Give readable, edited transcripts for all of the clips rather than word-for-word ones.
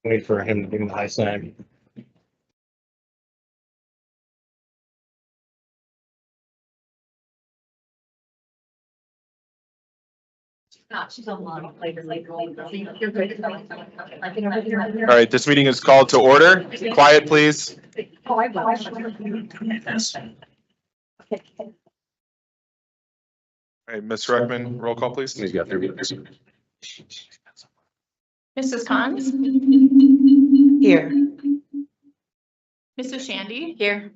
Wait for him to do the high sign. She's online later. All right, this meeting is called to order. Quiet, please. Oh, I will. All right, Ms. Ruckman, roll call, please. Mrs. Cons? Here. Mrs. Shandy? Here.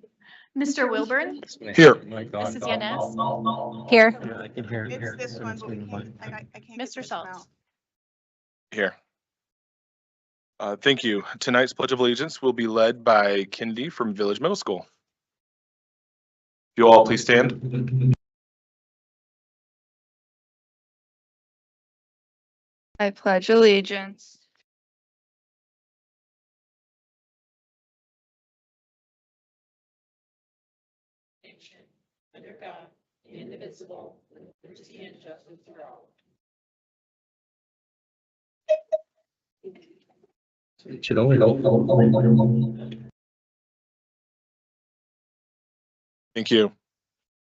Mr. Wilburn? Here. Mrs. Yanes? Here. Yeah, I can hear it here. It's this one, but we can't, I can't. get Mr. this Schultz? out. Here. Thank you. Tonight's Pledge of Allegiance will be led by Kennedy from Village Middle School. You all please stand. I pledge allegiance Under God, indivisible, with liberty and justice for all. It should only go. Thank you.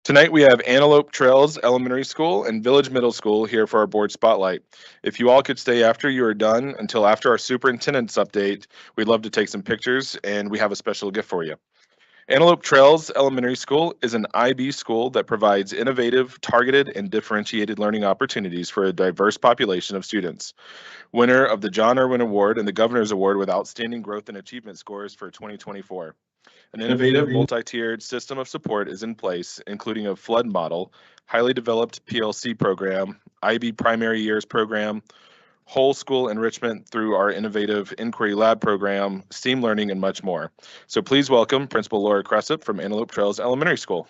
Tonight we have Antelope Trails Elementary School and Village Middle School here for our board spotlight. If you all could stay after you are done until after our superintendent's update, we'd love to take some pictures and we have a special gift for you. Antelope Trails Elementary School is an IB school that provides innovative, targeted, and differentiated learning opportunities for a diverse population of students. Winner of the John Irwin Award and the Governor's Award with Outstanding Growth and Achievement Scores for 2024. An innovative, multi-tiered system of support is in place, including a flood model, highly developed PLC program, IB primary years program, whole school enrichment through our innovative Inquiry Lab program, STEAM learning, and much more. So please welcome Principal Laura Cressup from Antelope Trails Elementary School.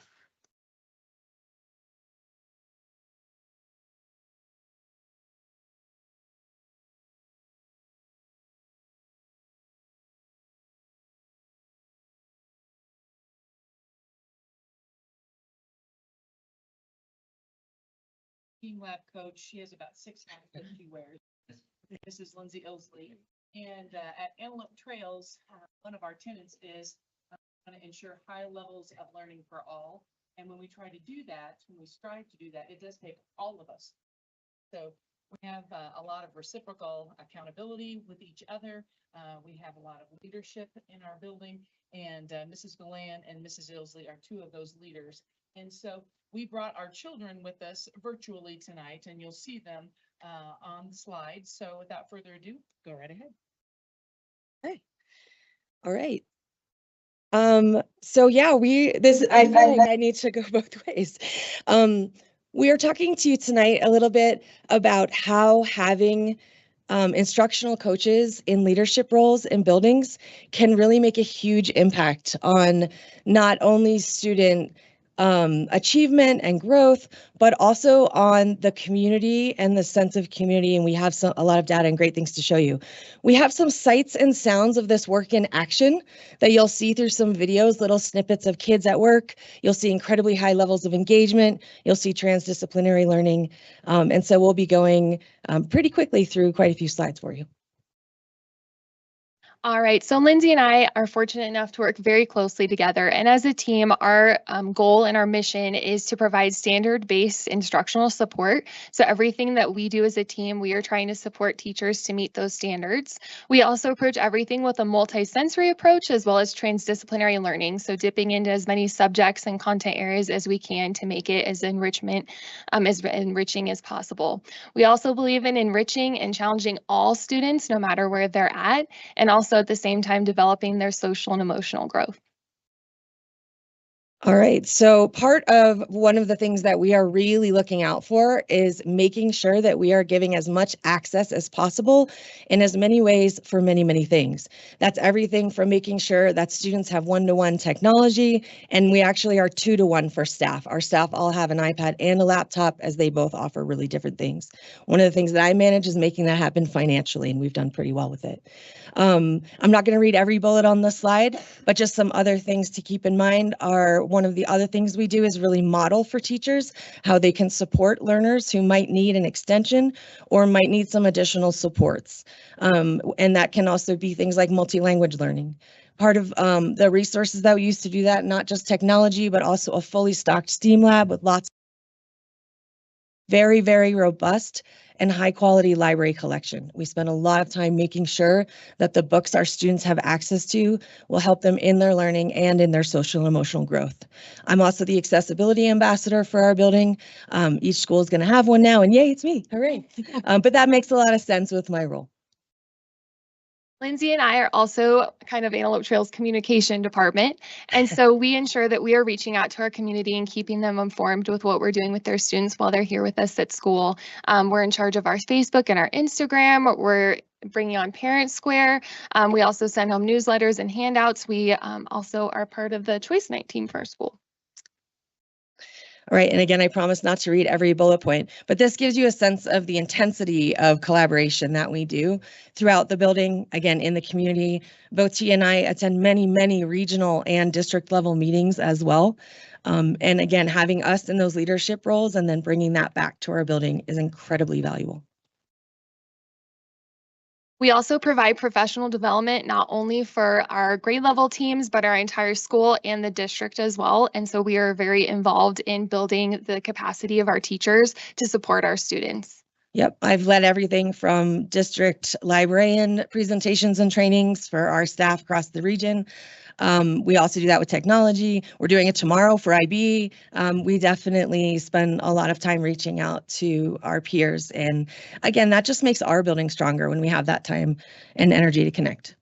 Team lab coach. She has about 6 hats that she wears. This is Lindsay Ilsley. And at Antelope Trails, one of our tenets is want to ensure high levels of learning for all. And when we try to do that, when we strive to do that, it does take all of us. So we have a lot of reciprocal accountability with each other. We have a lot of leadership in our building, and Mrs. Galan and Mrs. Ilsley are 2 of those leaders. And so we brought our children with us virtually tonight, and you'll see them on the slides. So without further ado, go right ahead. Okay. All right. So yeah, I feel like I need to go both ways. We are talking to you tonight a little bit about how having instructional coaches in leadership roles in buildings can really make a huge impact on not only student achievement and growth, but also on the community and the sense of community. And we have a lot of data and great things to show you. We have some sights and sounds of this work in action that you'll see through some videos, little snippets of kids at work. You'll see incredibly high levels of engagement. You'll see transdisciplinary learning. And so we'll be going pretty quickly through quite a few slides for you. All right, so Lindsay and I are fortunate enough to work very closely together. And as a team, our goal and our mission is to provide standard-based instructional support. So everything that we do as a team, we are trying to support teachers to meet those standards. We also approach everything with a multi-sensory approach as well as transdisciplinary learning. So dipping into as many subjects and content areas as we can to make it as enriching as possible. We also believe in enriching and challenging all students, no matter where they're at, and also at the same time developing their social and emotional growth. All right, so part of one of the things that we are really looking out for is making sure that we are giving as much access as possible in as many ways for many, many things. That's everything from making sure that students have one-to-one technology, and we actually are 2-to-1 for staff. Our staff all have an iPad and a laptop, as they both offer really different things. One of the things that I manage is making that happen financially, and we've done pretty well with it. I'm not going to read every bullet on the slide, but just some other things to keep in mind are one of the other things we do is really model for teachers how they can support learners who might need an extension or might need some additional supports. And that can also be things like multi-language learning. Part of the resources that we use to do that, not just technology, but also a fully stocked STEAM lab with lots of very, very robust and high quality library collection. We spend a lot of time making sure that the books our students have access to will help them in their learning and in their social and emotional growth. I'm also the accessibility ambassador for our building. Each school is going to have one now, and yay, it's me, hooray. But that makes a lot of sense with my role. Lindsay and I are also kind of Antelope Trails communication department. And so we ensure that we are reaching out to our community and keeping them informed with what we're doing with their students while they're here with us at school. We're in charge of our Facebook and our Instagram. We're bringing on Parent Square. We also send home newsletters and handouts. We also are part of the Choice Night team for our school. All right, and again, I promise not to read every bullet point, but this gives you a sense of the intensity of collaboration that we do throughout the building, again, in the community. Both T and I attend many, many regional and district level meetings as well. And again, having us in those leadership roles and then bringing that back to our building is incredibly valuable. We also provide professional development not only for our grade level teams, but our entire school and the district as well. And so we are very involved in building the capacity of our teachers to support our students. Yep, I've led everything from district librarian presentations and trainings for our staff across the region. We also do that with technology. We're doing it tomorrow for IB. We definitely spend a lot of time reaching out to our peers. And again, that just makes our building stronger when we have that time and energy to connect.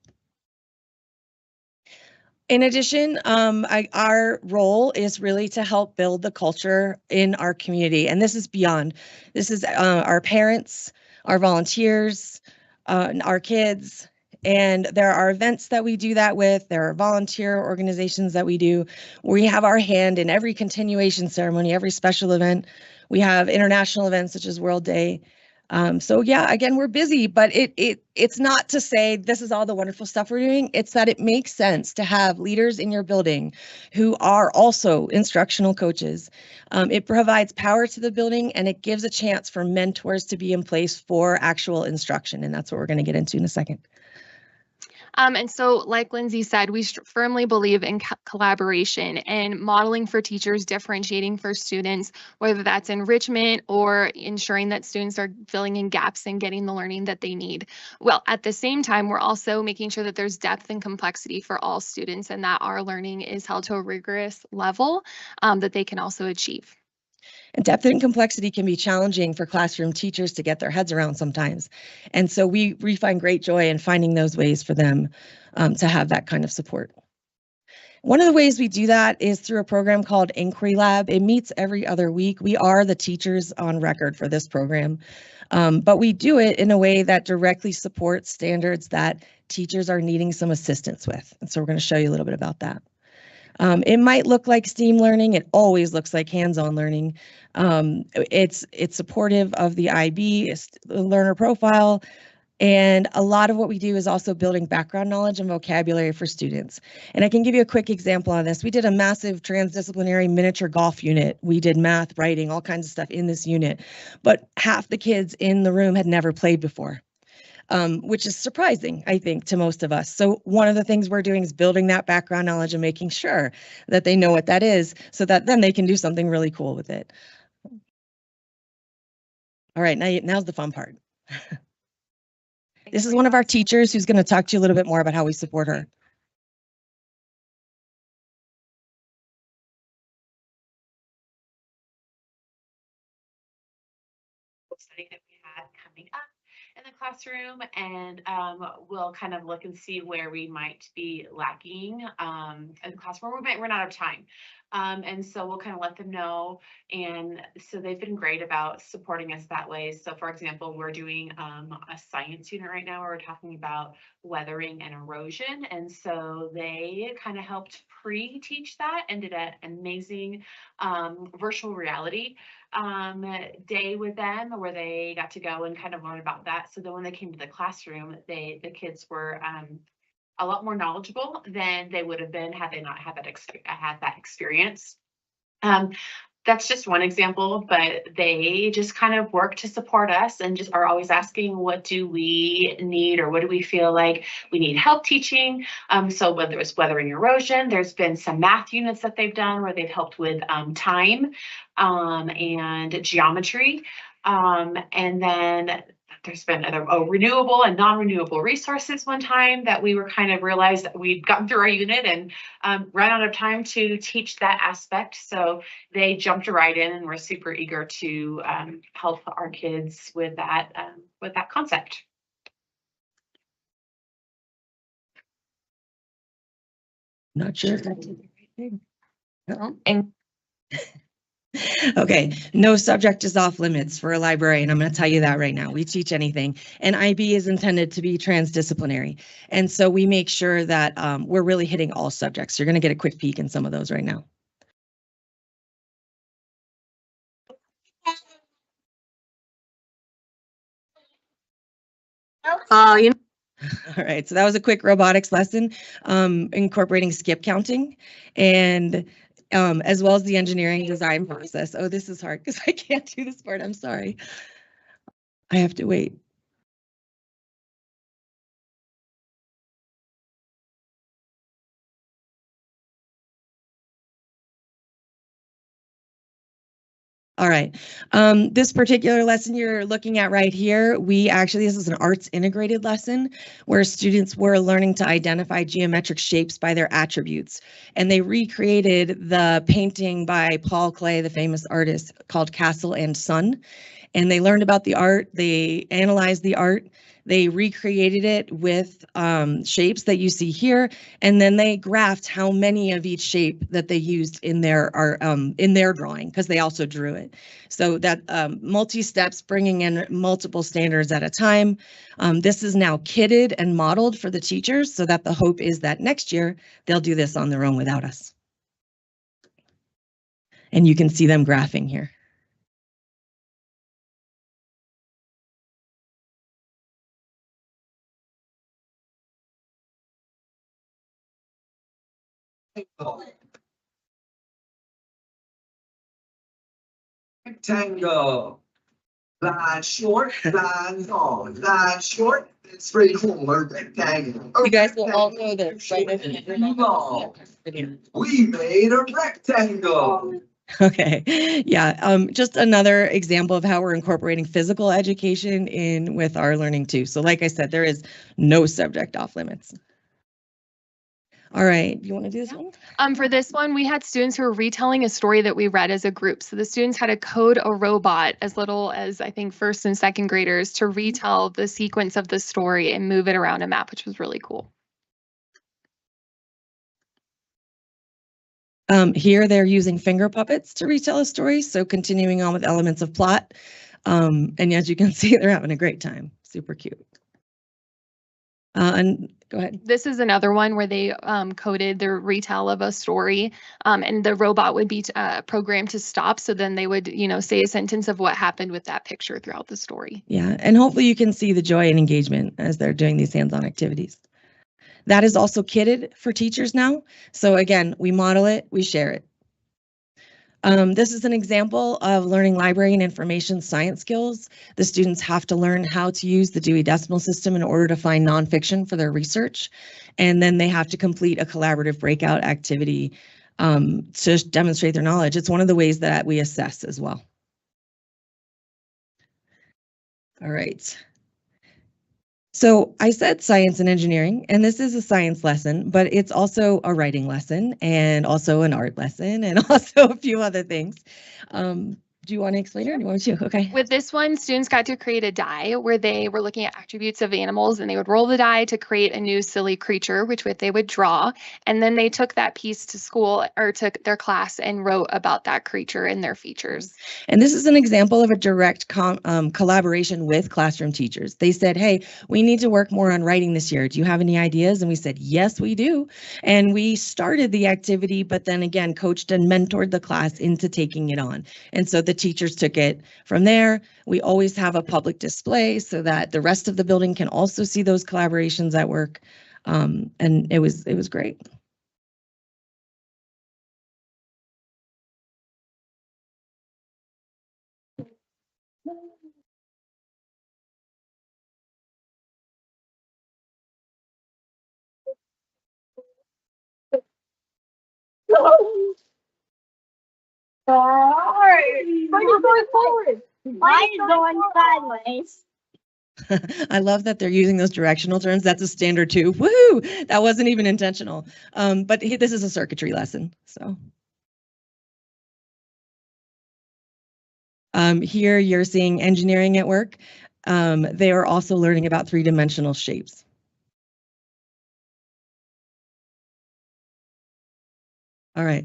In addition, our role is really to help build the culture in our community. And this is beyond. This is our parents, our volunteers, our kids. And there are events that we do that with. There are volunteer organizations that we do. We have our hand in every continuation ceremony, every special event. We have international events such as World Day. So yeah, again, we're busy, but it's not to say this is all the wonderful stuff we're doing. It's that it makes sense to have leaders in your building who are also instructional coaches. It provides power to the building and it gives a chance for mentors to be in place for actual instruction. And that's what we're going to get into in a second. And so, like Lindsay said, we firmly believe in collaboration and modeling for teachers, differentiating for students, whether that's enrichment or ensuring that students are filling in gaps and getting the learning that they need. Well, at the same time, we're also making sure that there's depth and complexity for all students and that our learning is held to a rigorous level that they can also achieve. And depth and complexity can be challenging for classroom teachers to get their heads around sometimes. And so we find great joy in finding those ways for them to have that kind of support. One of the ways we do that is through a program called Inquiry Lab. It meets every other week. We are the teachers on record for this program, but we do it in a way that directly supports standards that teachers are needing some assistance with. And so we're going to show you a little bit about that. It might look like STEAM learning. It always looks like hands-on learning. It's supportive of the IB, the learner profile, and a lot of what we do is also building background knowledge and vocabulary for students. And I can give you a quick example on this. We did a massive transdisciplinary miniature golf unit. We did math, writing, all kinds of stuff in this unit, but half the kids in the room had never played before. Which is surprising, I think, to most of us. So one of the things we're doing is building that background knowledge and making sure that they know what that is so that then they can do something really cool with it. All right, now's the fun part. This is one of our teachers who's going to talk to you a little bit more about how we support her. Study that we had coming up in the classroom, and we'll kind of look and see where we might be lacking in the classroom. We might run out of time. And so we'll kind of let them know. And so they've been great about supporting us that way. So for example, we're doing a science unit right now where we're talking about weathering and erosion. And so they kind of helped pre-teach that and did an amazing virtual reality day with them where they got to go and kind of learn about that. So then when they came to the classroom, the kids were a lot more knowledgeable than they would have been had they not had that experience. That's just one example, but they just kind of work to support us and just are always asking, what do we need, or what do we feel like we need help teaching? So whether it's weathering erosion, there's been some math units that they've done where they've helped with time and geometry. And then there's been other renewable and non-renewable resources one time that we were kind of realized that we'd gotten through our unit and run out of time to teach that aspect. So they jumped right in and were super eager to help our kids with that concept. Not sure if I did the right thing. Well, and Okay, no subject is off limits for a librarian. I'm going to tell you that right now. We teach anything, and IB is intended to be transdisciplinary. And so we make sure that we're really hitting all subjects. You're going to get a quick peek in some of those right now. Oh, you know. All right, so that was a quick robotics lesson incorporating skip counting and as well as the engineering design process. Oh, this is hard because I can't do this part. I'm sorry. I have to wait. All right, this particular lesson you're looking at right here, this is an arts integrated lesson where students were learning to identify geometric shapes by their attributes. And they recreated the painting by Paul Klee, the famous artist, called Castle and Sun. And they learned about the art, they analyzed the art, they recreated it with shapes that you see here, and then they graphed how many of each shape that they used in their drawing, because they also drew it. So that multi-steps, bringing in multiple standards at a time. This is now kitted and modeled for the teachers, so that the hope is that next year they'll do this on their own without us. And you can see them graphing here. Rectangle. Line short, line long, line short, it's pretty cool, a rectangle. You guys will all know this, right? Long. We made a rectangle. Okay, yeah, just another example of how we're incorporating physical education in with our learning too. So like I said, there is no subject off limits. All right, do you want to do this one? For this one, we had students who were retelling a story that we read as a group. So the students had to code a robot as little as, I think, first and second graders to retell the sequence of the story and move it around a map, which was really cool. Here they're using finger puppets to retell a story. So continuing on with elements of plot. And as you can see, they're having a great time. Super cute. And go ahead. This is another one where they coded their retell of a story, and the robot would be programmed to stop. So then they would, say a sentence of what happened with that picture throughout the story. Yeah, and hopefully you can see the joy and engagement as they're doing these hands-on activities. That is also kitted for teachers now. So again, we model it, we share it. This is an example of learning library and information science skills. The students have to learn how to use the Dewey Decimal System in order to find nonfiction for their research. And then they have to complete a collaborative breakout activity to demonstrate their knowledge. It's one of the ways that we assess as well. All right. So I said science and engineering, and this is a science lesson, but it's also a writing lesson and also an art lesson and also a few other things. Do you want to explain it or do you want me to? Okay. With this one, students got to create a die where they were looking at attributes of animals, and they would roll the die to create a new silly creature, which they would draw. And then they took that piece to school or to their class and wrote about that creature and their features. And this is an example of a direct collaboration with classroom teachers. They said, hey, we need to work more on writing this year. Do you have any ideas? And we said, yes, we do. And we started the activity, but then again, coached and mentored the class into taking it on. And so the teachers took it from there. We always have a public display so that the rest of the building can also see those collaborations at work. And it was great. Mine is going sideways. I love that they're using those directional terms. That's a standard too. Woo! That wasn't even intentional. But this is a circuitry lesson, so. Here you're seeing engineering at work. They are also learning about three-dimensional shapes. All right,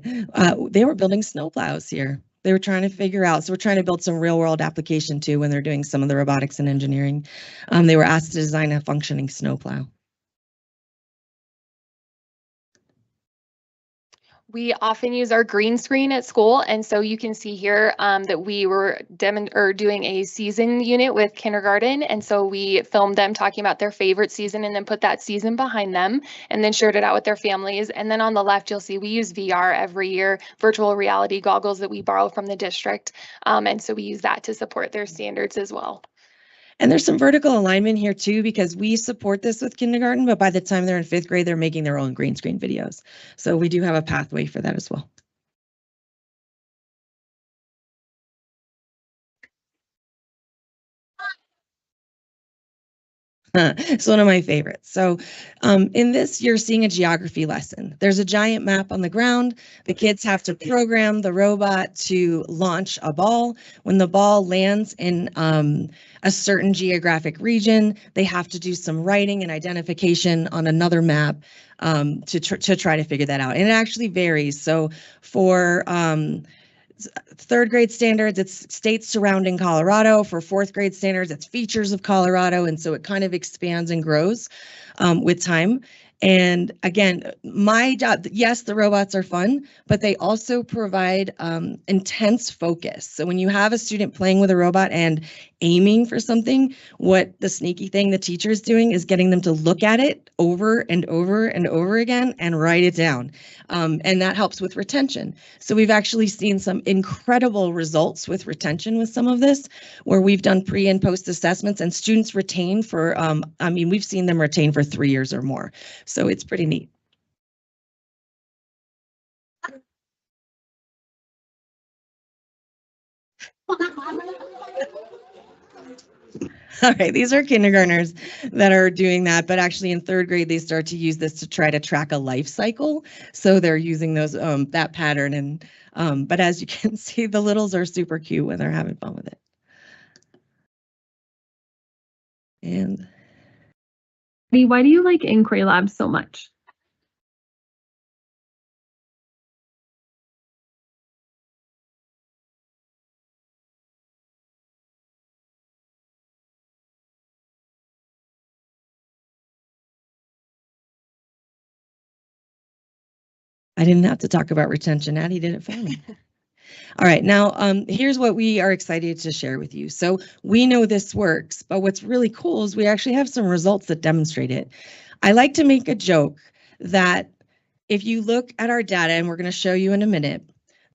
they were building snowplows here. They were trying to figure out, so we're trying to build some real world application too when they're doing some of the robotics and engineering. They were asked to design a functioning snowplow. We often use our green screen at school, and so you can see here that we were doing a season unit with kindergarten, and so we filmed them talking about their favorite season and then put that season behind them and then shared it out with their families. And then on the left, you'll see we use VR every year, virtual reality goggles that we borrow from the district, and so we use that to support their standards as well. And there's some vertical alignment here too, because we support this with kindergarten, but by the time they're in 5th grade, they're making their own green screen videos. So we do have a pathway for that as well. It's one of my favorites. So in this, you're seeing a geography lesson. There's a giant map on the ground. The kids have to program the robot to launch a ball. When the ball lands in a certain geographic region, they have to do some writing and identification on another map to try to figure that out. And it actually varies. So for 3rd grade standards, it's states surrounding Colorado. For 4th grade standards, it's features of Colorado. And so it kind of expands and grows with time. And again, my job, yes, the robots are fun, but they also provide intense focus. So when you have a student playing with a robot and aiming for something, what the sneaky thing the teacher is doing is getting them to look at it over and over and over again and write it down. And that helps with retention. So we've actually seen some incredible results with retention with some of this, where we've done pre and post assessments and students retain for, we've seen them retain for 3 years or more. So it's pretty neat. All right, these are kindergartners that are doing that, but actually in 3rd grade, they start to use this to try to track a life cycle. So they're using those that pattern. And but as you can see, the littles are super cute when they're having fun with it. And why do you like Inquiry Labs so much? I didn't have to talk about retention. Addie did it for me. All right, now here's what we are excited to share with you. So we know this works, but what's really cool is we actually have some results that demonstrate it. I like to make a joke that if you look at our data, and we're going to show you in a minute,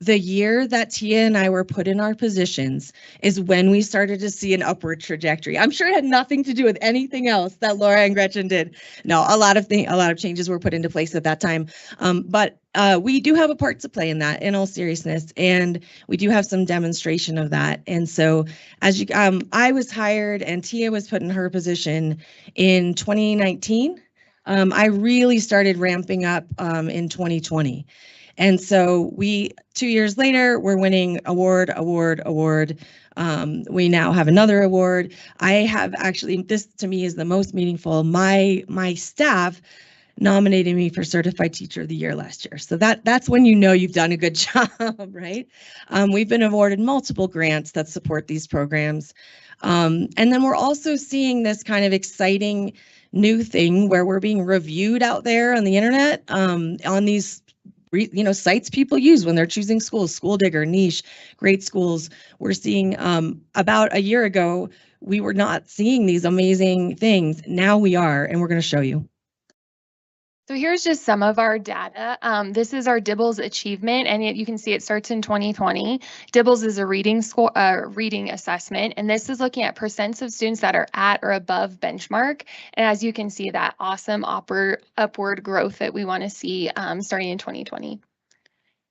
the year that Tia and I were put in our positions is when we started to see an upward trajectory. I'm sure it had nothing to do with anything else that Laura and Gretchen did. No, a lot of changes were put into place at that time. But we do have a part to play in that, in all seriousness, and we do have some demonstration of that. And so, as you, I was hired and Tia was put in her position in 2019. I really started ramping up in 2020. And so 2 years later, we're winning award. We now have another award. I have actually, this to me is the most meaningful. My staff nominated me for Certified Teacher of the Year last year. So that's when you know you've done a good job, right? We've been awarded multiple grants that support these programs. And then we're also seeing this kind of exciting new thing where we're being reviewed out there on the internet on these sites people use when they're choosing schools, School Digger, Niche, Great Schools. We're seeing about a year ago, we were not seeing these amazing things. Now we are, and we're going to show you. So here's just some of our data. This is our DIBELS achievement, and you can see it starts in 2020. DIBELS is a reading score, reading assessment, and this is looking at percents of students that are at or above benchmark. And as you can see, that awesome upward growth that we want to see starting in 2020.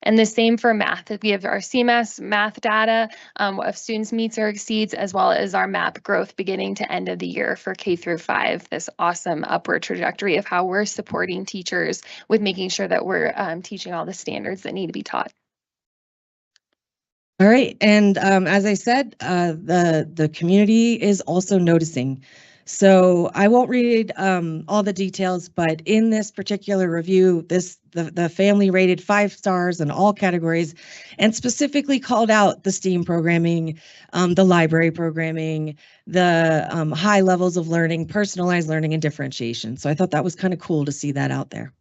And the same for math. We have our CMAS math data of students meets or exceeds, as well as our MAP growth beginning to end of the year for K through 5, this awesome upward trajectory of how we're supporting teachers with making sure that we're teaching all the standards that need to be taught. All right, and as I said, the community is also noticing. So I won't read all the details, but in this particular review, the family rated 5 stars in all categories, and specifically called out the STEAM programming, the library programming, the high levels of learning, personalized learning, and differentiation. So I thought that was kind of cool to see that out there.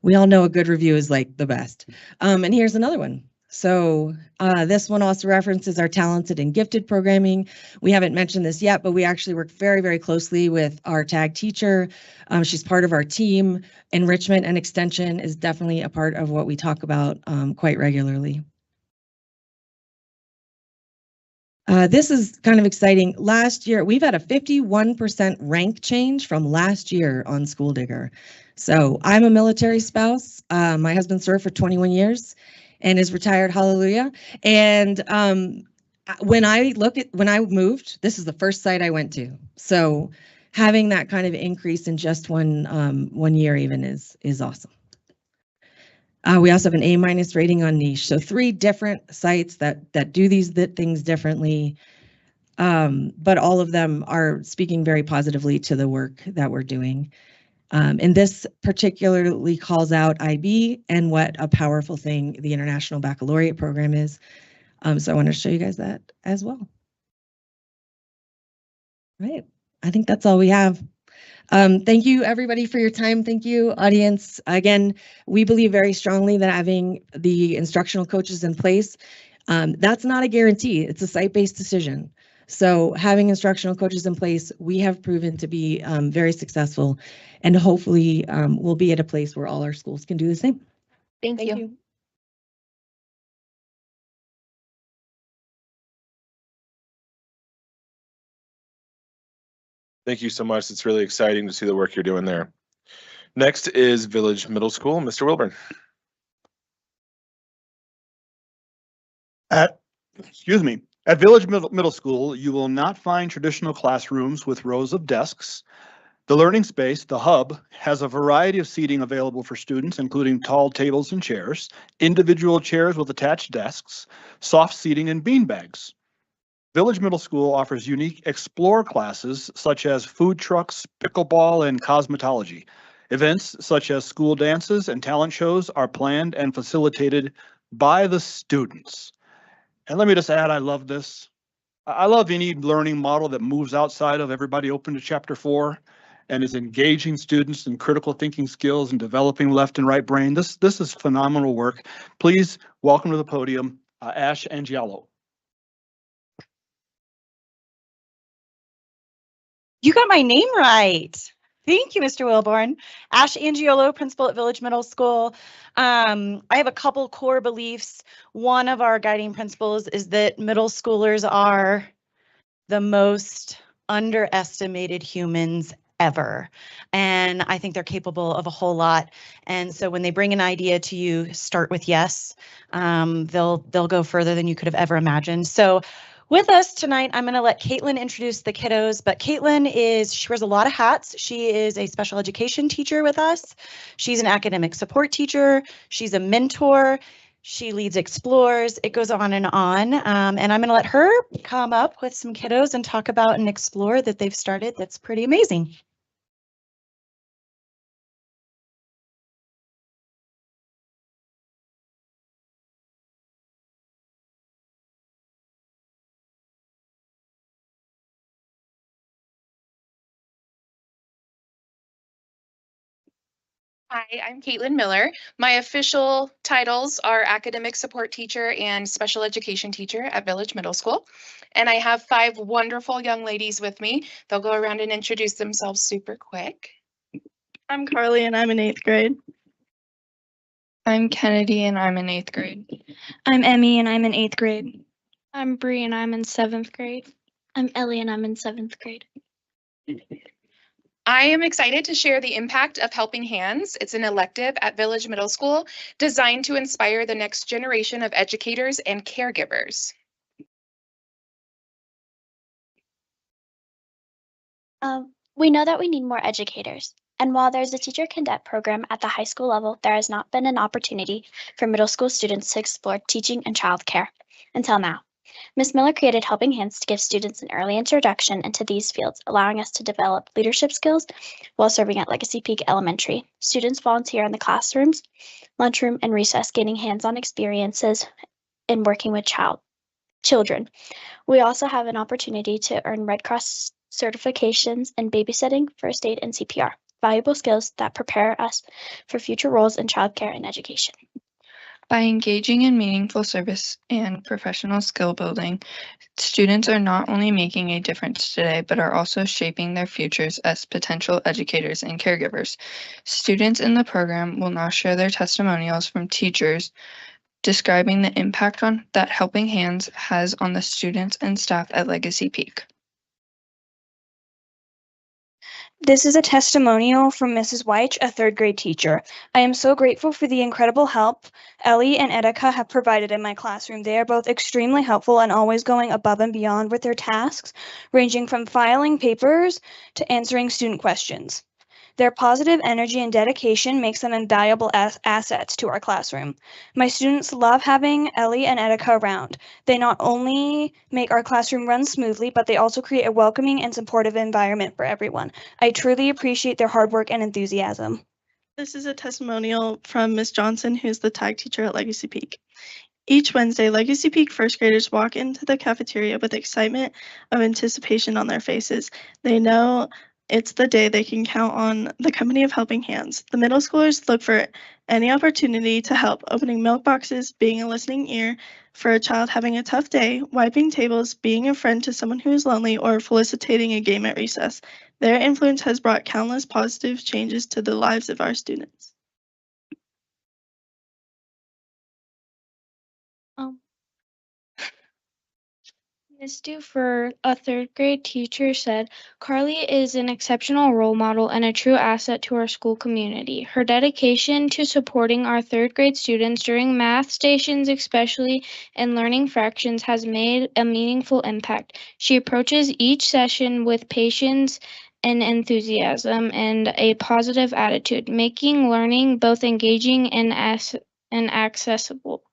We all know a good review is like the best. And here's another one. So this one also references our talented and gifted programming. We haven't mentioned this yet, but we actually work very, very closely with our tag teacher. She's part of our team. Enrichment and extension is definitely a part of what we talk about quite regularly. This is kind of exciting. Last year, we've had a 51% rank change from last year on School Digger. So I'm a military spouse. My husband served for 21 years. And is retired, hallelujah. And when I moved, this is the first site I went to. So having that kind of increase in just one year even is awesome. We also have an A- rating on Niche. So 3 different sites that do these things differently, but all of them are speaking very positively to the work that we're doing. And this particularly calls out IB and what a powerful thing the International Baccalaureate program is. So I want to show you guys that as well. Right, I think that's all we have. Thank you everybody for your time. Thank you audience. Again, we believe very strongly that having the instructional coaches in place, that's not a guarantee. It's a site-based decision. So having instructional coaches in place, we have proven to be very successful, and hopefully we'll be at a place where all our schools can do the same. Thank you. Thank you so much. It's really exciting to see the work you're doing there. Next is Village Middle School, Mr. Wilburn. At Village Middle School, you will not find traditional classrooms with rows of desks. The learning space, the hub, has a variety of seating available for students, including tall tables and chairs, individual chairs with attached desks, soft seating, and beanbags. Village Middle School offers unique explore classes such as food trucks, pickleball, and cosmetology. Events such as school dances and talent shows are planned and facilitated by the students. And let me just add, I love this. I love any learning model that moves outside of everybody open to chapter 4 and is engaging students in critical thinking skills and developing left and right brain. This is phenomenal work. Please welcome to the podium, Ash Angiolo. You got my name right. Thank you, Mr. Wilborn. Ash Angiolo, principal at Village Middle School. I have a couple core beliefs. One of our guiding principles is that middle schoolers are the most underestimated humans ever. And I think they're capable of a whole lot. And so when they bring an idea to you, start with yes. They'll go further than you could have ever imagined. So with us tonight, I'm going to let Caitlin introduce the kiddos, but Caitlin she wears a lot of hats. She is a special education teacher with us. She's an academic support teacher. She's a mentor. She leads Explores. It goes on. And I'm going to let her come up with some kiddos and talk about an Explore that they've started that's pretty amazing. Hi, I'm Caitlin Miller. My official titles are academic support teacher and special education teacher at Village Middle School. And I have 5 wonderful young ladies with me. They'll go around and introduce themselves super quick. I'm Carly and I'm in 8th grade. I'm Kennedy and I'm in 8th grade. I'm Emmy and I'm in 8th grade. I'm Bree and I'm in 7th grade. I'm Ellie and I'm in 7th grade. I am excited to share the impact of Helping Hands. It's an elective at Village Middle School designed to inspire the next generation of educators and caregivers. We know that we need more educators. And while there's a teacher cadet program at the high school level, there has not been an opportunity for middle school students to explore teaching and childcare until now. Ms. Miller created Helping Hands to give students an early introduction into these fields, allowing us to develop leadership skills while serving at Legacy Peak Elementary. Students volunteer in the classrooms, lunchroom, and recess, gaining hands-on experiences in working with children. We also have an opportunity to earn Red Cross certifications in babysitting, first aid, and CPR, valuable skills that prepare us for future roles in childcare and education. By engaging in meaningful service and professional skill building, students are not only making a difference today, but are also shaping their futures as potential educators and caregivers. Students in the program will now share their testimonials from teachers describing the impact that Helping Hands has on the students and staff at Legacy Peak. This is a testimonial from Mrs. Weich, a 3rd grade teacher. I am so grateful for the incredible help Ellie and Etika have provided in my classroom. They are both extremely helpful and always going above and beyond with their tasks, ranging from filing papers to answering student questions. Their positive energy and dedication makes them invaluable assets to our classroom. My students love having Ellie and Etika around. They not only make our classroom run smoothly, but they also create a welcoming and supportive environment for everyone. I truly appreciate their hard work and enthusiasm. This is a testimonial from Ms. Johnson, who's the tag teacher at Legacy Peak. Each Wednesday, Legacy Peak first graders walk into the cafeteria with excitement of anticipation on their faces. They know it's the day they can count on the company of Helping Hands. The middle schoolers look for any opportunity to help, opening milk boxes, being a listening ear for a child having a tough day, wiping tables, being a friend to someone who is lonely, or facilitating a game at recess. Their influence has brought countless positive changes to the lives of our students. Ms. Dufer, a 3rd grade teacher, said, "Carly is an exceptional role model and a true asset to our school community. Her dedication to supporting our 3rd grade students during math stations, especially and learning fractions, has made a meaningful impact. She approaches each session with patience and enthusiasm and a positive attitude, making learning both engaging and accessible.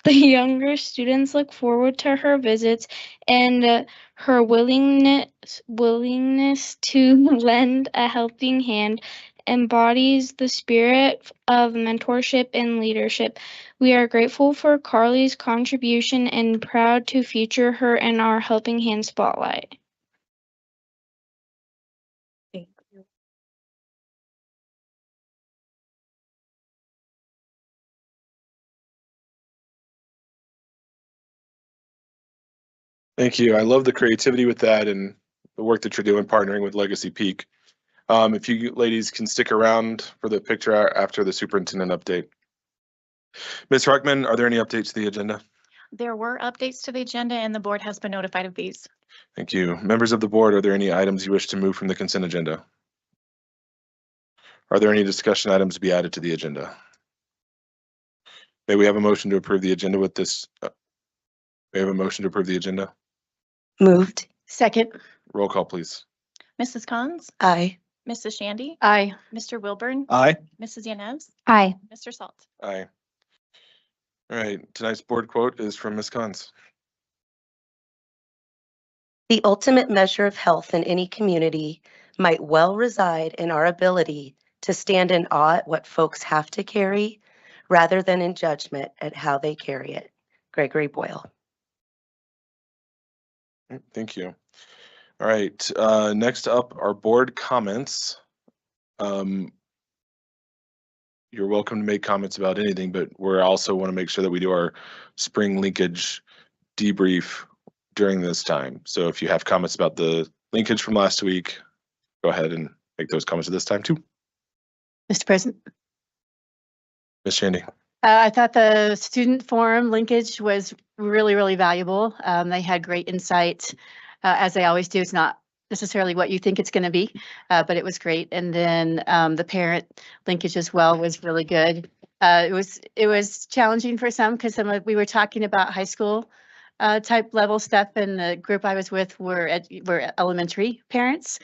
The younger students look forward to her visits, and her willingness to lend a helping hand embodies the spirit of mentorship and leadership. We are grateful for Carly's contribution and proud to feature her in our Helping Hand Spotlight." Thank you. I love the creativity with that and the work that you're doing partnering with Legacy Peak. If you ladies can stick around for the picture after the superintendent update. Ms. Ruckman, are there any updates to the agenda? There were updates to the agenda and the board has been notified of these. Thank you. Members of the board, are there any items you wish to move from the consent agenda? Are there any discussion items to be added to the agenda? May we have a motion to approve the agenda with this? May we have a motion to approve the agenda? Moved. Second. Roll call, please. Mrs. Cons? Aye. Mrs. Shandy? Aye. Mr. Wilburn? Aye. Mrs. Yanez? Aye. Mr. Salt? Aye. All right, tonight's board quote is from Ms. Cons. The ultimate measure of health in any community might well reside in our ability to stand in awe at what folks have to carry rather than in judgment at how they carry it. Gregory Boyle. Thank you. All right, next up are board comments. You're welcome to make comments about anything, but we also want to make sure that we do our spring linkage debrief during this time. So if you have comments about the linkage from last week, go ahead and make those comments at this time too. Mr. President. Ms. Shandy. I thought the student forum linkage was really, really valuable. They had great insight, as they always do. It's not necessarily what you think it's going to be, but it was great. And then the parent linkage as well was really good. It was challenging for some because we were talking about high school type level stuff, and the group I was with were elementary parents,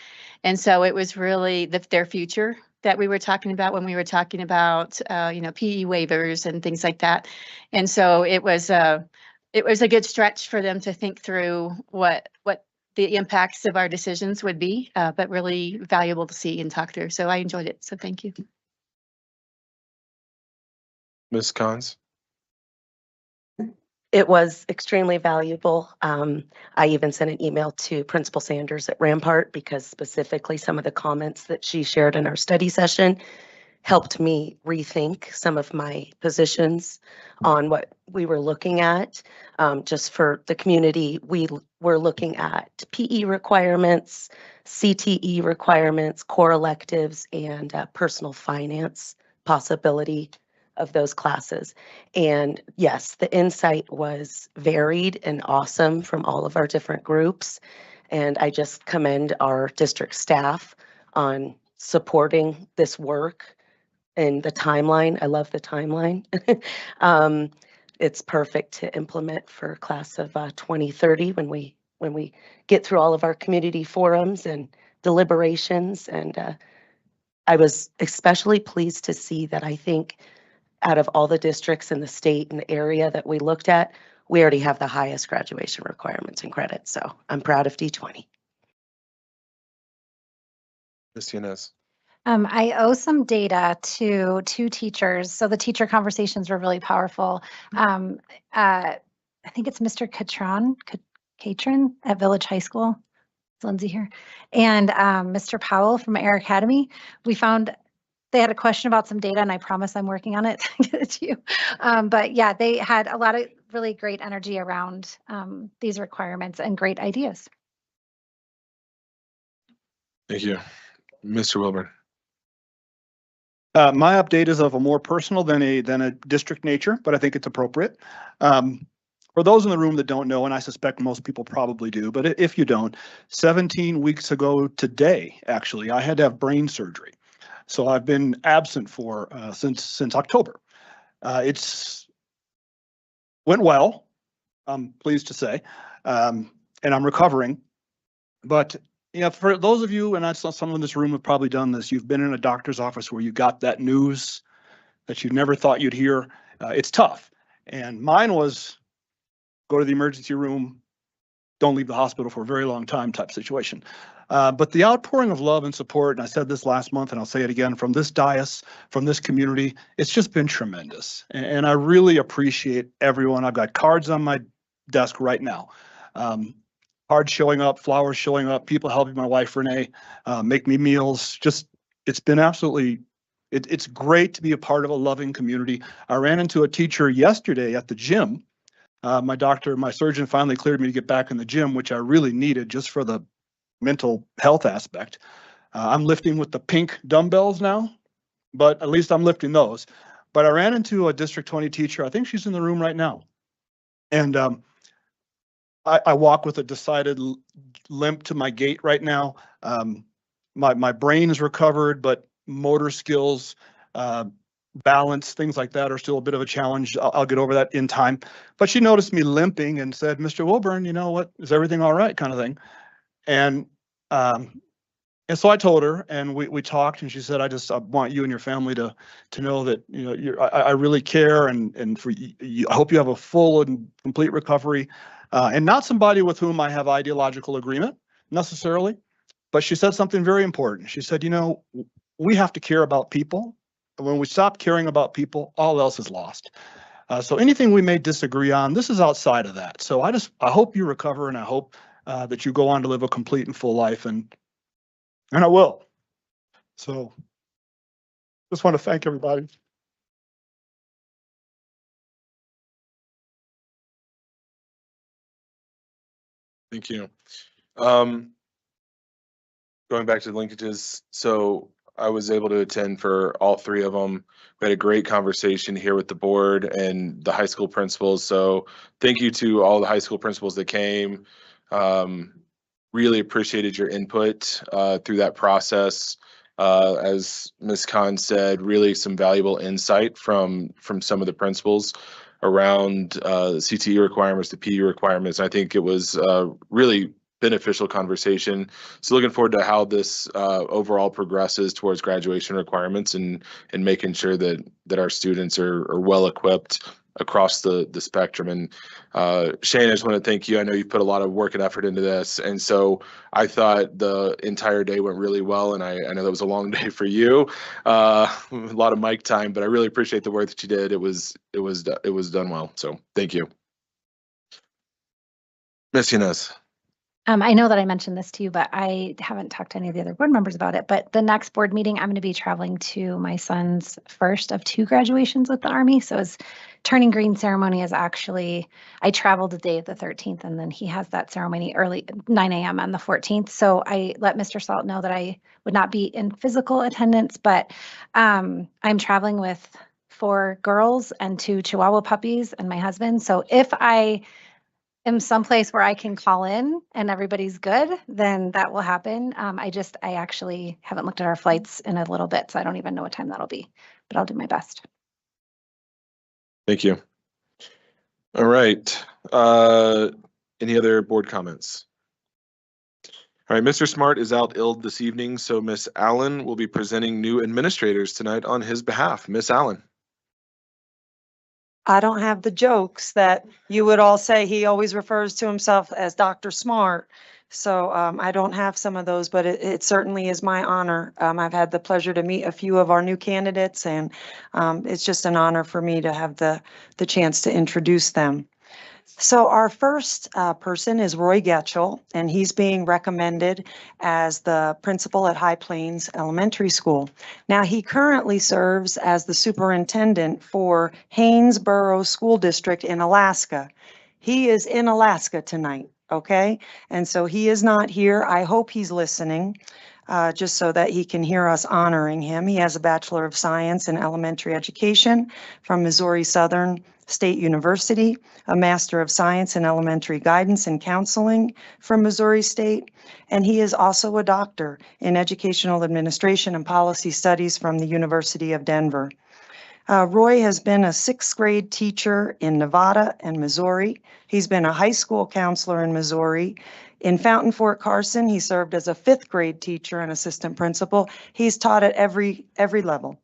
and so it was really their future that we were talking about when we were talking about PE waivers and things like that. And so it was a good stretch for them to think through what the impacts of our decisions would be, but really valuable to see and talk through. So I enjoyed it. So thank you. Ms. Cons. It was extremely valuable. I even sent an email to Principal Sanders at Rampart because specifically some of the comments that she shared in our study session helped me rethink some of my positions on what we were looking at. Just for the community, we were looking at PE requirements, CTE requirements, core electives, and personal finance possibility of those classes. And yes, the insight was varied and awesome from all of our different groups. And I just commend our district staff on supporting this work and the timeline. I love the timeline. It's perfect to implement for class of 2030 when we get through all of our community forums and deliberations. And I was especially pleased to see that I think out of all the districts in the state and the area that we looked at, we already have the highest graduation requirements and credits. So I'm proud of D20. Ms. Yanez. I owe some data to two teachers. So the teacher conversations were really powerful. I think it's Mr. Catron at Village High School. It's Lindsay here. And Mr. Powell from Air Academy. We found they had a question about some data, and I promise I'm working on it to get it to you. But yeah, they had a lot of really great energy around these requirements and great ideas. Thank you. Mr. Wilburn. My update is of a more personal than a district nature, but I think it's appropriate. For those in the room that don't know, and I suspect most people probably do, but if you don't, 17 weeks ago today, actually, I had to have brain surgery. So I've been absent for since October. It's went well, I'm pleased to say, and I'm recovering. But for those of you, and I saw some in this room have probably done this, you've been in a doctor's office where you got that news that you never thought you'd hear. It's tough. And mine was go to the emergency room, don't leave the hospital for a very long time type situation. But the outpouring of love and support, and I said this last month and I'll say it again, from this dais, from this community, it's just been tremendous. And I really appreciate everyone. I've got cards on my desk right now. Cards showing up, flowers showing up, people helping my wife, Renee, make me meals. Just, it's been absolutely, it's great to be a part of a loving community. I ran into a teacher yesterday at the gym. My surgeon finally cleared me to get back in the gym, which I really needed just for the mental health aspect. I'm lifting with the pink dumbbells now, but at least I'm lifting those. But I ran into a District 20 teacher. I think she's in the room right now. And I walk with a decided limp to my gait right now. My brain is recovered, but motor skills, balance, things like that are still a bit of a challenge. I'll get over that in time. But she noticed me limping and said, Mr. Wilburn, you know what, is everything all right, kind of thing. And so I told her, and we talked, and she said, I want you and your family to know that, I really care, and for you, I hope you have a full and complete recovery, and not somebody with whom I have ideological agreement necessarily, but she said something very important. She said, we have to care about people. When we stop caring about people, all else is lost. So anything we may disagree on, this is outside of that. So I hope you recover, and I hope that you go on to live a complete and full life, and I will. So just want to thank everybody. Thank you. Going back to the linkages, so I was able to attend for all three of them. We had a great conversation here with the board and the high school principals. So thank you to all the high school principals that came. Really appreciated your input through that process. As Ms. Khan said, really some valuable insight from some of the principals around the CTE requirements, the PE requirements. I think it was really beneficial conversation. So looking forward to how this overall progresses towards graduation requirements and making sure that our students are well equipped across the spectrum. And Shane, I just want to thank you. I know you put a lot of work and effort into this. And so I thought the entire day went really well. And I know that was a long day for you, a lot of mic time, but I really appreciate the work that you did. It was done well. So thank you. Ms. Yanez. I know that I mentioned this to you, but I haven't talked to any of the other board members about it. But the next board meeting, I'm going to be traveling to my son's first of 2 graduations with the Army. So his turning green ceremony is actually, I traveled the day of the 13th, and then he has that ceremony early 9 a.m. on the 14th. So I let Mr. Salt know that I would not be in physical attendance, but I'm traveling with 4 girls and 2 Chihuahua puppies and my husband. So if I am someplace where I can call in and everybody's good, then that will happen. I actually haven't looked at our flights in a little bit, so I don't even know what time that'll be, but I'll do my best. Thank you. All right. Any other board comments? All right, Mr. Smart is out ill this evening, so Miss Allen will be presenting new administrators tonight on his behalf. Miss Allen. I don't have the jokes that you would all say. He always refers to himself as Dr. Smart. So I don't have some of those, but it certainly is my honor. I've had the pleasure to meet a few of our new candidates, and it's just an honor for me to have the chance to introduce them. So our first person is Roy Getchell, and he's being recommended as the principal at High Plains Elementary School. Now, he currently serves as the superintendent for Haynesboro School District in Alaska. He is in Alaska tonight, okay? And so he is not here. I hope he's listening, just so that he can hear us honoring him. He has a Bachelor of Science in Elementary Education from Missouri Southern State University, a Master of Science in Elementary Guidance and Counseling from Missouri State, and he is also a doctor in Educational Administration and Policy Studies from the University of Denver. Roy has been a 6th grade teacher in Nevada and Missouri. He's been a high school counselor in Missouri. In Fountain Fort Carson, he served as a 5th grade teacher and assistant principal. He's taught at every level.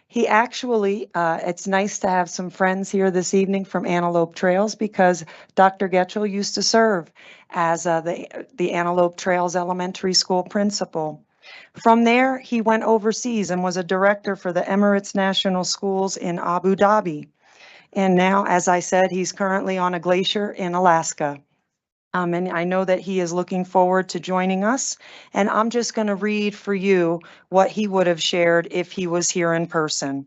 He actually, it's nice to have some friends here this evening from Antelope Trails, because Dr. Getchell used to serve as the Antelope Trails Elementary School principal. From there, he went overseas and was a director for the Emirates National Schools in Abu Dhabi. And now, as I said, he's currently on a glacier in Alaska. And I know that he is looking forward to joining us. And I'm just going to read for you what he would have shared if he was here in person.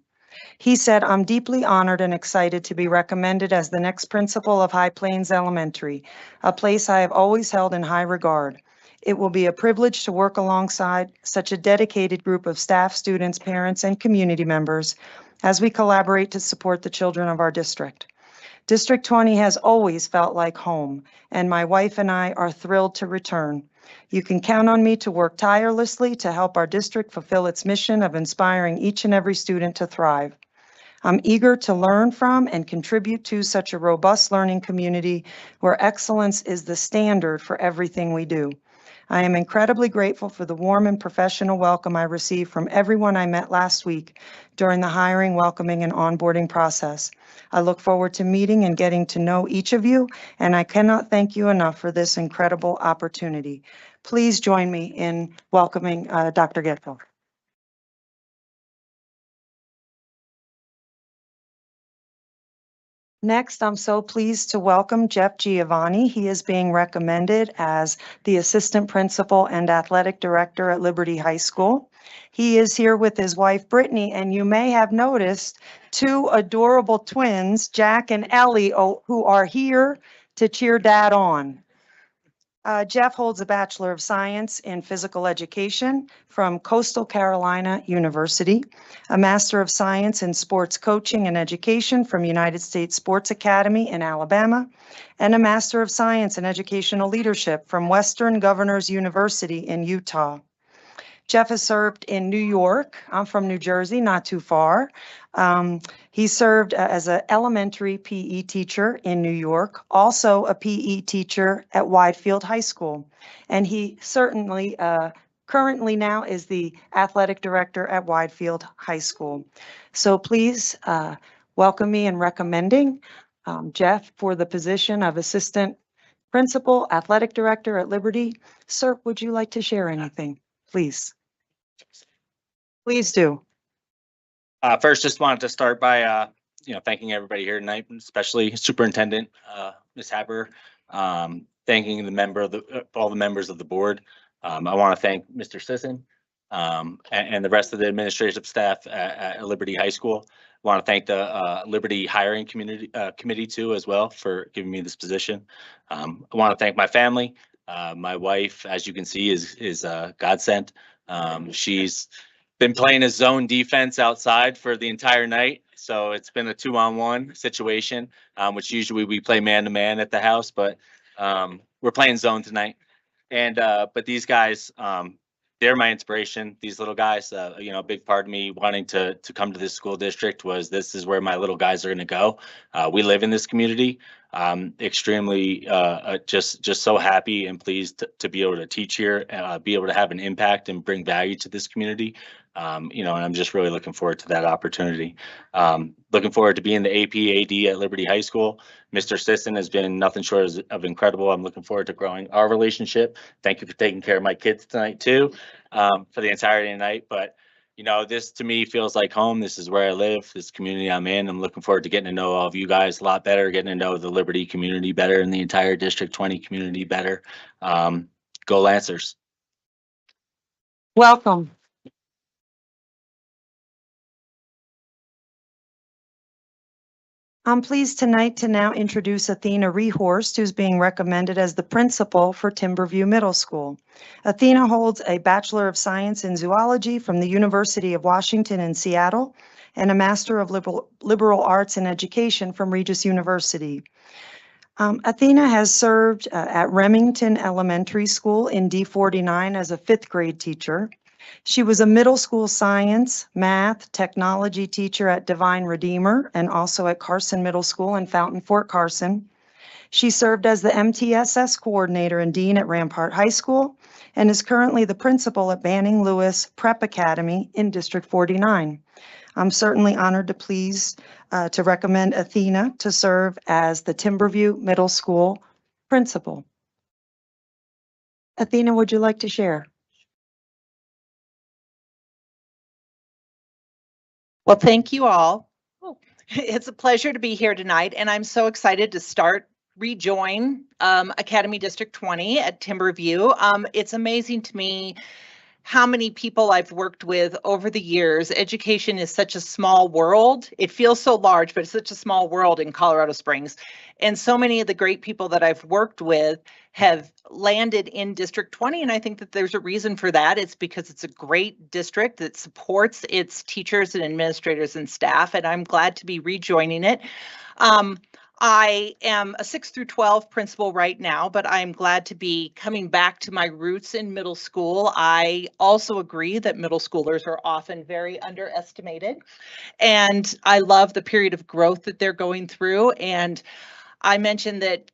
He said, "I'm deeply honored and excited to be recommended as the next principal of High Plains Elementary, a place I have always held in high regard. It will be a privilege to work alongside such a dedicated group of staff, students, parents, and community members as we collaborate to support the children of our district. District 20 has always felt like home, and my wife and I are thrilled to return. You can count on me to work tirelessly to help our district fulfill its mission of inspiring each and every student to thrive. I'm eager to learn from and contribute to such a robust learning community where excellence is the standard for everything we do. I am incredibly grateful for the warm and professional welcome I received from everyone I met last week during the hiring, welcoming, and onboarding process. I look forward to meeting and getting to know each of you, and I cannot thank you enough for this incredible opportunity. Please join me in welcoming Dr. Getchell." Next, I'm so pleased to welcome Jeff Giovanni. He is being recommended as the Assistant Principal and Athletic Director at Liberty High School. He is here with his wife, Brittany, and you may have noticed 2 adorable twins, Jack and Ellie, who are here to cheer Dad on. Jeff holds a Bachelor of Science in Physical Education from Coastal Carolina University, a Master of Science in Sports Coaching and Education from United States Sports Academy in Alabama, and a Master of Science in Educational Leadership from Western Governors University in Utah. Jeff has served in New York. I'm from New Jersey, not too far. He served as an elementary PE teacher in New York, also a PE teacher at Widefield High School. And he certainly currently now is the athletic director at Widefield High School. So please welcome me in recommending Jeff for the position of Assistant Principal Athletic Director at Liberty. Sir, would you like to share anything? Please. Please do. First, just wanted to start by, thanking everybody here tonight, especially Superintendent Ms. Haber, thanking all the members of the board. I want to thank Mr. Sisson and the rest of the administrative staff at Liberty High School. I want to thank the Liberty Hiring Committee too as well for giving me this position. I want to thank my family. My wife, as you can see, is godsend. She's been playing a zone defense outside for the entire night. So it's been a 2-on-1 situation, which usually we play man-to-man at the house, but we're playing zone tonight. And but these guys, they're my inspiration. These little guys, a big part of me wanting to come to this school district was this is where my little guys are going to go. We live in this community. Extremely just so happy and pleased to be able to teach here, be able to have an impact and bring value to this community. And I'm just really looking forward to that opportunity. Looking forward to being the AP AD at Liberty High School. Mr. Sisson has been nothing short of incredible. I'm looking forward to growing our relationship. Thank you for taking care of my kids tonight too, for the entirety of the night. But this to me feels like home. This is where I live, this community I'm in. I'm looking forward to getting to know all of you guys a lot better, getting to know the Liberty community better and the entire District 20 community better. Go Lancers. Welcome. I'm pleased tonight to now introduce Athena Rehorst, who's being recommended as the principal for Timberview Middle School. Athena holds a Bachelor of Science in Zoology from the University of Washington in Seattle and a Master of Liberal Arts in Education from Regis University. Athena has served at Remington Elementary School in D49 as a 5th grade teacher. She was a middle school science, math, technology teacher at Divine Redeemer and also at Carson Middle School in Fountain, Fort Carson. She served as the MTSS coordinator and dean at Rampart High School and is currently the principal at Banning Lewis Prep Academy in District 49. I'm certainly honored to recommend Athena to serve as the Timberview Middle School principal. Athena, would you like to share? Well, thank you all. It's a pleasure to be here tonight, and I'm so excited to rejoin Academy District 20 at Timberview. It's amazing to me how many people I've worked with over the years. Education is such a small world. It feels so large, but it's such a small world in Colorado Springs. And so many of the great people that I've worked with have landed in District 20. And I think that there's a reason for that. It's because it's a great district that supports its teachers and administrators and staff. And I'm glad to be rejoining it. I am a 6 through 12 principal right now, but I'm glad to be coming back to my roots in middle school. I also agree that middle schoolers are often very underestimated, and I love the period of growth that they're going through. And I mentioned that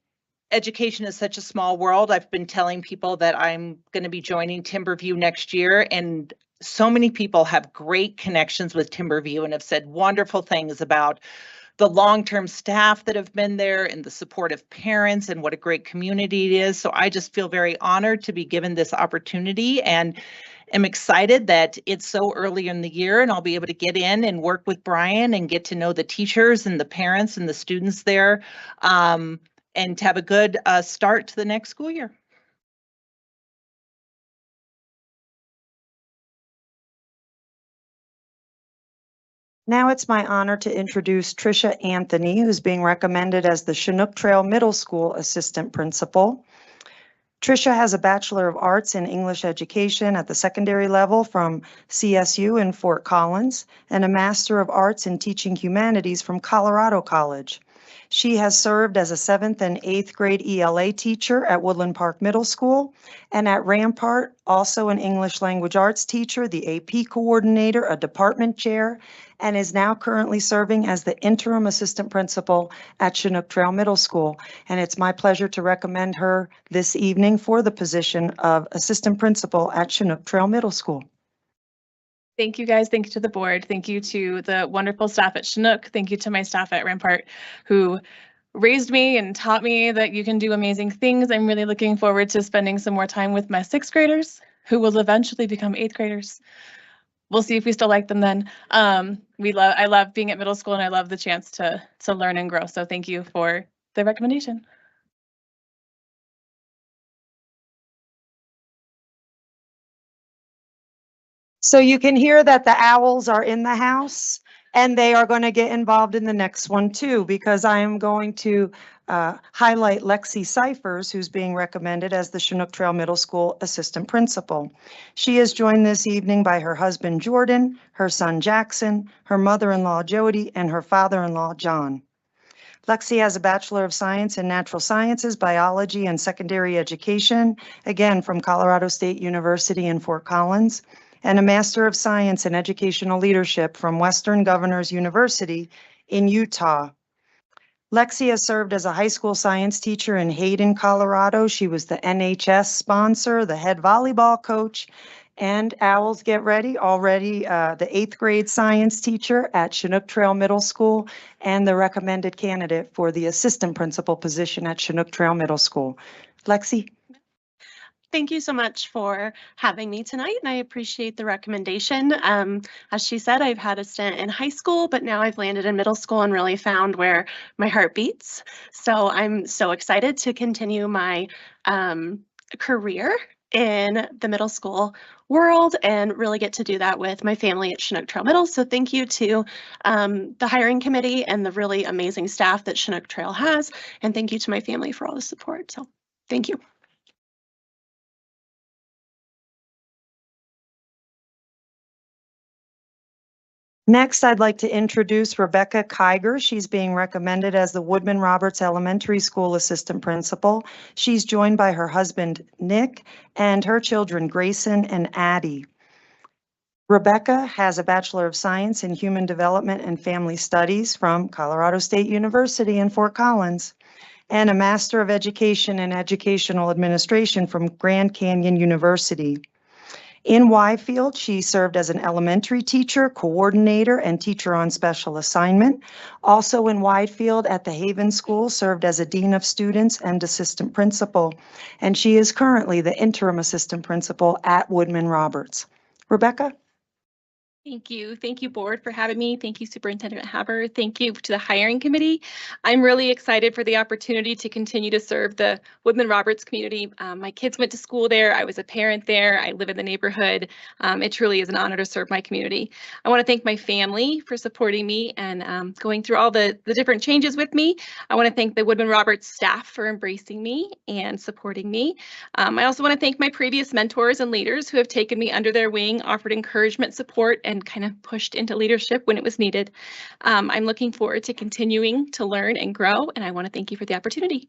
education is such a small world. I've been telling people that I'm going to be joining Timberview next year, and so many people have great connections with Timberview and have said wonderful things about the long-term staff that have been there and the support of parents and what a great community it is. So I just feel very honored to be given this opportunity and am excited that it's so early in the year and I'll be able to get in and work with Brian and get to know the teachers and the parents and the students there, and to have a good start to the next school year. Now it's my honor to introduce Tricia Anthony, who's being recommended as the Chinook Trail Middle School Assistant Principal. Tricia has a Bachelor of Arts in English Education at the secondary level from CSU in Fort Collins and a Master of Arts in Teaching Humanities from Colorado College. She has served as a 7th and 8th grade ELA teacher at Woodland Park Middle School and at Rampart, also an English language arts teacher, the AP coordinator, a department chair, and is now currently serving as the interim assistant principal at Chinook Trail Middle School. And it's my pleasure to recommend her this evening for the position of assistant principal at Chinook Trail Middle School. Thank you guys. Thank you to the board. Thank you to the wonderful staff at Chinook. Thank you to my staff at Rampart who raised me and taught me that you can do amazing things. I'm really looking forward to spending some more time with my 6th graders who will eventually become 8th graders. We'll see if we still like them then. I love being at middle school and I love the chance to learn and grow. So thank you for the recommendation. So you can hear that the owls are in the house and they are going to get involved in the next one too, because I am going to highlight Lexi Cyphers, who's being recommended as the Chinook Trail Middle School Assistant Principal. She is joined this evening by her husband, Jordan, her son, Jackson, her mother-in-law, Jody, and her father-in-law, John. Lexi has a Bachelor of Science in Natural Sciences, Biology, and Secondary Education, again from Colorado State University in Fort Collins, and a Master of Science in Educational Leadership from Western Governors University in Utah. Lexi has served as a high school science teacher in Hayden, Colorado. She was the NHS sponsor, the head volleyball coach, and owls, get ready, already the 8th grade science teacher at Chinook Trail Middle School and the recommended candidate for the assistant principal position at Chinook Trail Middle School. Lexi. Thank you so much for having me tonight, and I appreciate the recommendation. As she said, I've had a stint in high school, but now I've landed in middle school and really found where my heart beats. So I'm so excited to continue my career in the middle school world and really get to do that with my family at Chinook Trail Middle. So thank you to the hiring committee and the really amazing staff that Chinook Trail has, and thank you to my family for all the support. So thank you. Next, I'd like to introduce Rebecca Kiger. She's being recommended as the Woodman Roberts Elementary School Assistant Principal. She's joined by her husband, Nick, and her children, Grayson and Addie. Rebecca has a Bachelor of Science in Human Development and Family Studies from Colorado State University in Fort Collins, and a Master of Education in Educational Administration from Grand Canyon University. In Wyfield, she served as an elementary teacher, coordinator, and teacher on special assignment. Also in Wyfield at the Haven School, served as a dean of students and assistant principal. And she is currently the interim assistant principal at Woodman Roberts. Rebecca? Thank you. Thank you, board, for having me. Thank you, Superintendent Haber. Thank you to the hiring committee. I'm really excited for the opportunity to continue to serve the Woodman Roberts community. My kids went to school there. I was a parent there. I live in the neighborhood. It truly is an honor to serve my community. I want to thank my family for supporting me and going through all the different changes with me. I want to thank the Woodman Roberts staff for embracing me and supporting me. I also want to thank my previous mentors and leaders who have taken me under their wing, offered encouragement, support, and kind of pushed into leadership when it was needed. I'm looking forward to continuing to learn and grow, and I want to thank you for the opportunity.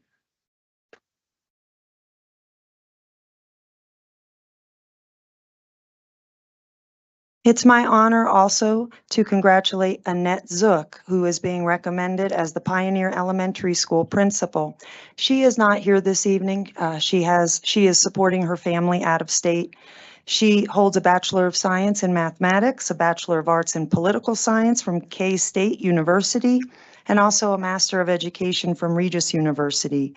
It's my honor also to congratulate Annette Zook, who is being recommended as the Pioneer Elementary School principal. She is not here this evening. She is supporting her family out of state. She holds a Bachelor of Science in Mathematics, a Bachelor of Arts in Political Science from K-State University, and also a Master of Education from Regis University.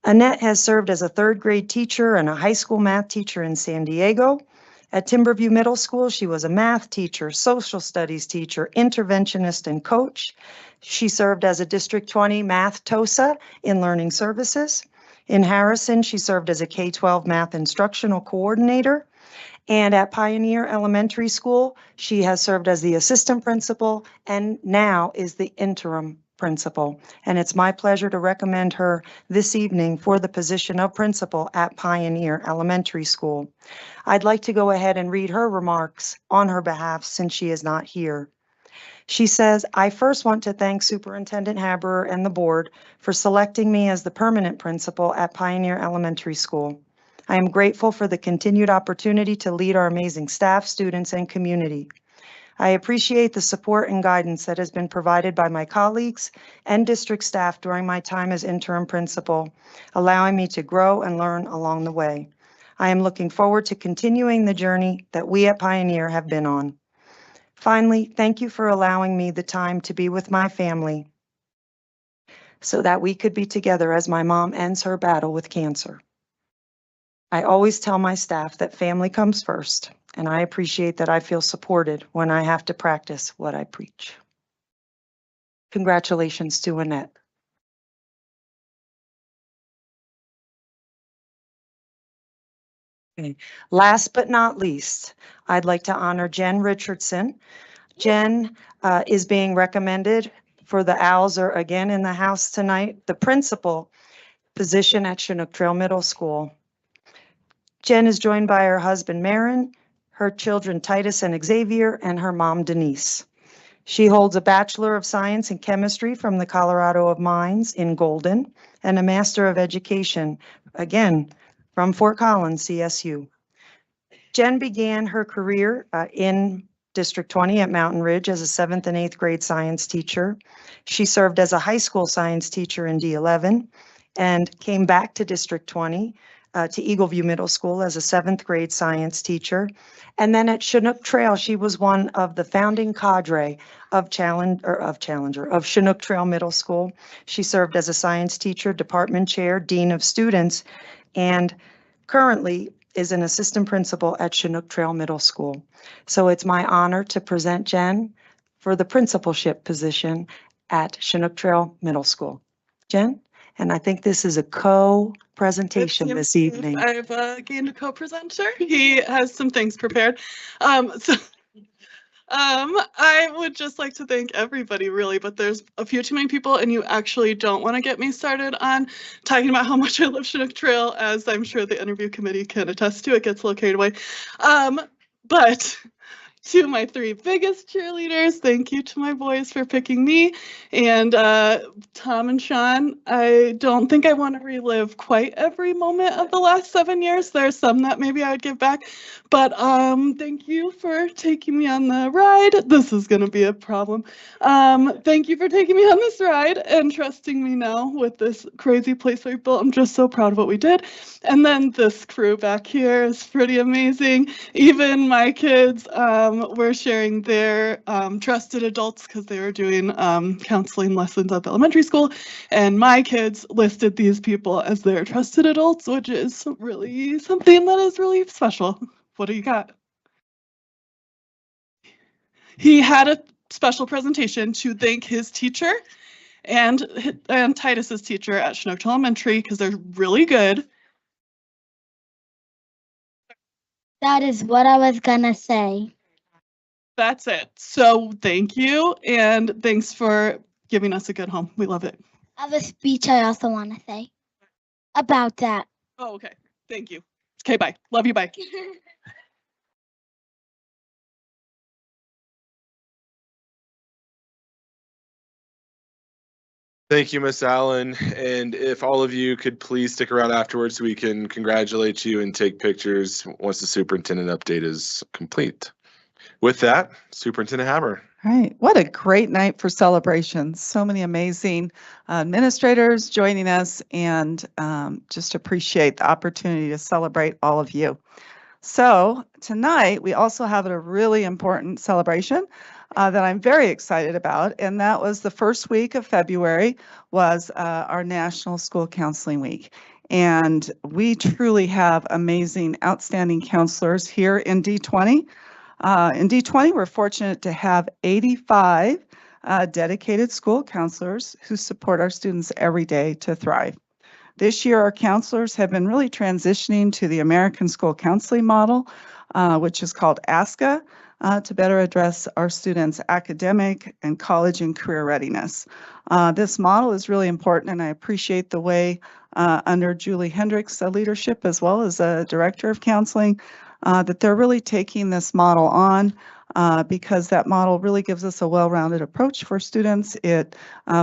Annette has served as a 3rd grade teacher and a high school math teacher in San Diego. At Timberview Middle School, she was a math teacher, social studies teacher, interventionist, and coach. She served as a District 20 Math TOSA in Learning Services. In Harrison, she served as a K-12 Math Instructional Coordinator. And at Pioneer Elementary School, she has served as the assistant principal and now is the interim principal, and it's my pleasure to recommend her this evening for the position of principal at Pioneer Elementary School. I'd like to go ahead and read her remarks on her behalf since she is not here. She says, I first want to thank Superintendent Haberer and the board for selecting me as the permanent principal at Pioneer Elementary School. I am grateful for the continued opportunity to lead our amazing staff, students, and community. I appreciate the support and guidance that has been provided by my colleagues and district staff during my time as interim principal, allowing me to grow and learn along the way. I am looking forward to continuing the journey that we at Pioneer have been on. Finally, thank you for allowing me the time to be with my family so that we could be together as my mom ends her battle with cancer. I always tell my staff that family comes first, and I appreciate that I feel supported when I have to practice what I preach. Congratulations to Annette. Okay. Last but not least, I'd like to honor Jen Richardson. Jen is being recommended for the Owls are again in the house tonight, the principal position at Chinook Trail Middle School. Jen is joined by her husband, Marin, her children, Titus and Xavier, and her mom, Denise. She holds a Bachelor of Science in Chemistry from the Colorado of Mines in Golden and a Master of Education, again, from Fort Collins, CSU. Jen began her career in District 20 at Mountain Ridge as a 7th and 8th grade science teacher. She served as a high school science teacher in D11 and came back to District 20 to Eagleview Middle School as a 7th grade science teacher. And then at Chinook Trail, she was one of the founding cadre of Chinook Trail Middle School. She served as a science teacher, department chair, dean of students, and currently is an assistant principal at Chinook Trail Middle School. So it's my honor to present Jen for the principalship position at Chinook Trail Middle School. Jen, and I think this is a co-presentation this evening. I've gained a co-presenter. He has some things prepared. I would just like to thank everybody really, but there's a few too many people and you actually don't want to get me started on talking about how much I love Chinook Trail, as I'm sure the interview committee can attest to. It gets a little carried away. But to my 3 biggest cheerleaders, thank you to my boys for picking me. And Tom and Sean, I don't think I want to relive quite every moment of the last 7 years. There's some that maybe I would give back. But thank you for taking me on the ride. This is going to be a problem. Thank you for taking me on this ride and trusting me now with this crazy place we built. I'm just so proud of what we did. And then this crew back here is pretty amazing. Even my kids were sharing their trusted adults because they were doing counseling lessons at the elementary school. And my kids listed these people as their trusted adults, which is really something that is really special. What do you got? He had a special presentation to thank his teacher and Titus's teacher at Chinook Trail Elementary because they're really good. That is what I was gonna say. That's it. So thank you, and thanks for giving us a good home. We love it. I have a speech I also want to say about that. Oh, okay. Thank you. Okay, bye. Love you. Bye. Thank you, Miss Allen. And if all of you could please stick around afterwards so we can congratulate you and take pictures once the superintendent update is complete. With that, Superintendent Haberer. All right, what a great night for celebrations. So many amazing administrators joining us, and just appreciate the opportunity to celebrate all of you. So tonight, we also have a really important celebration that I'm very excited about, and that was the first week of February was our National School Counseling Week. And we truly have amazing, outstanding counselors here in D20. In D20, we're fortunate to have 85 dedicated school counselors who support our students every day to thrive. This year, our counselors have been really transitioning to the American School Counseling Model, which is called ASCA. to better address our students' academic and college and career readiness. This model is really important, and I appreciate the way under Julie Hendricks' leadership, as well as the Director of Counseling, that they're really taking this model on because that model really gives us a well-rounded approach for students. It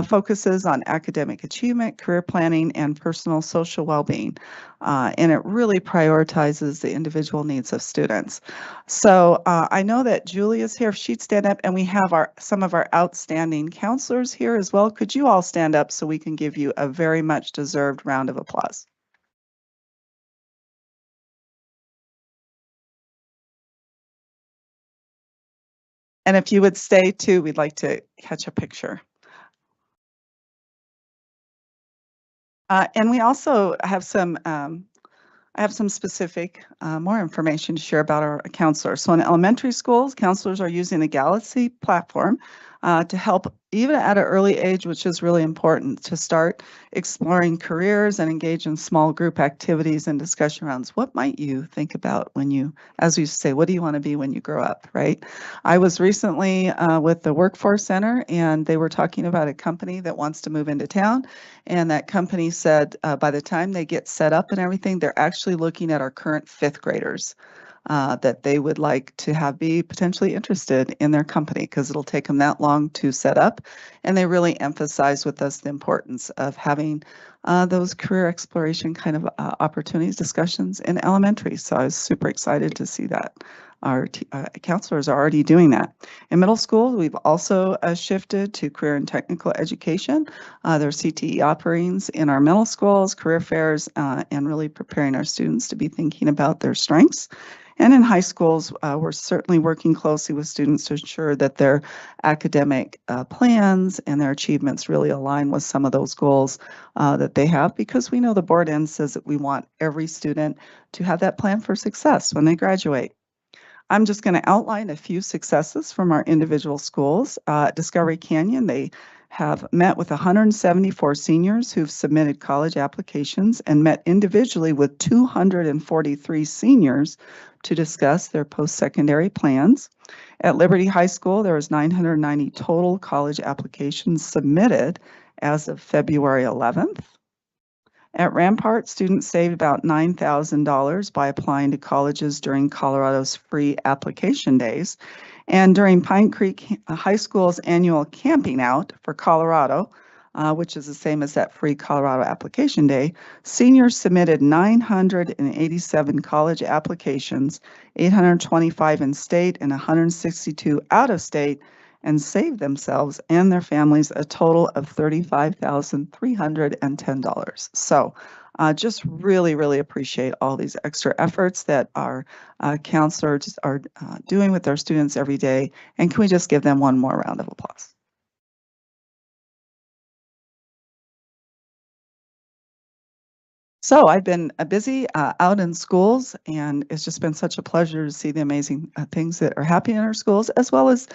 focuses on academic achievement, career planning, and personal social well-being. And it really prioritizes the individual needs of students. So I know that Julie is here. If she'd stand up, and we have some of our outstanding counselors here as well. Could you all stand up so we can give you a very much deserved round of applause? And if you would stay too, we'd like to catch a picture. And we also have some, I have some specific more information to share about our counselors. So in elementary schools, counselors are using the Galaxy platform to help even at an early age, which is really important, to start exploring careers and engage in small group activities and discussion rounds. What might you think about when you, as we say, what do you want to be when you grow up, right? I was recently with the Workforce Center, and they were talking about a company that wants to move into town. And that company said by the time they get set up and everything, they're actually looking at our current 5th graders. That they would like to have be potentially interested in their company because it'll take them that long to set up. And they really emphasize with us the importance of having those career exploration kind of opportunities, discussions in elementary. So I was super excited to see that. Our counselors are already doing that. In middle school, we've also shifted to career and technical education. There are CTE offerings in our middle schools, career fairs, and really preparing our students to be thinking about their strengths. And in high schools, we're certainly working closely with students to ensure that their academic plans and their achievements really align with some of those goals that they have, because we know the board end says that we want every student to have that plan for success when they graduate. I'm just going to outline a few successes from our individual schools. Discovery Canyon, they have met with 174 seniors who've submitted college applications and met individually with 243 seniors to discuss their post-secondary plans. At Liberty High School, there was 990 total college applications submitted as of February 11th. At Rampart, students saved about $9,000 by applying to colleges during Colorado's free application days. And during Pine Creek High School's annual Camping Out for Colorado, which is the same as that free Colorado application day, seniors submitted 987 college applications, 825 in state and 162 out of state, and saved themselves and their families a total of $35,310. So just really, really appreciate all these extra efforts that our counselors are doing with their students every day. And can we just give them one more round of applause? So I've been busy out in schools, and it's just been such a pleasure to see the amazing things that are happening in our schools, as well as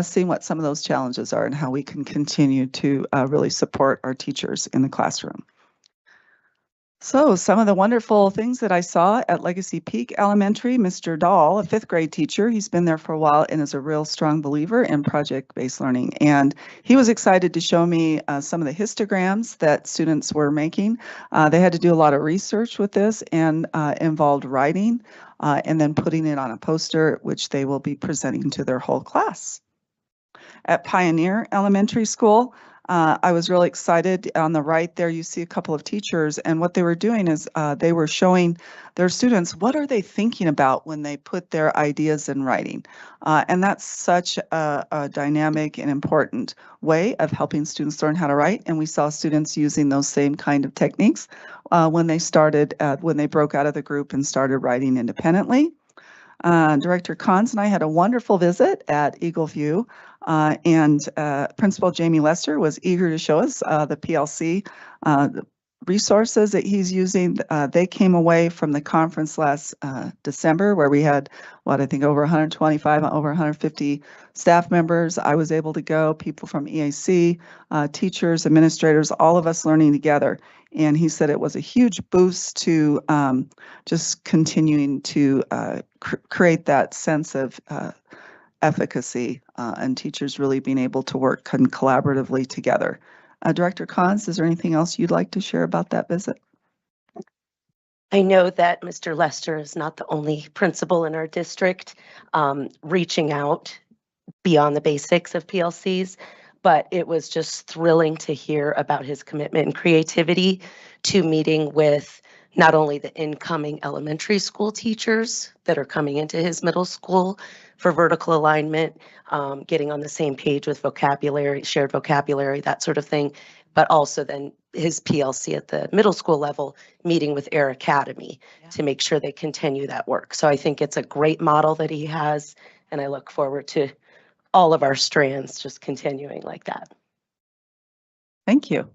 seeing what some of those challenges are and how we can continue to really support our teachers in the classroom. So some of the wonderful things that I saw at Legacy Peak Elementary, Mr. Dahl, a 5th grade teacher, he's been there for a while and is a real strong believer in project-based learning. And he was excited to show me some of the histograms that students were making. They had to do a lot of research with this and involved writing and then putting it on a poster, which they will be presenting to their whole class. At Pioneer Elementary School, I was really excited. On the right there, you see a couple of teachers, and what they were doing is they were showing their students what are they thinking about when they put their ideas in writing. And that's such a dynamic and important way of helping students learn how to write. And we saw students using those same kind of techniques when they broke out of the group and started writing independently. Director Cons and I had a wonderful visit at Eagle View, and Principal Jamie Lester was eager to show us the PLC resources that he's using. They came away from the conference last December, where we had, I think over 125, over 150 staff members. I was able to go, people from EAC, teachers, administrators, all of us learning together. And he said it was a huge boost to just continuing to create that sense of efficacy and teachers really being able to work collaboratively together. Director Cons, is there anything else you'd like to share about that visit? I know that Mr. Lester is not the only principal in our district reaching out beyond the basics of PLCs, but it was just thrilling to hear about his commitment and creativity to meeting with not only the incoming elementary school teachers that are coming into his middle school for vertical alignment, getting on the same page with vocabulary, shared vocabulary, that sort of thing, but also then his PLC at the middle school level, meeting with Air Academy to make sure they continue that work. So I think it's a great model that he has, and I look forward to all of our strands just continuing like that. Thank you.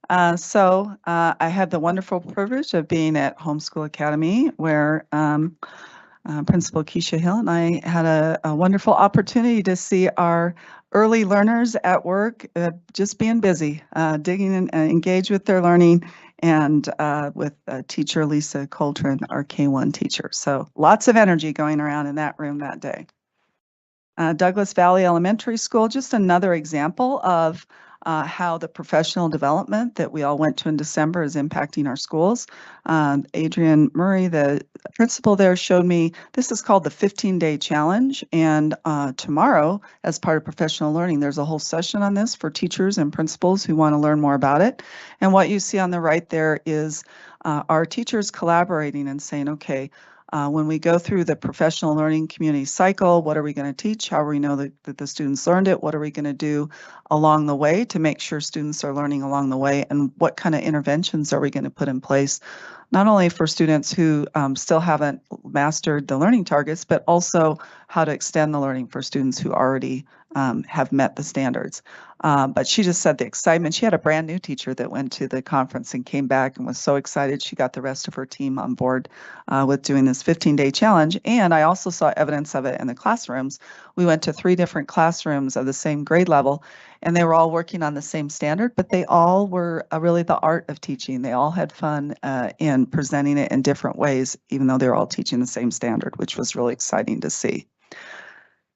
I had the wonderful privilege of being at Homeschool Academy, where Principal Keisha Hill and I had a wonderful opportunity to see our early learners at work, just being busy, digging in and engage with their learning, and with teacher Lisa Coltrane, our K1 teacher. So lots of energy going around in that room that day. Douglas Valley Elementary School, just another example of how the professional development that we all went to in December is impacting our schools. Adrian Murray, the principal there, showed me this is called the 15-day challenge. And tomorrow, as part of professional learning, there's a whole session on this for teachers and principals who want to learn more about it. And what you see on the right there is our teachers collaborating and saying, okay, when we go through the professional learning community cycle, what are we going to teach? How do we know that the students learned it? What are we going to do along the way to make sure students are learning along the way? And what kind of interventions are we going to put in place, not only for students who still haven't mastered the learning targets, but also how to extend the learning for students who already have met the standards. But she just said the excitement. She had a brand new teacher that went to the conference and came back and was so excited. She got the rest of her team on board with doing this 15-day challenge. And I also saw evidence of it in the classrooms. We went to 3 different classrooms of the same grade level, and they were all working on the same standard, but they all were really the art of teaching. They all had fun in presenting it in different ways, even though they were all teaching the same standard, which was really exciting to see.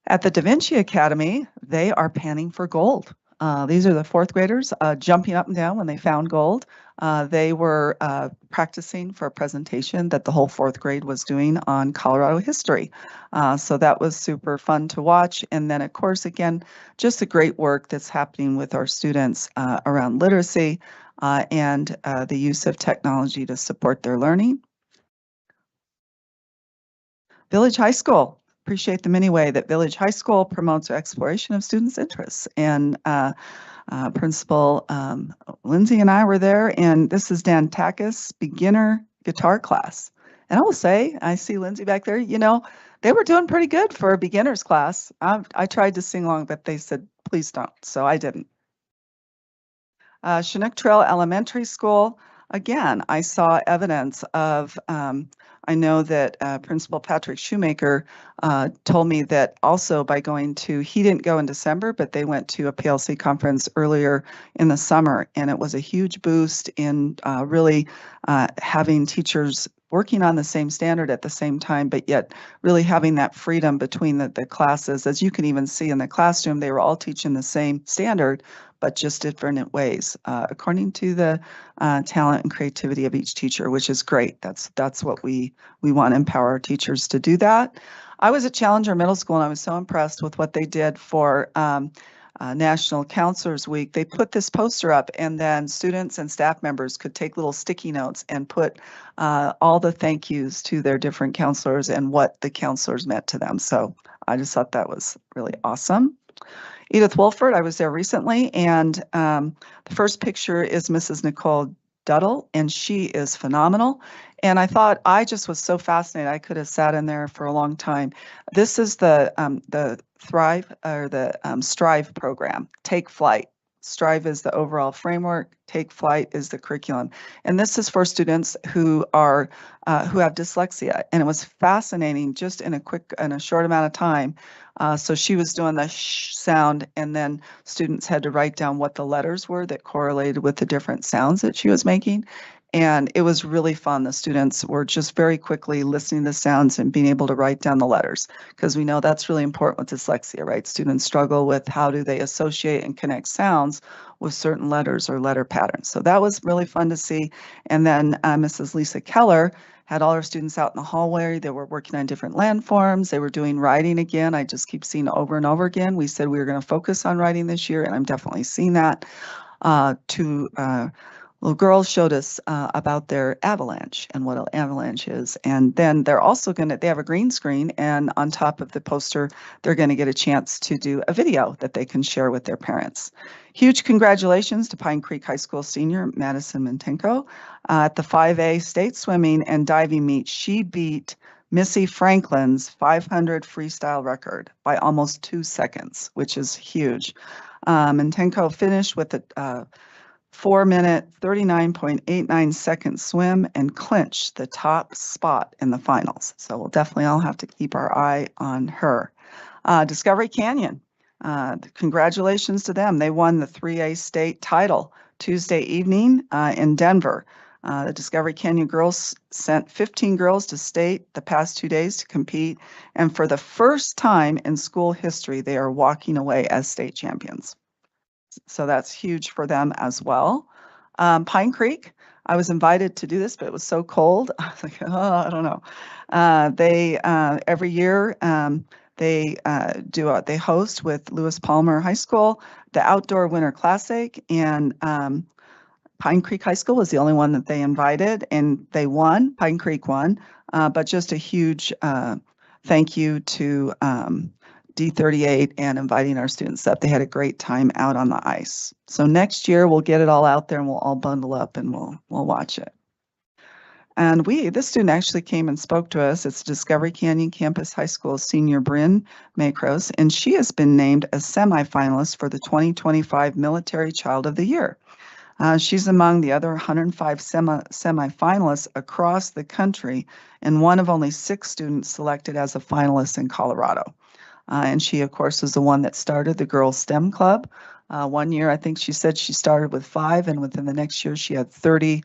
At the Da Vinci Academy, they are panning for gold. These are the 4th graders jumping up and down when they found gold. They were practicing for a presentation that the whole 4th grade was doing on Colorado history. So that was super fun to watch. And then, of course, again, just the great work that's happening with our students around literacy and the use of technology to support their learning. Village High School. Appreciate the many way that Village High School promotes exploration of students' interests. And Principal Lindsay and I were there, and this is Dan Takis' beginner guitar class. And I will say, I see Lindsay back there, you know, they were doing pretty good for a beginner's class. I tried to sing along, but they said, please don't, so I didn't. Chinook Trail Elementary School, again, I saw evidence of I know that Principal Patrick Shoemaker told me that also by going to, he didn't go in December, but they went to a PLC conference earlier in the summer, and it was a huge boost in really having teachers working on the same standard at the same time, but yet really having that freedom between the classes. As you can even see in the classroom, they were all teaching the same standard, but just different ways, according to the talent and creativity of each teacher, which is great. That's what we want to empower our teachers to do that. I was at Challenger Middle School, and I was so impressed with what they did for National Counselors Week. They put this poster up, and then students and staff members could take little sticky notes and put all the thank yous to their different counselors and what the counselors meant to them. So I just thought that was really awesome. Edith Wolford, I was there recently, and the first picture is Mrs. Nicole Duddle, and she is phenomenal. And I thought, I just was so fascinated. I could have sat in there for a long time. This is the Thrive or the Strive program, Take Flight. Strive is the overall framework. Take Flight is the curriculum. And this is for students who are who have dyslexia. And it was fascinating just in a short amount of time. So she was doing the sh sound, and then students had to write down what the letters were that correlated with the different sounds that she was making. And it was really fun. The students were just very quickly listening to sounds and being able to write down the letters, because we know that's really important with dyslexia, right? Students struggle with how do they associate and connect sounds with certain letters or letter patterns. So that was really fun to see. And then Mrs. Lisa Keller had all our students out in the hallway. They were working on different landforms. They were doing writing again. I just keep seeing over and over again. We said we were going to focus on writing this year, and I'm definitely seeing that. Little girls showed us about their avalanche and what an avalanche is. And then they're also they have a green screen, and on top of the poster, they're going to get a chance to do a video that they can share with their parents. Huge congratulations to Pine Creek High School senior Madison Mintenko at the 5A state swimming and diving meet. She beat Missy Franklin's 500 freestyle record by almost 2 seconds, which is huge. Mintenko finished with a 4-minute, 39.89 second swim and clinched the top spot in the finals. So we'll definitely all have to keep our eye on her. Discovery Canyon, congratulations to them. They won the 3A state title Tuesday evening in Denver. The Discovery Canyon girls sent 15 girls to state the past 2 days to compete. And for the first time in school history, they are walking away as state champions. So that's huge for them as well. Pine Creek, I was invited to do this, but it was so cold. I was like, oh, I don't know. They every year they host with Lewis Palmer High School the Outdoor Winter Classic, and Pine Creek High School was the only one that they invited, and they won. Pine Creek won, but just a huge thank you to D38 and inviting our students up. They had a great time out on the ice. So next year we'll get it all out there and we'll all bundle up and we'll watch it. And this student actually came and spoke to us. It's Discovery Canyon Campus High School senior Bryn Macros, and she has been named a semifinalist for the 2025 Military Child of the Year. She's among the other 105 semifinalists across the country and one of only 6 students selected as a finalist in Colorado. And she, of course, is the one that started the Girls STEM Club. 1 year, I think she said she started with 5, and within the next year, she had 30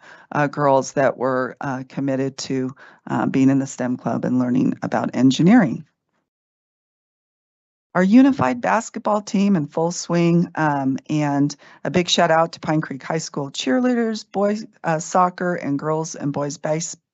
girls that were committed to being in the STEM Club and learning about engineering. Our unified basketball team in full swing, and a big shout out to Pine Creek High School cheerleaders, boys soccer, and girls and boys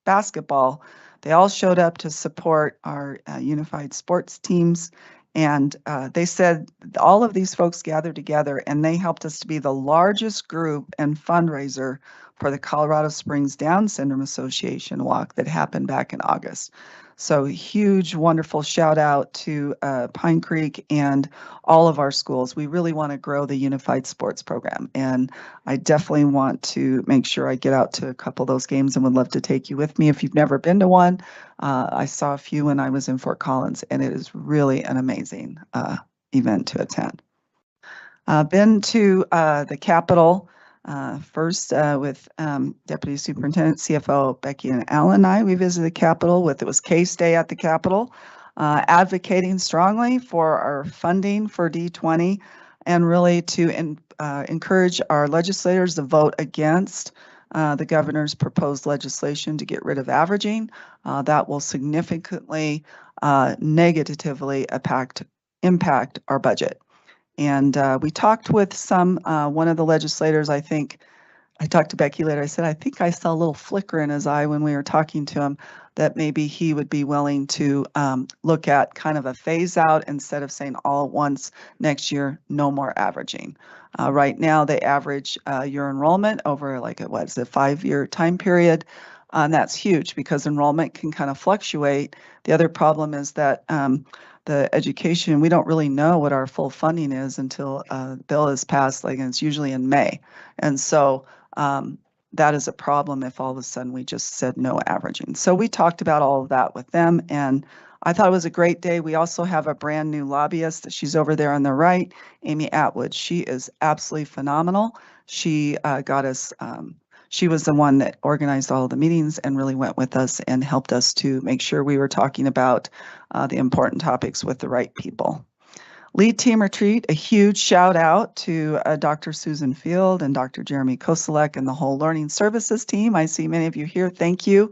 basketball. They all showed up to support our unified sports teams. And they said all of these folks gathered together and they helped us to be the largest group and fundraiser for the Colorado Springs Down Syndrome Association walk that happened back in August. So huge, wonderful shout out to Pine Creek and all of our schools. We really want to grow the unified sports program. And I definitely want to make sure I get out to a couple of those games and would love to take you with me. If you've never been to one, I saw a few when I was in Fort Collins, and it is really an amazing event to attend. Been to the Capitol. First with Deputy Superintendent, CFO Becky and Alan and I, we visited the Capitol it was Case Day at the Capitol, advocating strongly for our funding for D20 and really to encourage our legislators to vote against the governor's proposed legislation to get rid of averaging. That will significantly negatively impact our budget. And we talked with one of the legislators. I think I talked to Becky later. I said, I think I saw a little flicker in his eye when we were talking to him that maybe he would be willing to look at kind of a phase out instead of saying all at once next year, no more averaging. Right now, they average your enrollment over like a 5-year time period. And that's huge because enrollment can kind of fluctuate. The other problem is that the education, we don't really know what our full funding is until bill is passed, like it's usually in May. And so that is a problem if all of a sudden we just said no averaging. So we talked about all of that with them, and I thought it was a great day. We also have a brand new lobbyist. She's over there on the right, Amy Atwood. She is absolutely phenomenal. She got us, she was the one that organized all the meetings and really went with us and helped us to make sure we were talking about the important topics with the right people. Lead team retreat, a huge shout out to Dr. Susan Field and Dr. Jeremy Koselek and the whole learning services team. I see many of you here. Thank you.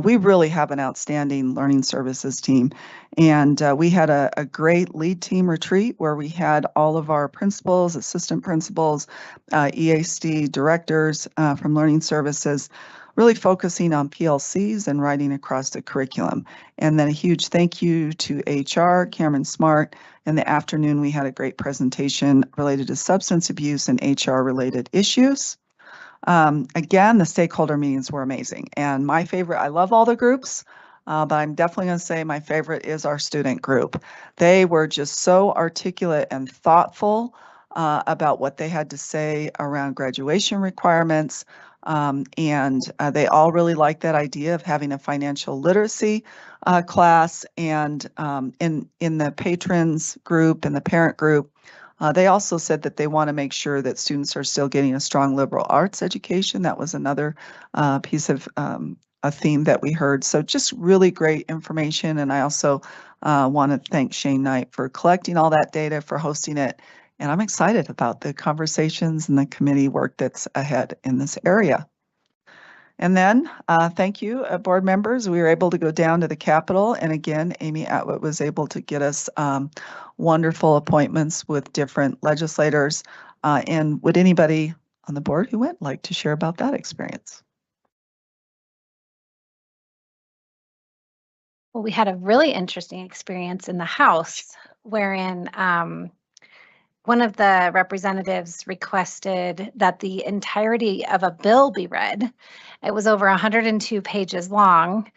We really have an outstanding learning services team. And we had a great lead team retreat where we had all of our principals, assistant principals, EASD directors from learning services, really focusing on PLCs and writing across the curriculum. And then a huge thank you to HR, Cameron Smart. In the afternoon, we had a great presentation related to substance abuse and HR-related issues. Again, the stakeholder meetings were amazing. And my favorite, I love all the groups, but I'm definitely going to say my favorite is our student group. They were just so articulate and thoughtful about what they had to say around graduation requirements. And they all really liked that idea of having a financial literacy class. And in the patrons group and the parent group, they also said that they want to make sure that students are still getting a strong liberal arts education. That was another piece of a theme that we heard. So just really great information. And I also want to thank Shane Knight for collecting all that data, for hosting it. And I'm excited about the conversations and the committee work that's ahead in this area. And then, thank you, board members. We were able to go down to the Capitol. And again, Amy Atwood was able to get us wonderful appointments with different legislators. And would anybody on the board who went like to share about that experience? Well, we had a really interesting experience in the House wherein one of the representatives requested that the entirety of a bill be read. It was over 102 pages long.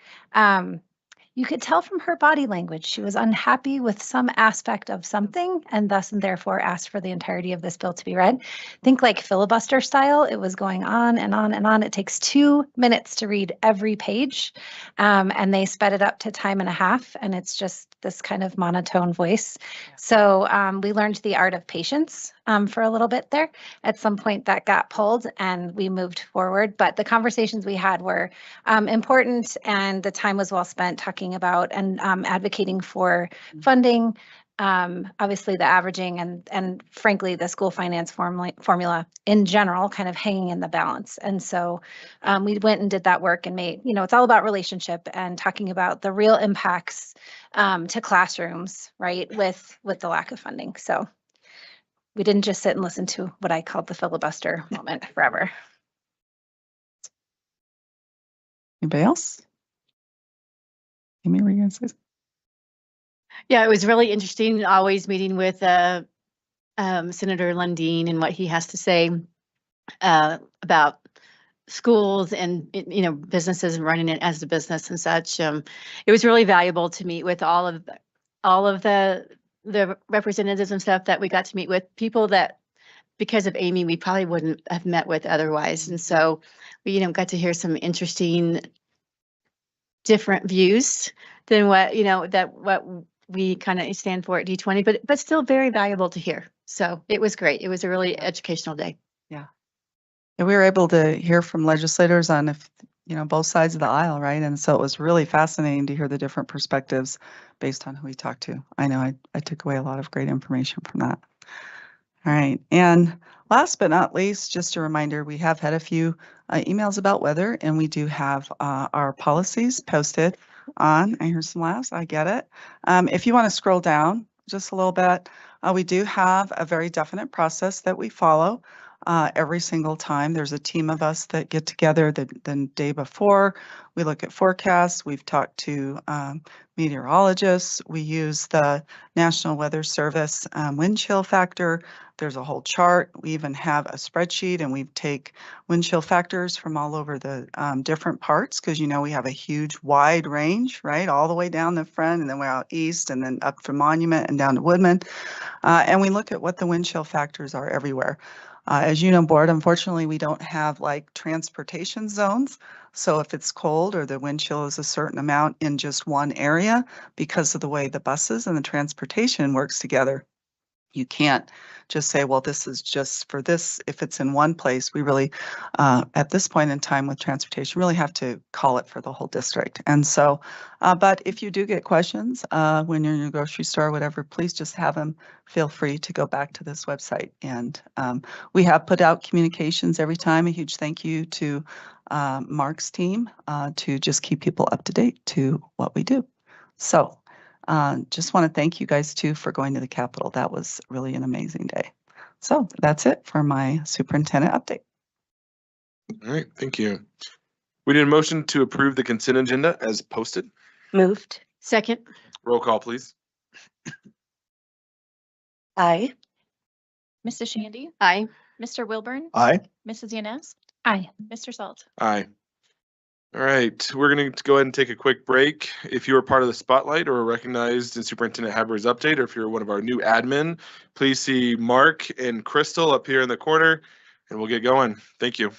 You could tell from her body language she was unhappy with some aspect of something and thus and therefore asked for the entirety of this bill to be read. Think like filibuster style. It was going on and on and on. It takes 2 minutes to read every page, and they sped it up to time and a half, and it's just this kind of monotone voice. So we learned the art of patience for a little bit there. At some point that got pulled and we moved forward, but the conversations we had were important, and the time was well spent talking about and advocating for funding, obviously the averaging and frankly the school finance formula in general kind of hanging in the balance. And so we went and did that work and made, it's all about relationship and talking about the real impacts to classrooms, right, with the lack of funding. So we didn't just sit and listen to what I called the filibuster moment forever. Anybody else? Amy, were you going to say something? Yeah, it was really interesting always meeting with Senator Lundeen and what he has to say about schools and, businesses and running it as a business and such. It was really valuable to meet with all of the representatives and stuff that we got to meet with, people that because of Amy, we probably wouldn't have met with otherwise. And so we, got to hear some interesting different views than what, what we kind of stand for at D20, but still very valuable to hear. So it was great. It was a really educational day. Yeah. And we were able to hear from legislators on both sides of the aisle, right? And so it was really fascinating to hear the different perspectives based on who we talked to. I know I took away a lot of great information from that. All right. And last but not least, just a reminder, we have had a few emails about weather, and we do have our policies posted on. I hear some laughs. I get it. If you want to scroll down just a little bit, we do have a very definite process that we follow. Every single time there's a team of us that get together the day before. We look at forecasts. We've talked to meteorologists. We use the National Weather Service wind chill factor. There's a whole chart. We even have a spreadsheet, and we take wind chill factors from all over the different parts because, we have a huge wide range, right? All the way down the front, and then we're out east, and then up from Monument and down to Woodman. And we look at what the wind chill factors are everywhere. As you know, board, unfortunately, we don't have like transportation zones. So if it's cold or the wind chill is a certain amount in just one area, because of the way the buses and the transportation works together, You can't just say, well, this is just for this. If it's in one place, we really, at this point in time with transportation, really have to call it for the whole district. And so, but if you do get questions when you're in your grocery store or whatever, please just have them feel free to go back to this website. And we have put out communications every time. A huge thank you to Mark's team to just keep people up to date to what we do. So just want to thank you guys too for going to the Capitol. That was really an amazing day. So that's it for my superintendent update. All right, thank you. We need a motion to approve the consent agenda as posted. Moved. Second. Roll call, please. Aye. Mrs. Shandy, Aye. Mr. Wilburn, Aye. Mrs. Yanez, Aye. Mr. Salt. Aye. All right, we're going to go ahead and take a quick break. If you are part of the spotlight or recognized in Superintendent Haber's update, or if you're one of our new admin, please see Mark and Crystal up here in the corner, and we'll get going. Thank you.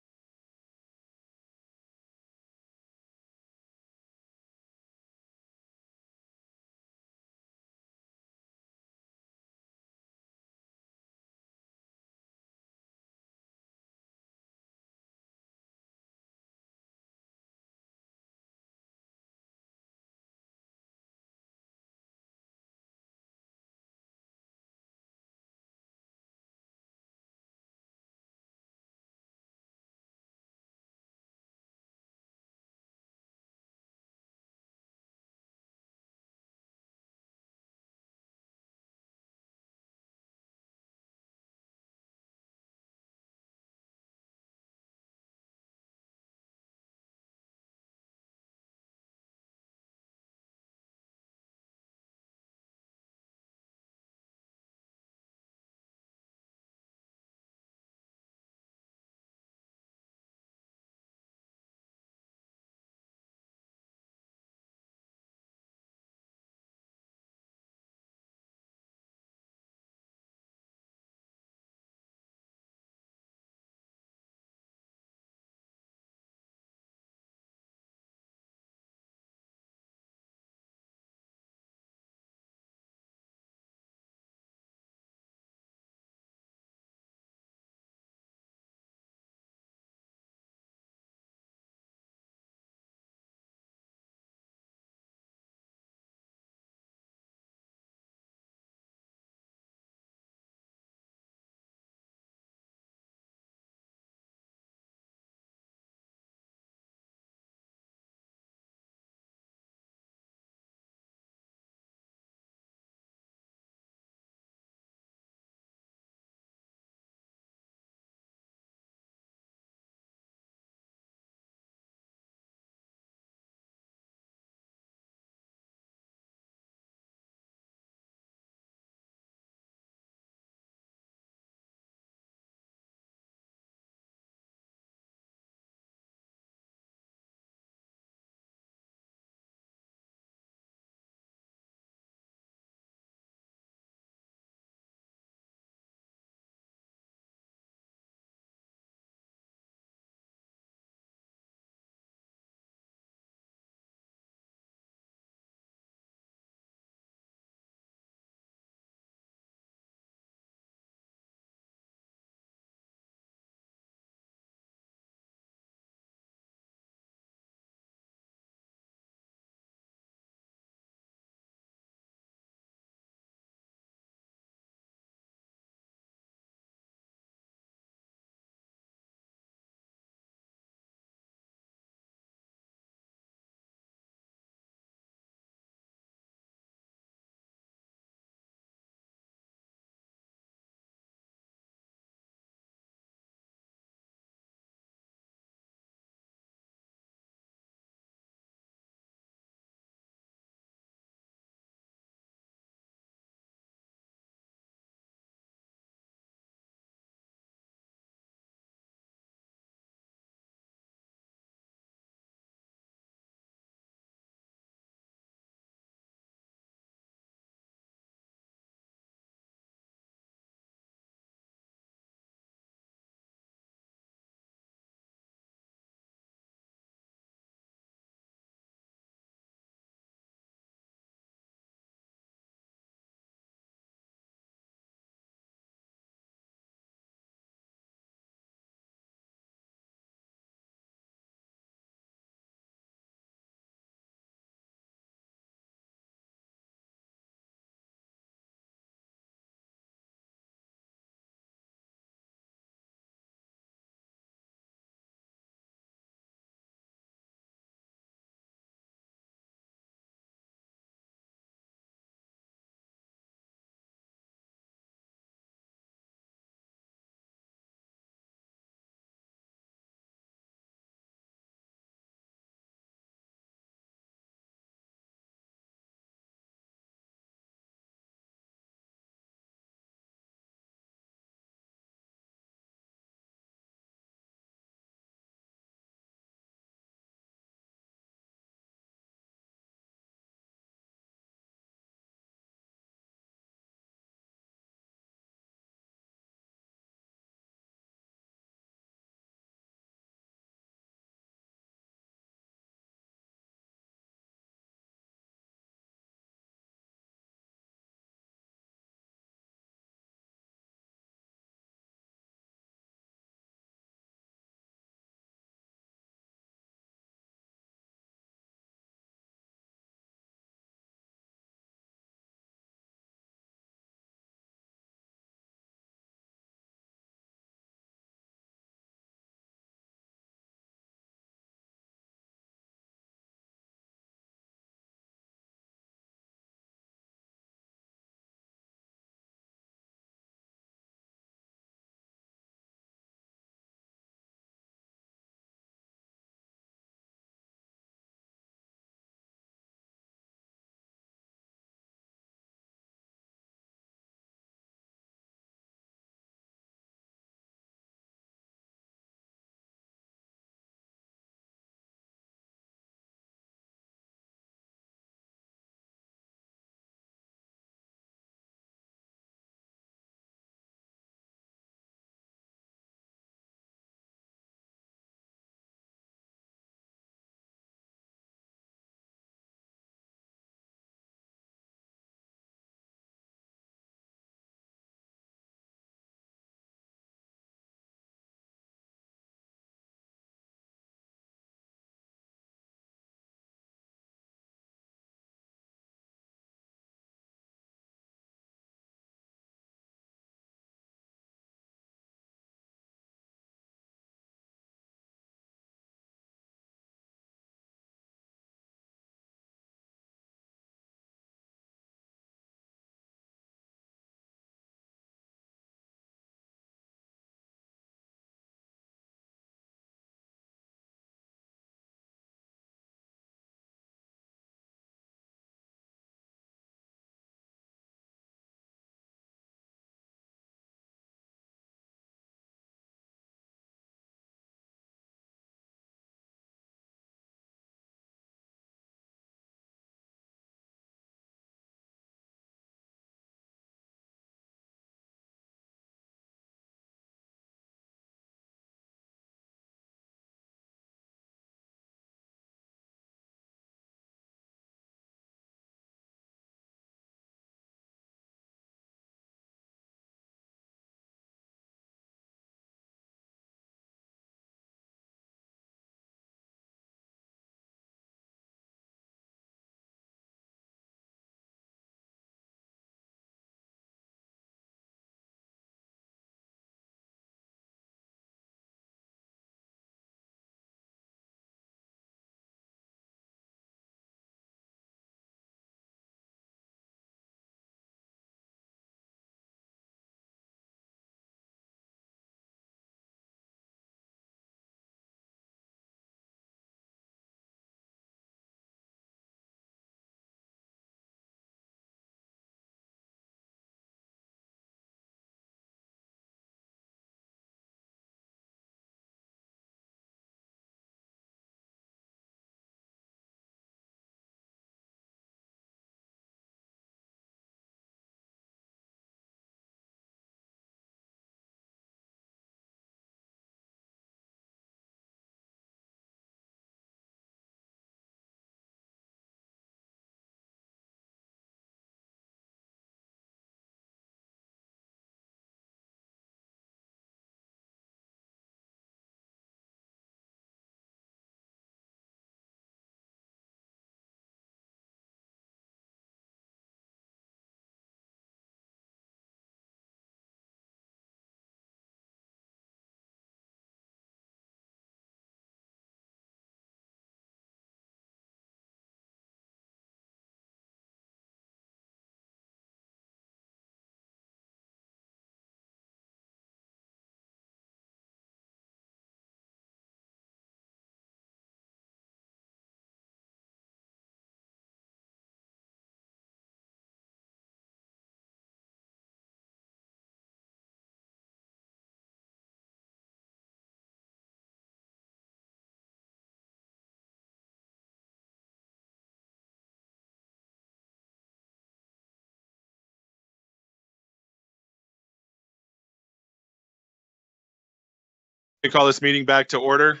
We call this meeting back to order.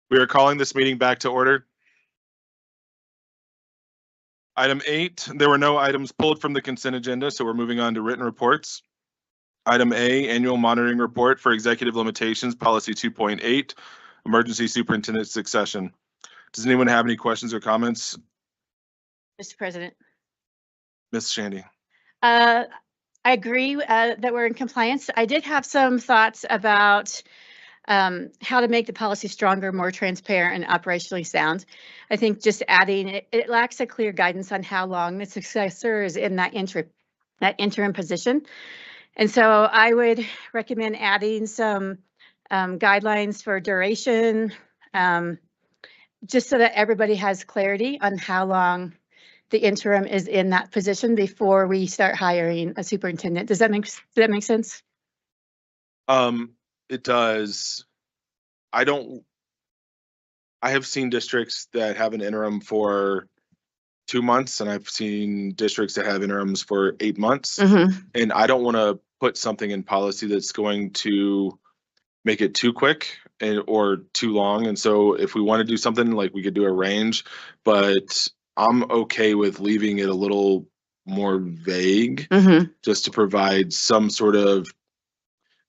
We are calling this meeting back to order. Item 8, there were no items pulled from the consent agenda, so we're moving on to written reports. Item A, annual monitoring report for executive limitations, policy 2.8, emergency superintendent succession. Does anyone have any questions or comments? Mr. President. Ms. Shandy. I agree that we're in compliance. I did have some thoughts about how to make the policy stronger, more transparent, and operationally sound. I think just adding it lacks a clear guidance on how long the successor is in that interim position. And so I would recommend adding some guidelines for duration, just so that everybody has clarity on how long the interim is in that position before we start hiring a superintendent. Does that make sense? It does. I have seen districts that have an interim for 2 months, and I've seen districts that have interims for 8 months. And I don't want to put something in policy that's going to make it too quick or too long. And so if we want to do something, like, we could do a range, but I'm okay with leaving it a little more vague, just to provide some sort of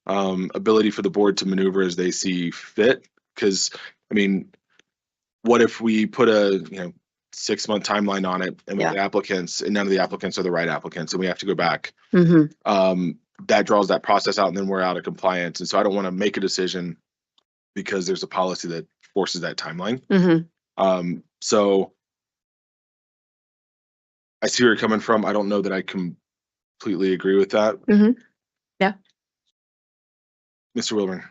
ability for the board to maneuver as they see fit. Because, I mean, what if we put a 6-month timeline on it, and we have applicants, and none of the applicants are the right applicants, and we have to go back? That draws that process out, and then we're out of compliance. And so I don't want to make a decision because there's a policy that forces that timeline. So I see where you're coming from. I don't know that I completely agree with that. Yeah. Mr. Wilburn.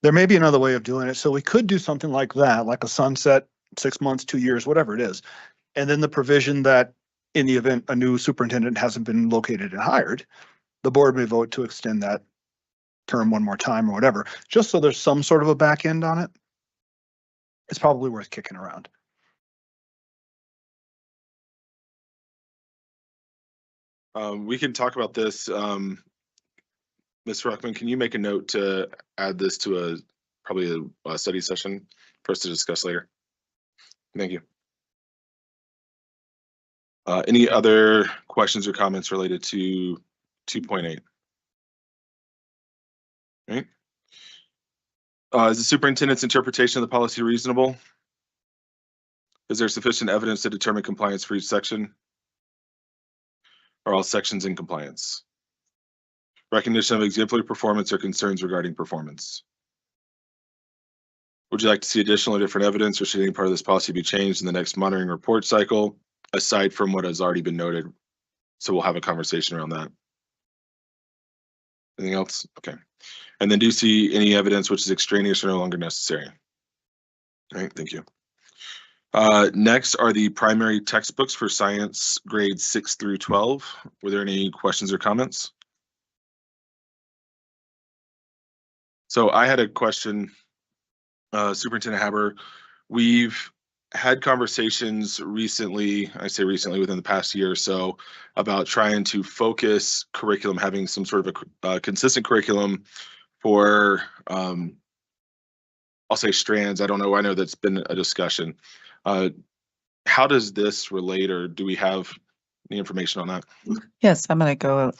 There may be another way of doing it. So we could do something like that, like a sunset, 6 months, 2 years, whatever it is. And then the provision that in the event a new superintendent hasn't been located and hired, the board may vote to extend that term one more time or whatever, just so there's some sort of a back end on it. It's probably worth kicking around. We can talk about this. Ms. Ruckman, can you make a note to add this to probably a study session for us to discuss later? Thank you. Any other questions or comments related to 2.8? Right. Is the superintendent's interpretation of the policy reasonable? Is there sufficient evidence to determine compliance for each section? Are all sections in compliance? Recognition of exemplary performance or concerns regarding performance? Would you like to see additional or different evidence, or should any part of this policy be changed in the next monitoring report cycle, aside from what has already been noted? So we'll have a conversation around that. Anything else? Okay. And then do you see any evidence which is extraneous or no longer necessary? All right, thank you. Next are the primary textbooks for science grades 6 through 12. Were there any questions or comments? So I had a question, Superintendent Haber. We've had conversations recently, I say recently, within the past year or so, about trying to focus curriculum, having some sort of a consistent curriculum for, I'll say strands. I don't know. I know that's been a discussion. How does this relate, or do we have any information on that? Yes, I'm going to go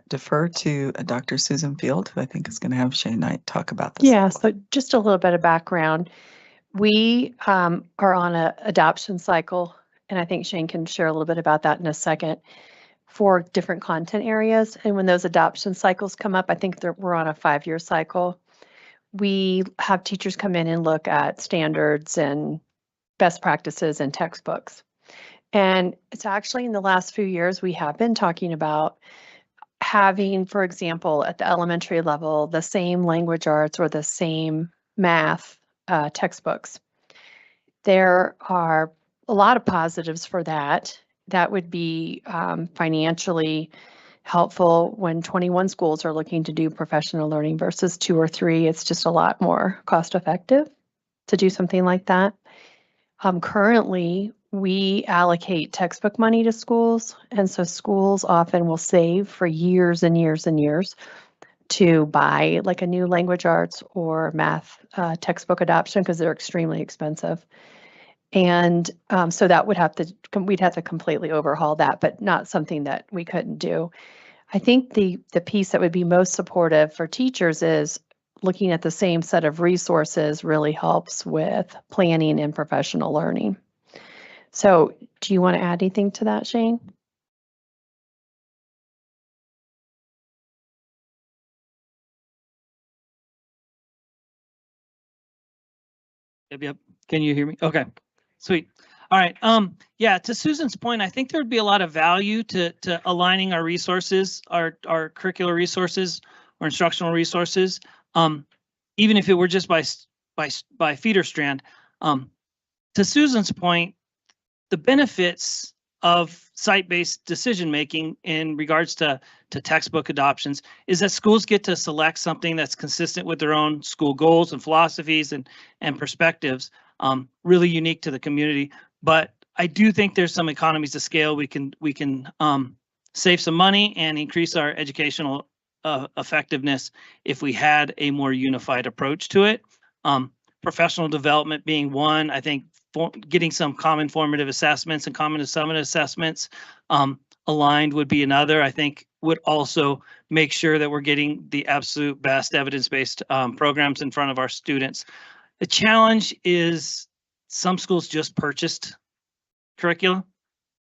defer to Dr. Susan Field, who I think is going to have Shane Knight talk about this. Yeah, so just a little bit of background. We are on an adoption cycle, and I think Shane can share a little bit about that in a second, for different content areas. And when those adoption cycles come up, I think we're on a 5-year cycle. We have teachers come in and look at standards and best practices and textbooks. And it's actually in the last few years, we have been talking about having, for example, at the elementary level, the same language arts or the same math textbooks. There are a lot of positives for that. That would be financially helpful when 21 schools are looking to do professional learning versus 2 or 3. It's just a lot more cost effective to do something like that. Currently, we allocate textbook money to schools. And so schools often will save for years and years and years to buy like a new language arts or math textbook adoption because they're extremely expensive. And so that would have to, we'd have to completely overhaul that, but not something that we couldn't do. I think the piece that would be most supportive for teachers is looking at the same set of resources really helps with planning and professional learning. So do you want to add anything to that, Shane? Yep. Can you hear me? Okay, sweet. All right. Yeah, to Susan's point, I think there would be a lot of value to aligning our resources, our curricular resources or instructional resources, even if it were just by feeder strand. To Susan's point, the benefits of site-based decision-making in regards to textbook adoptions is that schools get to select something that's consistent with their own school goals and philosophies and perspectives, really unique to the community. But I do think there's some economies of scale. We can save some money and increase our educational effectiveness if we had a more unified approach to it. Professional development being one, I think getting some common formative assessments and common summative assessments aligned would be another. I think would also make sure that we're getting the absolute best evidence-based programs in front of our students. The challenge is some schools just purchased curriculum,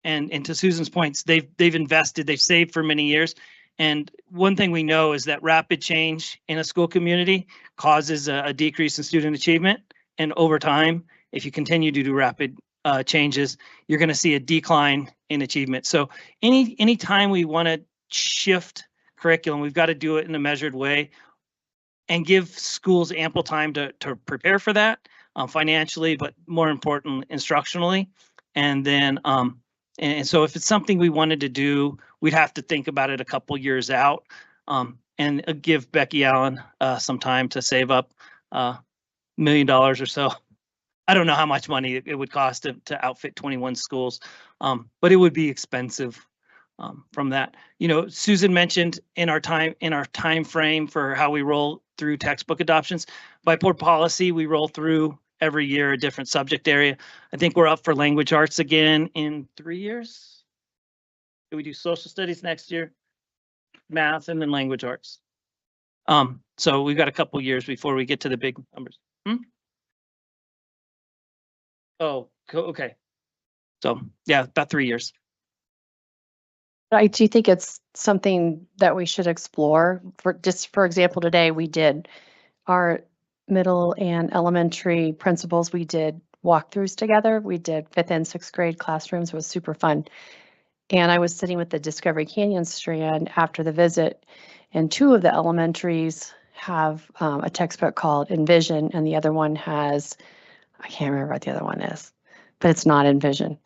and to Susan's points, they've invested, they've saved for many years. And one thing we know is that rapid change in a school community causes a decrease in student achievement. And over time, if you continue to do rapid changes, you're going to see a decline in achievement. So any time we want to shift curriculum, we've got to do it in a measured way and give schools ample time to prepare for that financially, but more importantly, instructionally. And then, and so if it's something we wanted to do, we'd have to think about it a couple years out and give Becky Allen some time to save up $1 million or so. I don't know how much money it would cost to outfit 21 schools, but it would be expensive from that. You know, Susan mentioned in our time frame for how we roll through textbook adoptions. By board policy, we roll through every year a different subject area. I think we're up for language arts again in 3 years. We do social studies next year, math, and then language arts. So we've got a couple years before we get to the big numbers. Oh, okay. So yeah, about 3 years. I do think it's something that we should explore. For example, today we did our middle and elementary principals. We did walkthroughs together. We did 5th and 6th grade classrooms. It was super fun. And I was sitting with the Discovery Canyon strand after the visit, and 2 of the elementaries have a textbook called Envision, and the other one has, I can't remember what the other one is, but it's not Envision.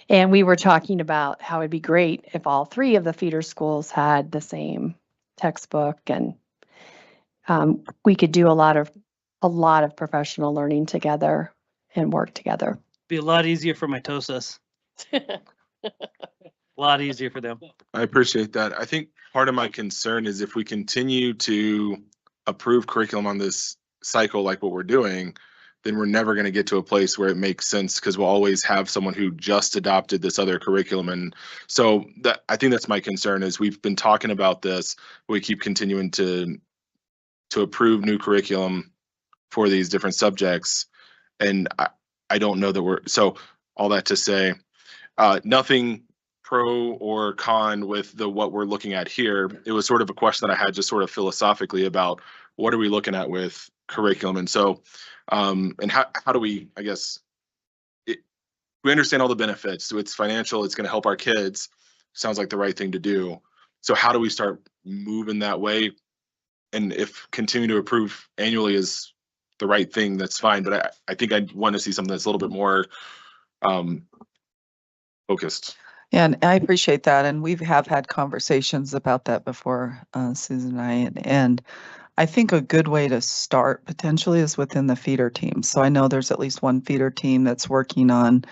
And we were talking about how it'd be great if all 3 of the feeder schools had the same textbook, and we could do a lot of professional learning together and work together. Be a lot easier for my TOSAs. A lot easier for them. I appreciate that. I think part of my concern is if we continue to approve curriculum on this cycle like what we're doing, then we're never going to get to a place where it makes sense because we'll always have someone who just adopted this other curriculum. And so that I think that's my concern is we've been talking about this. We keep continuing to approve new curriculum for these different subjects. And I don't know that so all that to say, nothing pro or con with what we're looking at here. It was sort of a question that I had just sort of philosophically about what are we looking at with curriculum. And so, and how do we, I guess, we understand all the benefits. So it's financial, it's going to help our kids. Sounds like the right thing to do. So how do we start moving that way? And if continue to approve annually is the right thing, that's fine. But I think I want to see something that's a little bit more focused. Yeah, and I appreciate that. And we have had conversations about that before, Susan and I. And I think a good way to start potentially is within the feeder team. So I know there's at least one feeder team that's working on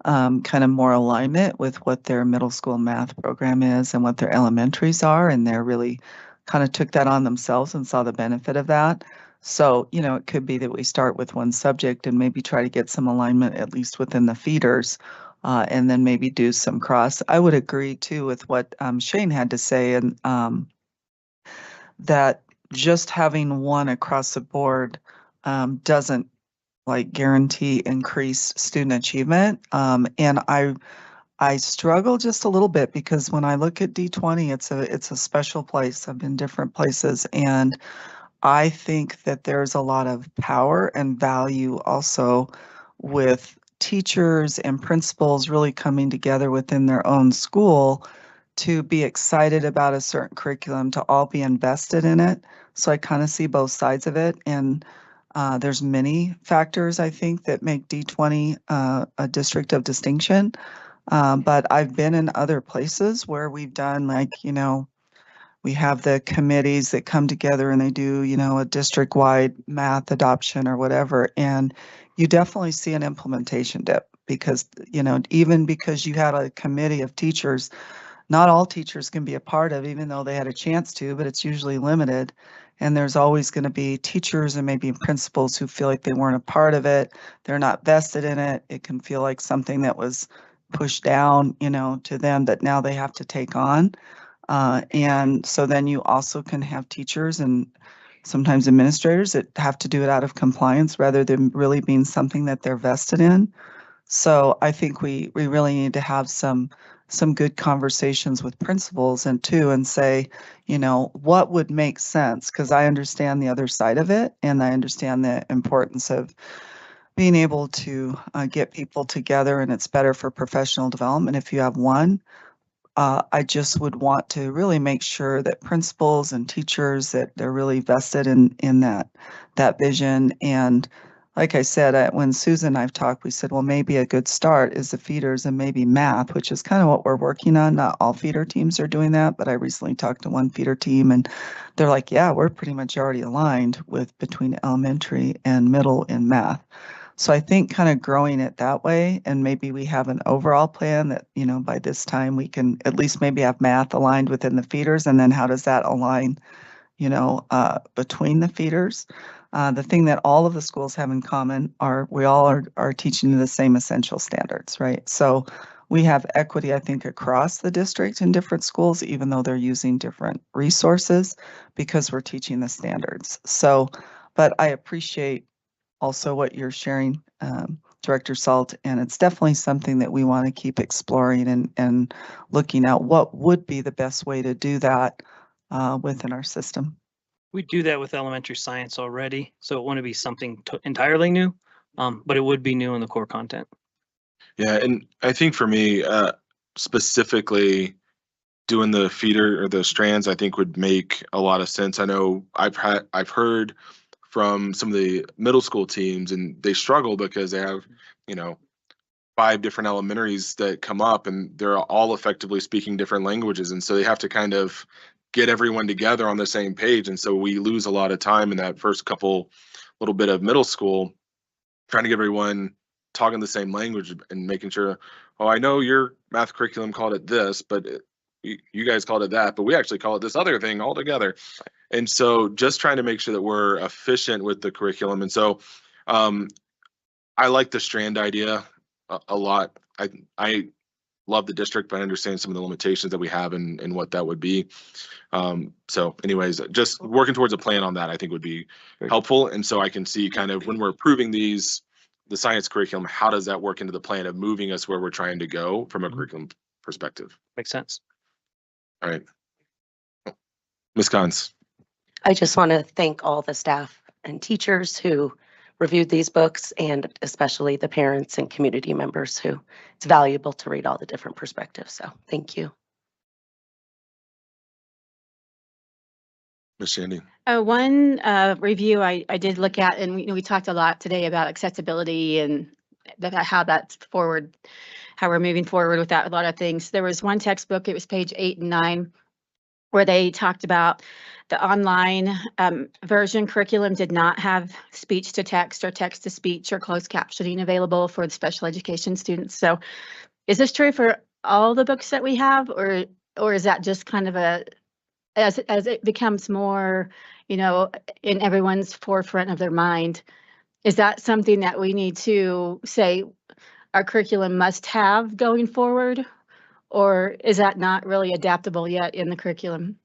kind of more alignment with what their middle school math program is and what their elementaries are. And they're really kind of took that on themselves and saw the benefit of that. So, you know, it could be that we start with one subject and maybe try to get some alignment, at least within the feeders, and then maybe do some cross. I would agree too with what Shane had to say, and that just having one across the board doesn't like guarantee increased student achievement. And I struggle just a little bit because when I look at D20, it's a special place. I've been different places, and I think that there's a lot of power and value also with teachers and principals really coming together within their own school to be excited about a certain curriculum, to all be invested in it. So I kind of see both sides of it. And there's many factors, I think, that make D20 a district of distinction. But I've been in other places where we've done, like, you know, we have the committees that come together and they do, you know, a district-wide math adoption or whatever. And you definitely see an implementation dip because, you know, even because you had a committee of teachers, not all teachers can be a part of, even though they had a chance to, but it's usually limited. And there's always going to be teachers and maybe principals who feel like they weren't a part of it. They're not vested in it. It can feel like something that was pushed down, you know, to them that now they have to take on. And so then you also can have teachers and sometimes administrators that have to do it out of compliance rather than really being something that they're vested in. So I think we really need to have some good conversations with principals and say, you know, what would make sense? Because I understand the other side of it, and I understand the importance of being able to get people together, and it's better for professional development if you have one. I just would want to really make sure that principals and teachers, that they're really vested in that vision. And like I said, when Susan and I've talked, we said, well, maybe a good start is the feeders and maybe math, which is kind of what we're working on. Not all feeder teams are doing that, but I recently talked to one feeder team and they're like, yeah, we're pretty much already aligned with between elementary and middle in math. So I think kind of growing it that way, and maybe we have an overall plan that, you know, by this time we can at least maybe have math aligned within the feeders, and then how does that align, you know, between the feeders? The thing that all of the schools have in common are we all are teaching the same essential standards, right? So we have equity, I think, across the district in different schools, even though they're using different resources because we're teaching the standards. So, but I appreciate also what you're sharing, Director Salt, and it's definitely something that we want to keep exploring and looking at what would be the best way to do that within our system. We do that with elementary science already, so it wouldn't be something entirely new, but it would be new in the core content. Yeah, and I think for me, specifically doing the feeder or the strands, I think would make a lot of sense. I know I've heard from some of the middle school teams, and they struggle because they have, you know, 5 different elementaries that come up and they're all effectively speaking different languages. And so they have to kind of get everyone together on the same page. And so we lose a lot of time in that first little bit of middle school, trying to get everyone talking the same language and making sure, oh, I know your math curriculum called it this, but you guys called it that, but we actually call it this other thing altogether. And so just trying to make sure that we're efficient with the curriculum. And so I like the strand idea a lot. I love the district, but I understand some of the limitations that we have and what that would be. So anyways, just working towards a plan on that, I think would be helpful. And so I can see kind of when we're approving the science curriculum, how does that work into the plan of moving us where we're trying to go from a curriculum perspective? Makes sense. All right. Ms. Gons. I just want to thank all the staff and teachers who reviewed these books, and especially the parents and community members who it's valuable to read all the different perspectives. So thank you. Ms. Shandy. One review I did look at, and we talked a lot today about accessibility and how that's forward, how we're moving forward with that, a lot of things. There was one textbook, it was page 8 and 9. where they talked about the online version curriculum did not have speech to text or text to speech or closed captioning available for the special education students. So is this true for all the books that we have, or is that just kind of as it becomes more, you know, in everyone's forefront of their mind, is that something that we need to say our curriculum must have going forward? Or is that not really adaptable yet in the curriculum?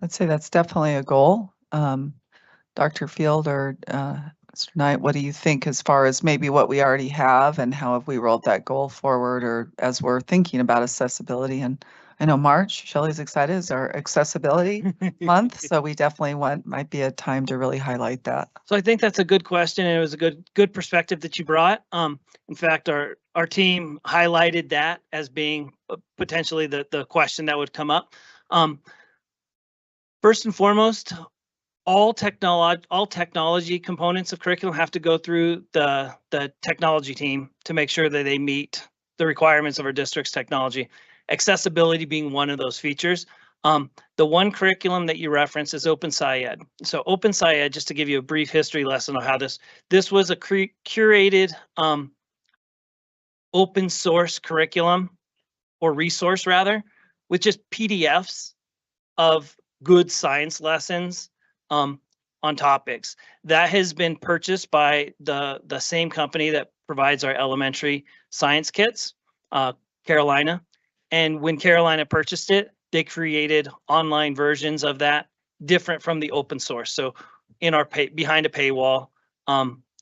I'd say that's definitely a goal. Dr. Field or Mr. Knight, what do you think as far as maybe what we already have and how have we rolled that goal forward, or as we're thinking about accessibility? And I know March, Shelley's excited, is our accessibility month, so we definitely might be a time to really highlight that. So I think that's a good question, and it was a good perspective that you brought. In fact, our team highlighted that as being potentially the question that would come up. First and foremost, all technology components of curriculum have to go through the technology team to make sure that they meet the requirements of our district's technology. Accessibility being one of those features. The one curriculum that you reference is OpenSciEd. So OpenSciEd, just to give you a brief history lesson of how this was a curated open source curriculum, or resource rather, with just PDFs of good science lessons on topics. That has been purchased by the same company that provides our elementary science kits, Carolina. And when Carolina purchased it, they created online versions of that different from the open source. So in our behind a paywall,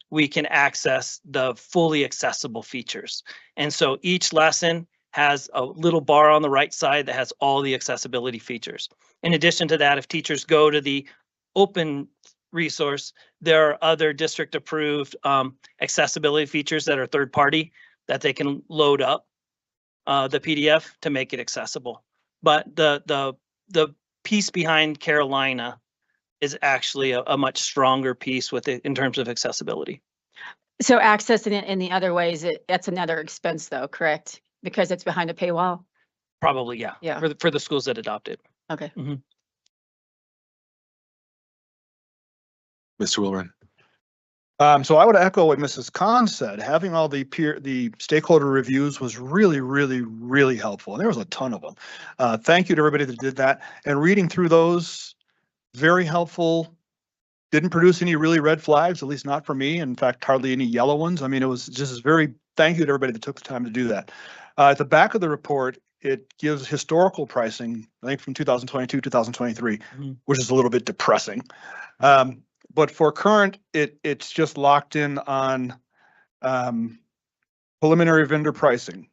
we can access the fully accessible features. And so each lesson has a little bar on the right side that has all the accessibility features. In addition to that, if teachers go to the open resource, there are other district approved accessibility features that are third party that they can load up the PDF to make it accessible. But the piece behind Carolina is actually a much stronger piece with it in terms of accessibility. So accessing it in the other ways, that's another expense though, correct? Because it's behind a paywall? Probably, yeah. Yeah. For the schools that adopt it. Okay. Mm-hmm. Mr. Wilburn. So I would echo what Mrs. Khan said. Having all the stakeholder reviews was really, really, really helpful. And there was a ton of them. Thank you to everybody that did that. And reading through those, very helpful. Didn't produce any really red flags, at least not for me. In fact, hardly any yellow ones. I mean, it was just thank you to everybody that took the time to do that. At the back of the report, it gives historical pricing, I think from 2022, 2023, which is a little bit depressing. But for current, it's just locked in on preliminary vendor pricing.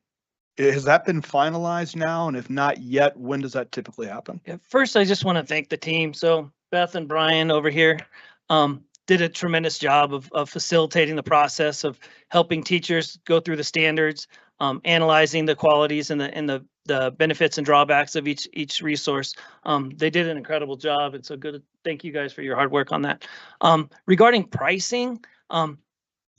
Has that been finalized now? And if not yet, when does that typically happen? Yeah, first, I just want to thank the team. So Beth and Brian over here did a tremendous job of facilitating the process of helping teachers go through the standards, analyzing the qualities and the benefits and drawbacks of each resource. They did an incredible job. And so good. Thank you guys for your hard work on that. Regarding pricing,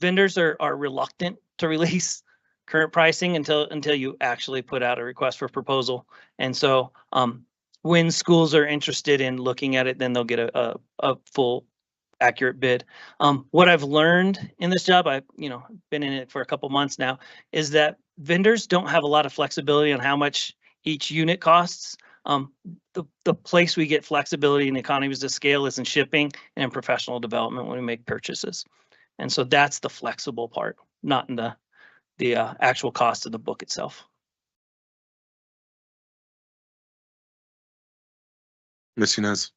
vendors are reluctant to release current pricing until you actually put out a request for proposal. And so when schools are interested in looking at it, then they'll get a full accurate bid. What I've learned in this job, I've been in it for a couple months now, is that vendors don't have a lot of flexibility on how much each unit costs. The place we get flexibility and economies of scale is in shipping and in professional development when we make purchases. And so that's the flexible part, not in the actual cost of the book itself. Ms. Inez.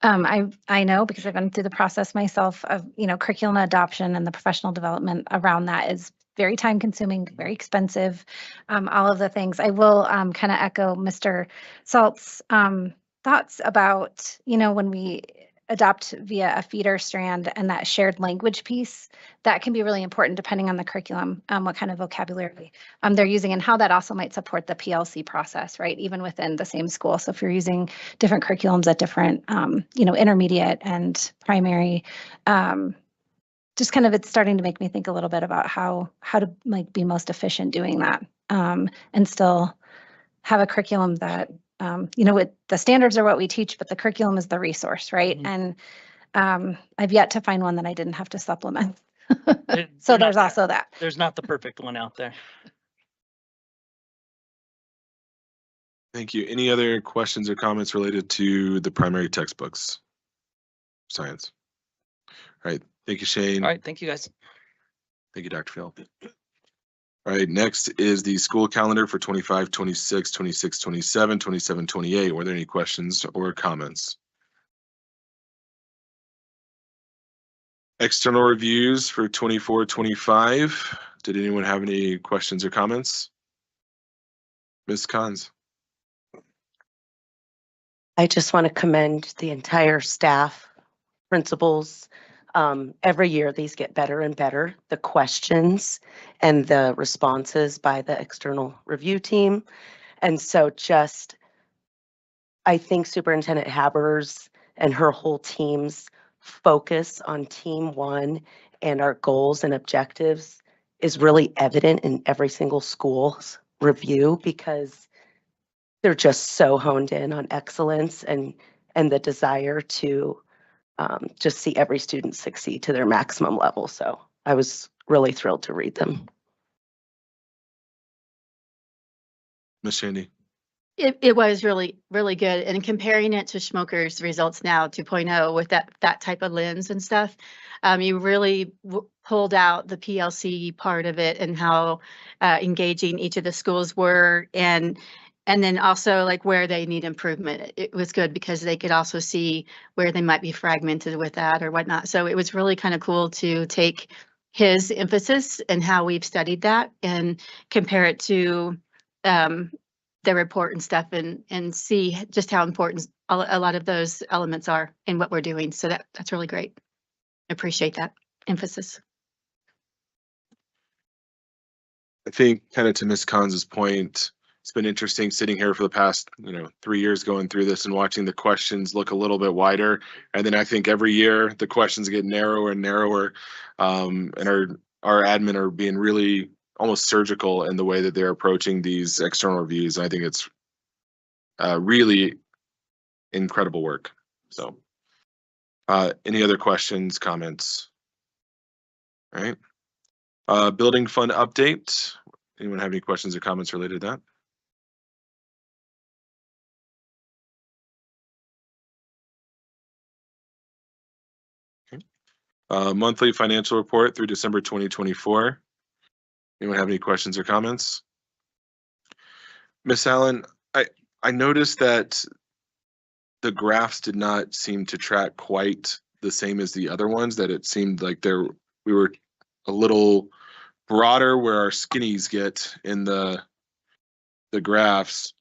I know because I've been through the process myself of, curriculum adoption, and the professional development around that is very time consuming, very expensive, all of the things. I will kind of echo Mr. Salt's thoughts about, when we adopt via a feeder strand and that shared language piece, that can be really important depending on the curriculum, what kind of vocabulary they're using, and how that also might support the PLC process, right? Even within the same school. So if you're using different curriculums at different, intermediate and primary, just kind of, it's starting to make me think a little bit about how to be most efficient doing that, and still have a curriculum that the standards are what we teach, but the curriculum is the resource, right? And I've yet to find one that I didn't have to supplement. So there's also that. There's not the perfect one out there. Thank you. Any other questions or comments related to the primary textbooks? Science. All right. Thank you, Shane. All right. Thank you, guys. Thank you, Dr. Phil. All right. Next is the school calendar for 25, 26, 26, 27, 27, 28. Were there any questions or comments? External reviews for 24, 25. Did anyone have any questions or comments? Ms. Cons. I just want to commend the entire staff, principals. Every year these get better and better. The questions and the responses by the external review team. And so I think Superintendent Haber's and her whole team's focus on Team One and our goals and objectives is really evident in every single school's review, because they're just so honed in on excellence and the desire to just see every student succeed to their maximum level. So I was really thrilled to read them. Ms. Shandy. It was really, really good. And comparing it to Schmoker's results now 2.0 with that type of lens and stuff, you really pulled out the PLC part of it and how engaging each of the schools were, and then also like where they need improvement. It was good because they could also see where they might be fragmented with that or whatnot. So it was really kind of cool to take his emphasis and how we've studied that and compare it to the report and stuff, and see just how important a lot of those elements are in what we're doing. So that's really great. I appreciate that emphasis. I think kind of to Ms. Cons' point, it's been interesting sitting here for the past 3 years going through this and watching the questions look a little bit wider. And then I think every year the questions get narrower and narrower, and our admin are being really almost surgical in the way that they're approaching these external reviews. And I think it's really incredible work. So any other questions, comments? All right. Building fund update. Anyone have any questions or comments related to that? Monthly financial report through December 2024. Anyone have any questions or comments? Miss Allen, I noticed that the graphs did not seem to track quite the same as the other ones, that it seemed like we were a little broader where our skinnies get in the graphs.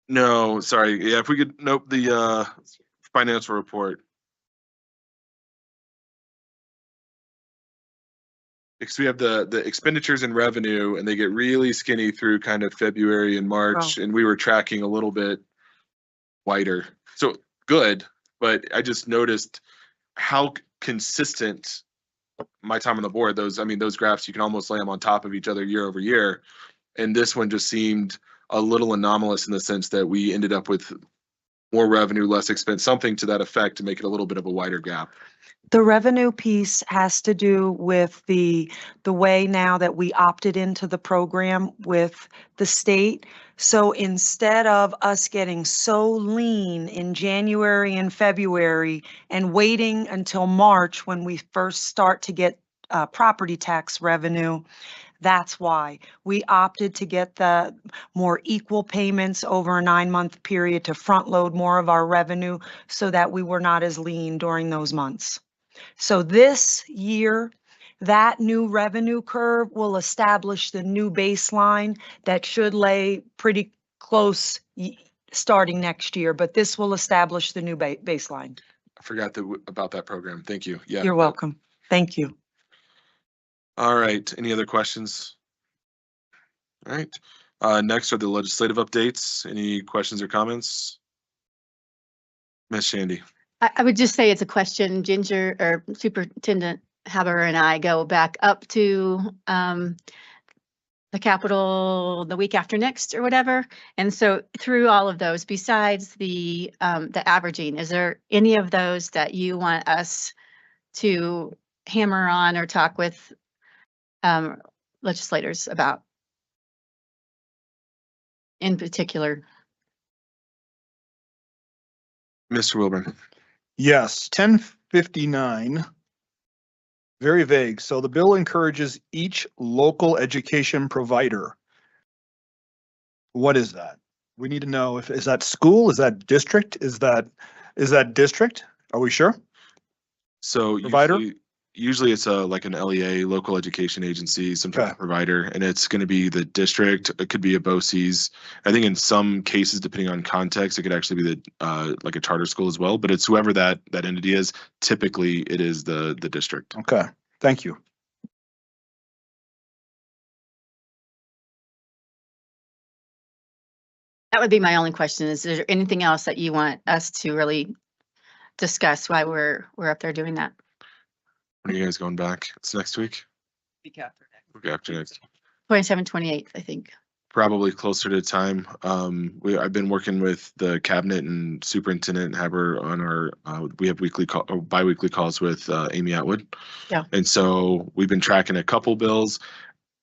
No, sorry. Yeah, if we could note the financial report. Because we have the expenditures and revenue, and they get really skinny through kind of February and March, and we were tracking a little bit wider. So good, but I just noticed how consistent my time on the board, those graphs, you can almost lay them on top of each other year over year. And this one just seemed a little anomalous in the sense that we ended up with more revenue, less expense, something to that effect to make it a little bit of a wider gap. The revenue piece has to do with the way now that we opted into the program with the state. So instead of us getting so lean in January and February and waiting until March when we first start to get property tax revenue, that's why we opted to get the more equal payments over a 9-month period to front load more of our revenue so that we were not as lean during those months. So this year, that new revenue curve will establish the new baseline that should lay pretty close starting next year, but this will establish the new baseline. I forgot about that program. Thank you. Yeah. You're welcome. Thank you. All right. Any other questions? All right. Next are the legislative updates. Any questions or comments? Ms. Shandy. I would just say it's a question. Ginger or Superintendent Haber and I go back up to the the Capitol the week after next or whatever. And so through all of those, besides the averaging, is there any of those that you want us to hammer on or talk with legislators about in particular? Mr. Wilburn. Yes, 1059. Very vague. So the bill encourages each local education provider. What is that? We need to know if, is that school? Is that district? Is that district? Are we sure? So Provider? usually it's like an LEA, local education agency, some type of provider, and it's going to be the district. It could be a BOCES. I think in some cases, depending on context, it could actually be the like a charter school as well. But it's whoever that entity is. Typically, it is the district. Okay, thank you. That would be my only question. Is there anything else that you want us to really discuss while we're up there doing that? When are you guys going back? It's next week. Week after next. Week after next. 27th, 28th, I think. Probably closer to time. I've been working with the cabinet and Superintendent Haber on our. We have weekly or biweekly calls with Amy Atwood. Yeah. And so we've been tracking a couple bills.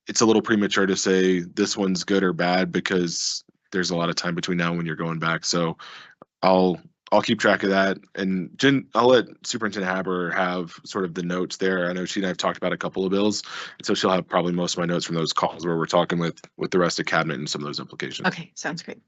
It's a little premature to say this one's good or bad because there's a lot of time between now and when you're going back. So I'll keep track of that. And Jen, I'll let Superintendent Haber have sort of the notes there. I know she and I have talked about a couple of bills. And so she'll have probably most of my notes from those calls where we're talking with the rest of cabinet and some of those implications. Okay, sounds great.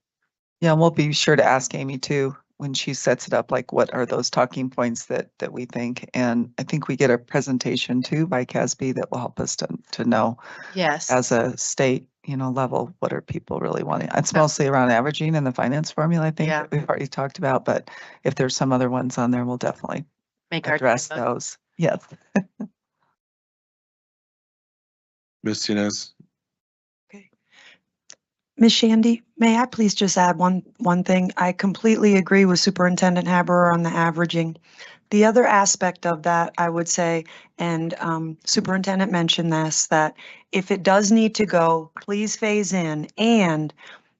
Yeah, and we'll be sure to ask Amy too, when she sets it up, like what are those talking points that we think? And I think we get a presentation too by CASB that will help us to know Yes. as a state, level, what are people really wanting? It's mostly around averaging and the finance formula, I think, that we've already talked about, but if there's some other ones on there, we'll definitely Make our address time. those. Yes. Ms. Yanez. Ms. Shandy, may I please just add one thing? I completely agree with Superintendent Haber on the averaging. The other aspect of that, I would say, and Superintendent mentioned this, that if it does need to go, please phase in, and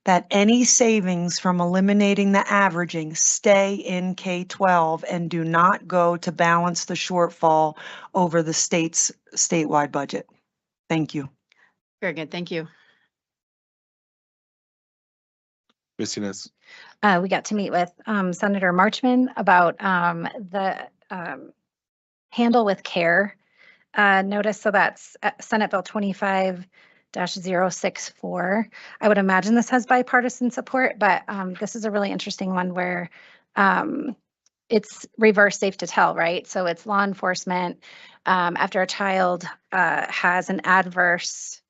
that any savings from eliminating the averaging stay in K-12 and do not go to balance the shortfall over the statewide budget. Thank you. Very good. Thank you. Ms. Yanez. We got to meet with Senator Marchman about the handle with care notice. So that's Senate Bill 25-064. I would imagine this has bipartisan support, but this is a really interesting one where it's reverse safe to tell, right? So it's law enforcement after a child has an adverse,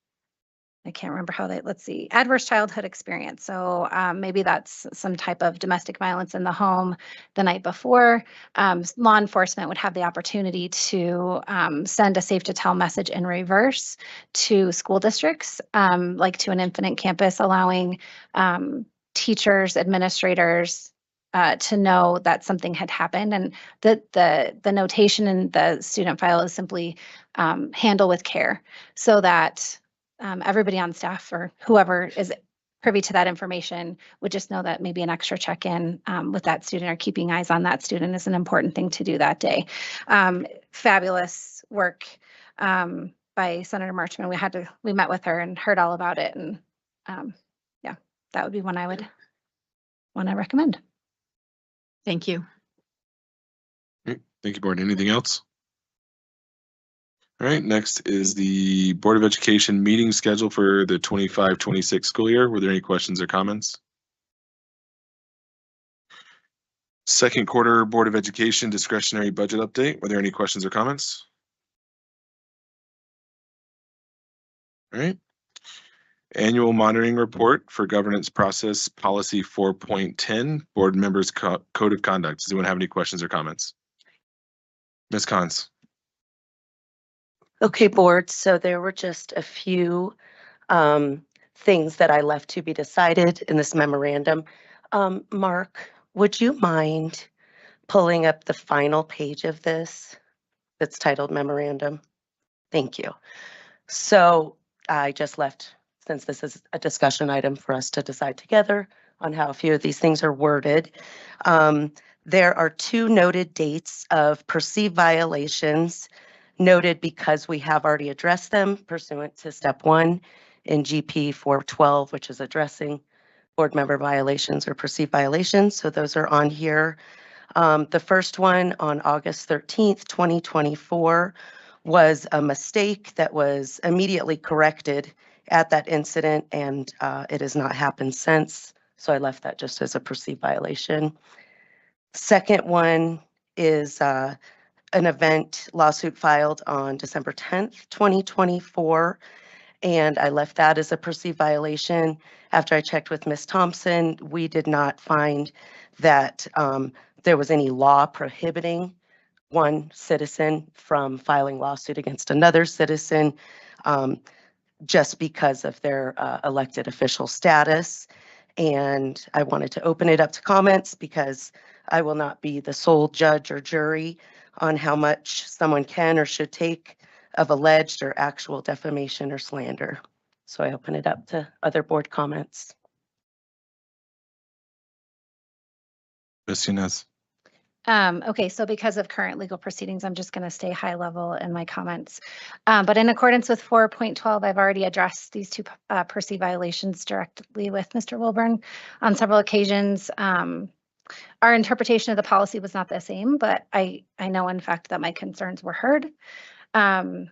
I can't remember how let's see, adverse childhood experience. So maybe that's some type of domestic violence in the home the night before. Law enforcement would have the opportunity to send a safe to tell message in reverse to school districts, like to an Infinite Campus, allowing teachers, administrators, to know that something had happened, and the notation in the student file is simply handle with care, so that everybody on staff or whoever is privy to that information would just know that maybe an extra check-in with that student or keeping eyes on that student is an important thing to do that day. Fabulous work by Senator Marchman. We met with her and heard all about it, and yeah, that would be one I would want to recommend. Thank you. Great. Thank you, Board. Anything else? All right, next is the Board of Education meeting schedule for the 25-26 school year. Were there any questions or comments? Second quarter Board of Education discretionary budget update. Were there any questions or comments? All right. Annual monitoring report for governance process policy 4.10, board members code of conduct. Does anyone have any questions or comments? Ms. Cons. Okay, board, so there were just a few things that I left to be decided in this memorandum. Mark, would you mind pulling up the final page of this that's titled memorandum? Thank you. So I just left since this is a discussion item for us to decide together on how a few of these things are worded. There are 2 noted dates of perceived violations noted because we have already addressed them pursuant to step 1 in GP 412, which is addressing board member violations or perceived violations. So those are on here. The first one on August 13th, 2024 was a mistake that was immediately corrected at that incident, and it has not happened since. So I left that just as a perceived violation. Second one is an event lawsuit filed on December 10th, 2024, and I left that as a perceived violation. After I checked with Ms. Thompson, we did not find that there was any law prohibiting one citizen from filing lawsuit against another citizen just because of their elected official status. And I wanted to open it up to comments because I will not be the sole judge or jury on how much someone can or should take of alleged or actual defamation or slander. So I open it up to other board comments. Ms. Yanez. Okay, so because of current legal proceedings, I'm just going to stay high level in my comments. But in accordance with 4.12, I've already addressed these 2 perceived violations directly with Mr. Wilburn on several occasions. Our interpretation of the policy was not the same, but I know in fact that my concerns were heard. And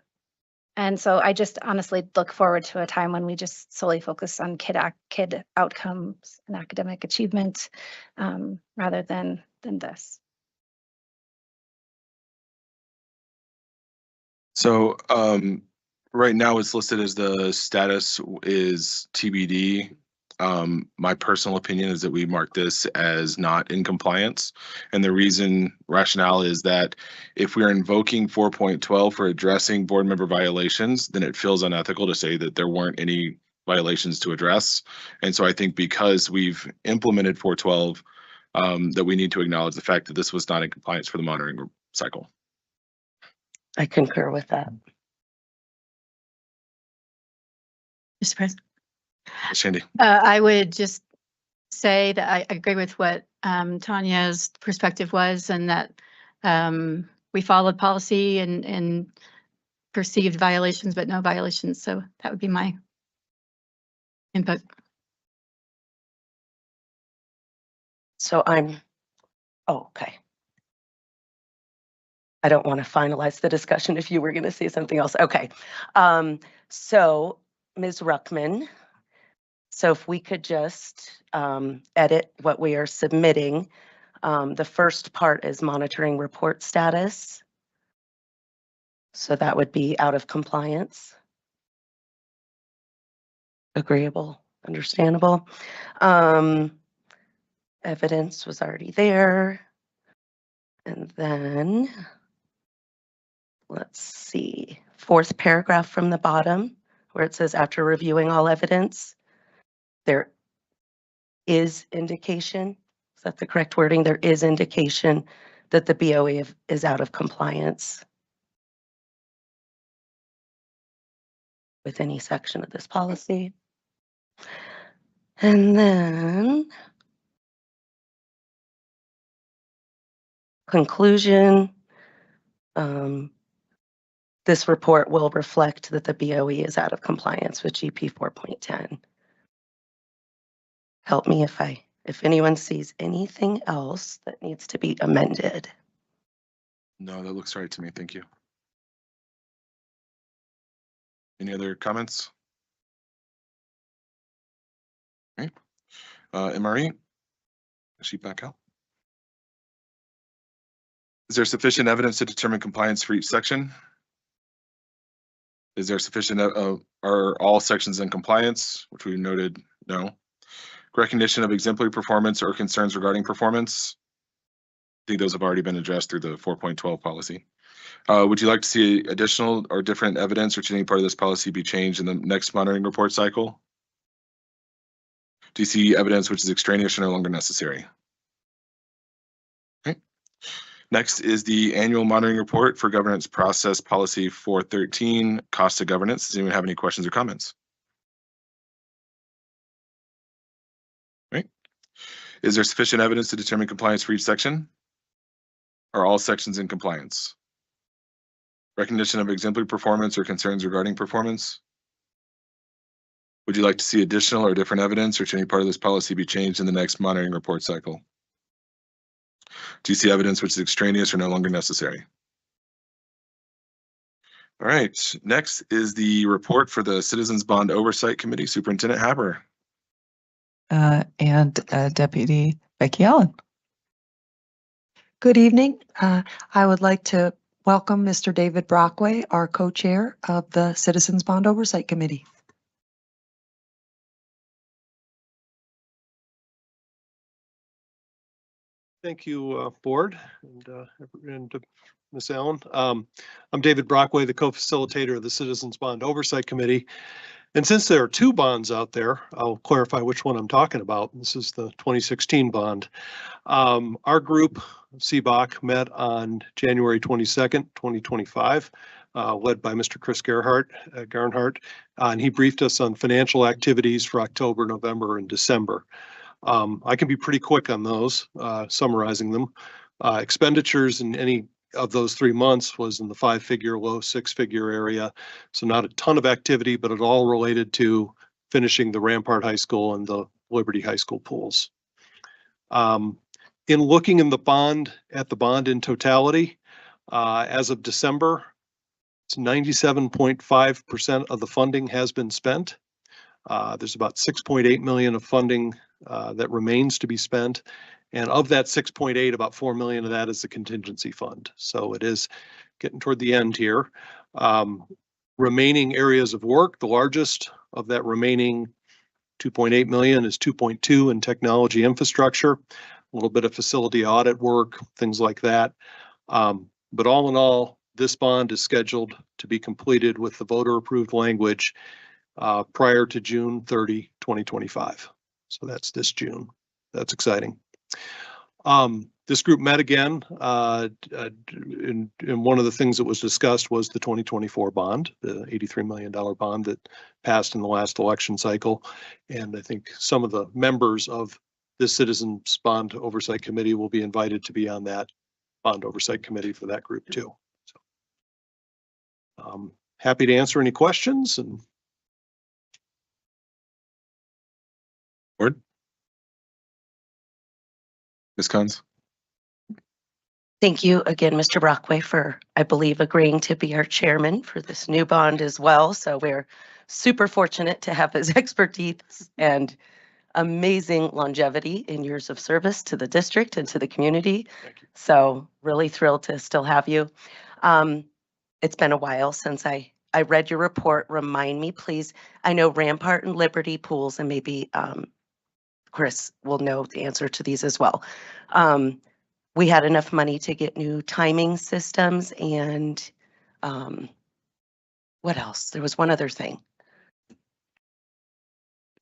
so I just honestly look forward to a time when we just solely focus on kid outcomes and academic achievement rather than this. So right now it's listed as the status is TBD. My personal opinion is that we mark this as not in compliance. And the rationale is that if we're invoking 4.12 for addressing board member violations, then it feels unethical to say that there weren't any violations to address. And so I think because we've implemented 412, that we need to acknowledge the fact that this was not in compliance for the monitoring cycle. I concur with that. Mr. President. Shandy. I would just say that I agree with what Tanya's perspective was, and that we followed policy and perceived violations, but no violations. So that would be my input. So okay. I don't want to finalize the discussion if you were going to say something else. Okay. So Ms. Ruckman, so if we could just edit what we are submitting. The first part is monitoring report status. So that would be out of compliance. Agreeable, understandable. Evidence was already there. And then, let's see, 4th paragraph from the bottom where it says after reviewing all evidence, there is indication, is that the correct wording? There is indication that the BOE is out of compliance with any section of this policy. And then conclusion, this report will reflect that the BOE is out of compliance with GP 4.10. Help me if anyone sees anything else that needs to be amended. No, that looks right to me. Thank you. Any other comments? Okay. MRE, sheet back out. Is there sufficient evidence to determine compliance for each section? Is there sufficient, are all sections in compliance, which we noted no. Recognition of exemplary performance or concerns regarding performance. I think those have already been addressed through the 4.12 policy. Would you like to see additional or different evidence or should any part of this policy be changed in the next monitoring report cycle? Do you see evidence which is extraneous or no longer necessary? Okay. Next is the annual monitoring report for governance process policy 413, cost of governance. Does anyone have any questions or comments? Is there sufficient evidence to determine compliance for each section? Are all sections in compliance? Recognition of exemplary performance or concerns regarding performance? Would you like to see additional or different evidence, or should any part of this policy be changed in the next monitoring report cycle? Do you see evidence which is extraneous or no longer necessary? All right, next is the report for the Citizens Bond Oversight Committee. Superintendent Haber. And Deputy Becky Allen. Good evening. I would like to welcome Mr. David Brockway, our co-chair of the Citizens Bond Oversight Committee. Thank you, Board and Ms. Allen. I'm David Brockway, the co-facilitator of the Citizens Bond Oversight Committee. And since there are two bonds out there, I'll clarify which one I'm talking about. This is the 2016 bond. Our group, CBOC, met on January 22nd, 2025, led by Mr. Chris Garnhart, and he briefed us on financial activities for October, November, and December. I can be pretty quick on those, summarizing them. Expenditures in any of those 3 months was in the 5-figure, low 6-figure area. So not a ton of activity, but it all related to finishing the Rampart High School and the Liberty High School pools. In looking in the bond, at the bond in totality, as of December, it's 97.5% of the funding has been spent. There's about 6.8 million of funding that remains to be spent. And of that 6.8, about 4 million of that is the contingency fund. So it is getting toward the end here. Remaining areas of work, the largest of that remaining 2.8 million is 2.2 in technology infrastructure, a little bit of facility audit work, things like that. But all in all, this bond is scheduled to be completed with the voter approved language prior to June 30, 2025. So that's this June. That's exciting. This group met again, and one of the things that was discussed was the 2024 bond, the $83 million bond that passed in the last election cycle. And I think some of the members of this Citizens Bond Oversight Committee will be invited to be on that bond oversight committee for that group too. So, happy to answer any questions. And Board? Ms. Cons? Thank you again, Mr. Brockway, for, I believe, agreeing to be our chairman for this new bond as well. So we're super fortunate to have his expertise and amazing longevity in years of service to the district and to the community. So really thrilled to still have you. It's been a while since I read your report. Remind me, please. I know Rampart and Liberty pools, and maybe Chris will know the answer to these as well. We had enough money to get new timing systems and what else? There was one other thing.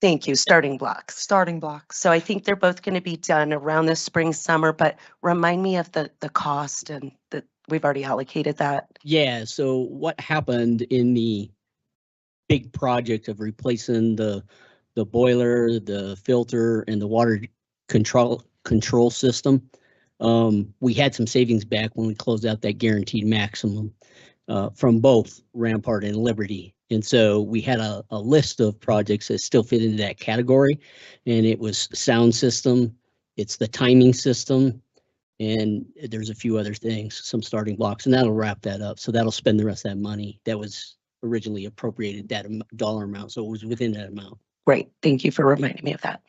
Thank you, starting blocks. Starting blocks. So I think they're both going to be done around the spring, summer, but remind me of the cost and that we've already allocated that. Yeah, so what happened in the big project of replacing the boiler, the filter, and the water control system, we had some savings back when we closed out that guaranteed maximum from both Rampart and Liberty. And so we had a list of projects that still fit into that category. And it was sound system, it's the timing system, and there's a few other things, some starting blocks, and that'll wrap that up. So that'll spend the rest of that money that was originally appropriated, that dollar amount. So it was within that amount. Great. Thank you for reminding me of that.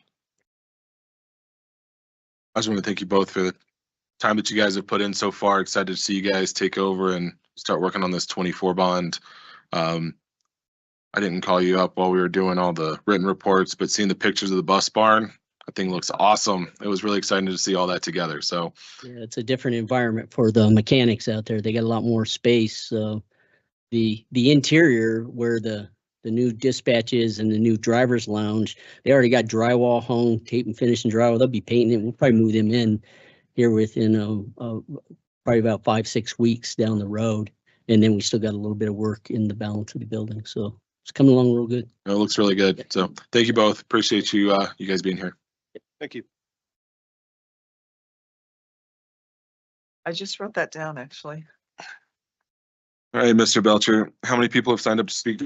I just want to thank you both for the time that you guys have put in so far. Excited to see you guys take over and start working on this 24 bond. I didn't call you up while we were doing all the written reports, but seeing the pictures of the bus barn, I think looks awesome. It was really exciting to see all that together. So yeah, it's a different environment for the mechanics out there. They got a lot more space. So the interior where the new dispatch is and the new driver's lounge, they already got drywall hung, tape and finish and drywall. They'll be painting it. We'll probably move them in here within probably about 5-6 weeks down the road. And then we still got a little bit of work in the balance of the building. So it's coming along real good. it looks really good. So thank you both. Appreciate you, you guys being here. thank you. I just wrote that down, actually. All right, Mr. Belcher, how many people have signed up to speak?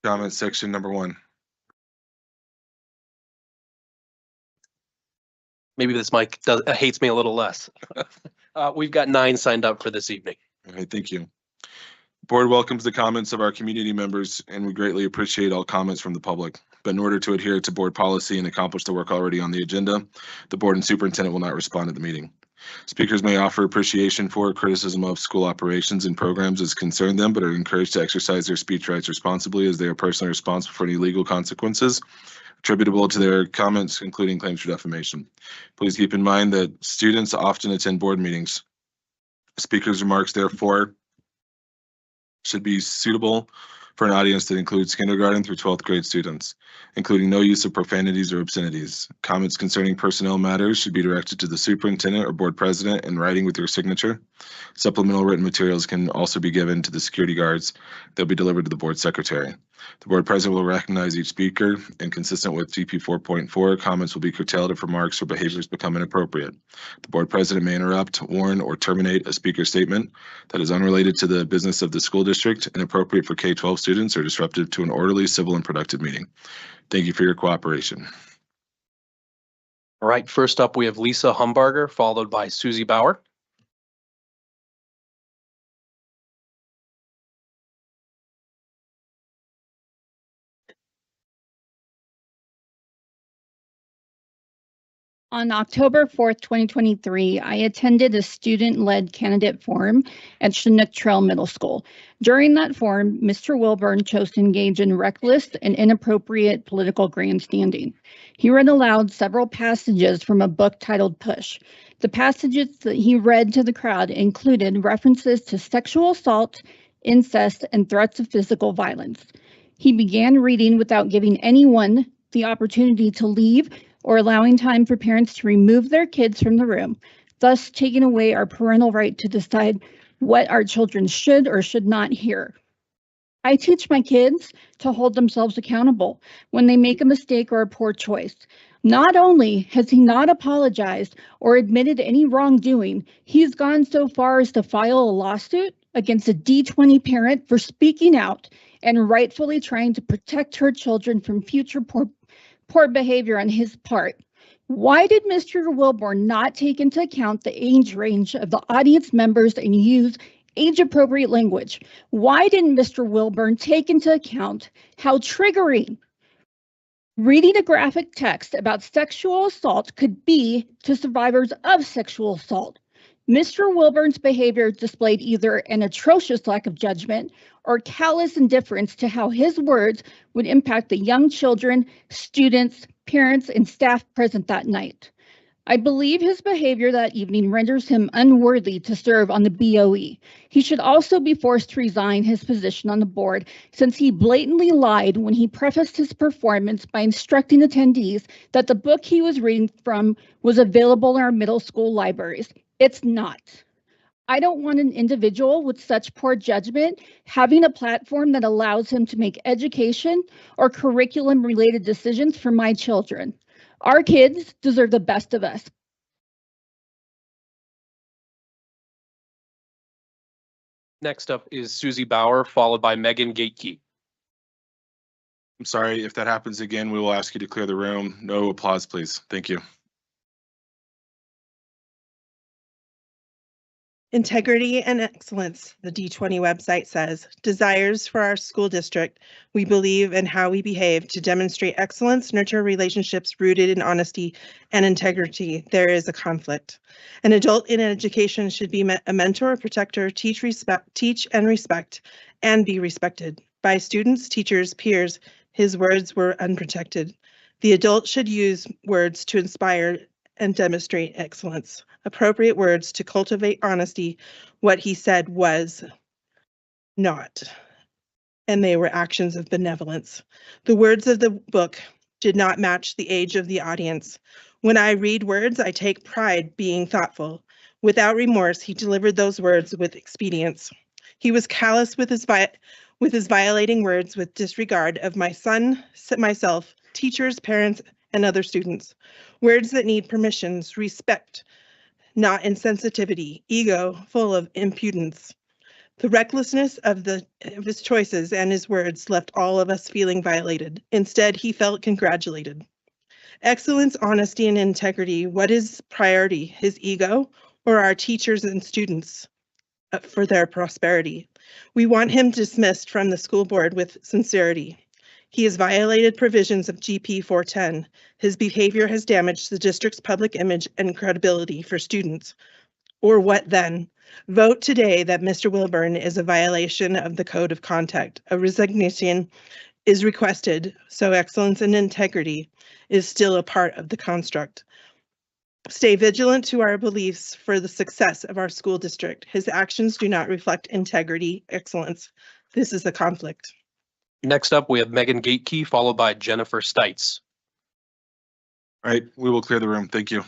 Comment section number 1. Maybe this mic hates me a little less. We've got 9 signed up for this evening. All right, thank you. Board welcomes the comments of our community members, and we greatly appreciate all comments from the public. But in order to adhere to board policy and accomplish the work already on the agenda, the board and superintendent will not respond at the meeting. Speakers may offer appreciation for criticism of school operations and programs as concern them, but are encouraged to exercise their speech rights responsibly, as they are personally responsible for any legal consequences attributable to their comments, including claims for defamation. Please keep in mind that students often attend board meetings. Speakers' remarks, therefore, should be suitable for an audience that includes kindergarten through 12th grade students, including no use of profanities or obscenities. Comments concerning personnel matters should be directed to the superintendent or board president in writing with your signature. Supplemental written materials can also be given to the security guards. They'll be delivered to the board secretary. The board president will recognize each speaker, and consistent with GP 4.4, comments will be curtailed if remarks or behaviors become inappropriate. The board president may interrupt, warn, or terminate a speaker's statement that is unrelated to the business of the school district, inappropriate for K-12 students, or disruptive to an orderly, civil, and productive meeting. Thank you for your cooperation. All right, first up, we have Lisa Humbarger, followed by Susie Bauer. On October 4th, 2023, I attended a student-led candidate forum at Chinook Trail Middle School. During that forum, Mr. Wilburn chose to engage in reckless and inappropriate political grandstanding. He read aloud several passages from a book titled Push. The passages that he read to the crowd included references to sexual assault, incest, and threats of physical violence. He began reading without giving anyone the opportunity to leave or allowing time for parents to remove their kids from the room, thus taking away our parental right to decide what our children should or should not hear. I teach my kids to hold themselves accountable when they make a mistake or a poor choice. Not only has he not apologized or admitted any wrongdoing, he's gone so far as to file a lawsuit against a D20 parent for speaking out and rightfully trying to protect her children from future poor behavior on his part. Why did Mr. Wilburn not take into account the age range of the audience members and use age-appropriate language? Why didn't Mr. Wilburn take into account how triggering reading a graphic text about sexual assault could be to survivors of sexual assault? Mr. Wilburn's behavior displayed either an atrocious lack of judgment or callous indifference to how his words would impact the young children, students, parents, and staff present that night. I believe his behavior that evening renders him unworthy to serve on the BOE. He should also be forced to resign his position on the board, since he blatantly lied when he prefaced his performance by instructing attendees that the book he was reading from was available in our middle school libraries. It's not. I don't want an individual with such poor judgment having a platform that allows him to make education or curriculum-related decisions for my children. Our kids deserve the best of us. Next up is Susie Bauer, followed by Megan Gatekeep. I'm sorry, if that happens again, we will ask you to clear the room. No applause, please. Thank you. Integrity and excellence, the D20 website says, desires for our school district. We believe in how we behave to demonstrate excellence, nurture relationships rooted in honesty and integrity. There is a conflict. An adult in education should be a mentor, protector, teach and respect, and be respected by students, teachers, peers. His words were unprotected. The adult should use words to inspire and demonstrate excellence. Appropriate words to cultivate honesty. What he said was not, and they were actions of benevolence. The words of the book did not match the age of the audience. When I read words, I take pride being thoughtful. Without remorse, he delivered those words with expedience. He was callous with his violating words with disregard of my son, myself, teachers, parents, and other students. Words that need permissions, respect, not insensitivity, ego full of impudence. The recklessness of his choices and his words left all of us feeling violated. Instead, he felt congratulated. Excellence, honesty, and integrity. What is priority, his ego or our teachers and students for their prosperity? We want him dismissed from the school board with sincerity. He has violated provisions of GP 410. His behavior has damaged the district's public image and credibility for students. Or what then? Vote today that Mr. Wilburn is a violation of the code of conduct. A resignation is requested, so excellence and integrity is still a part of the construct. Stay vigilant to our beliefs for the success of our school district. His actions do not reflect integrity, excellence. This is a conflict. Next up, we have Megan Gatekey, followed by Jennifer Stites. All right, we will clear the room. Thank you.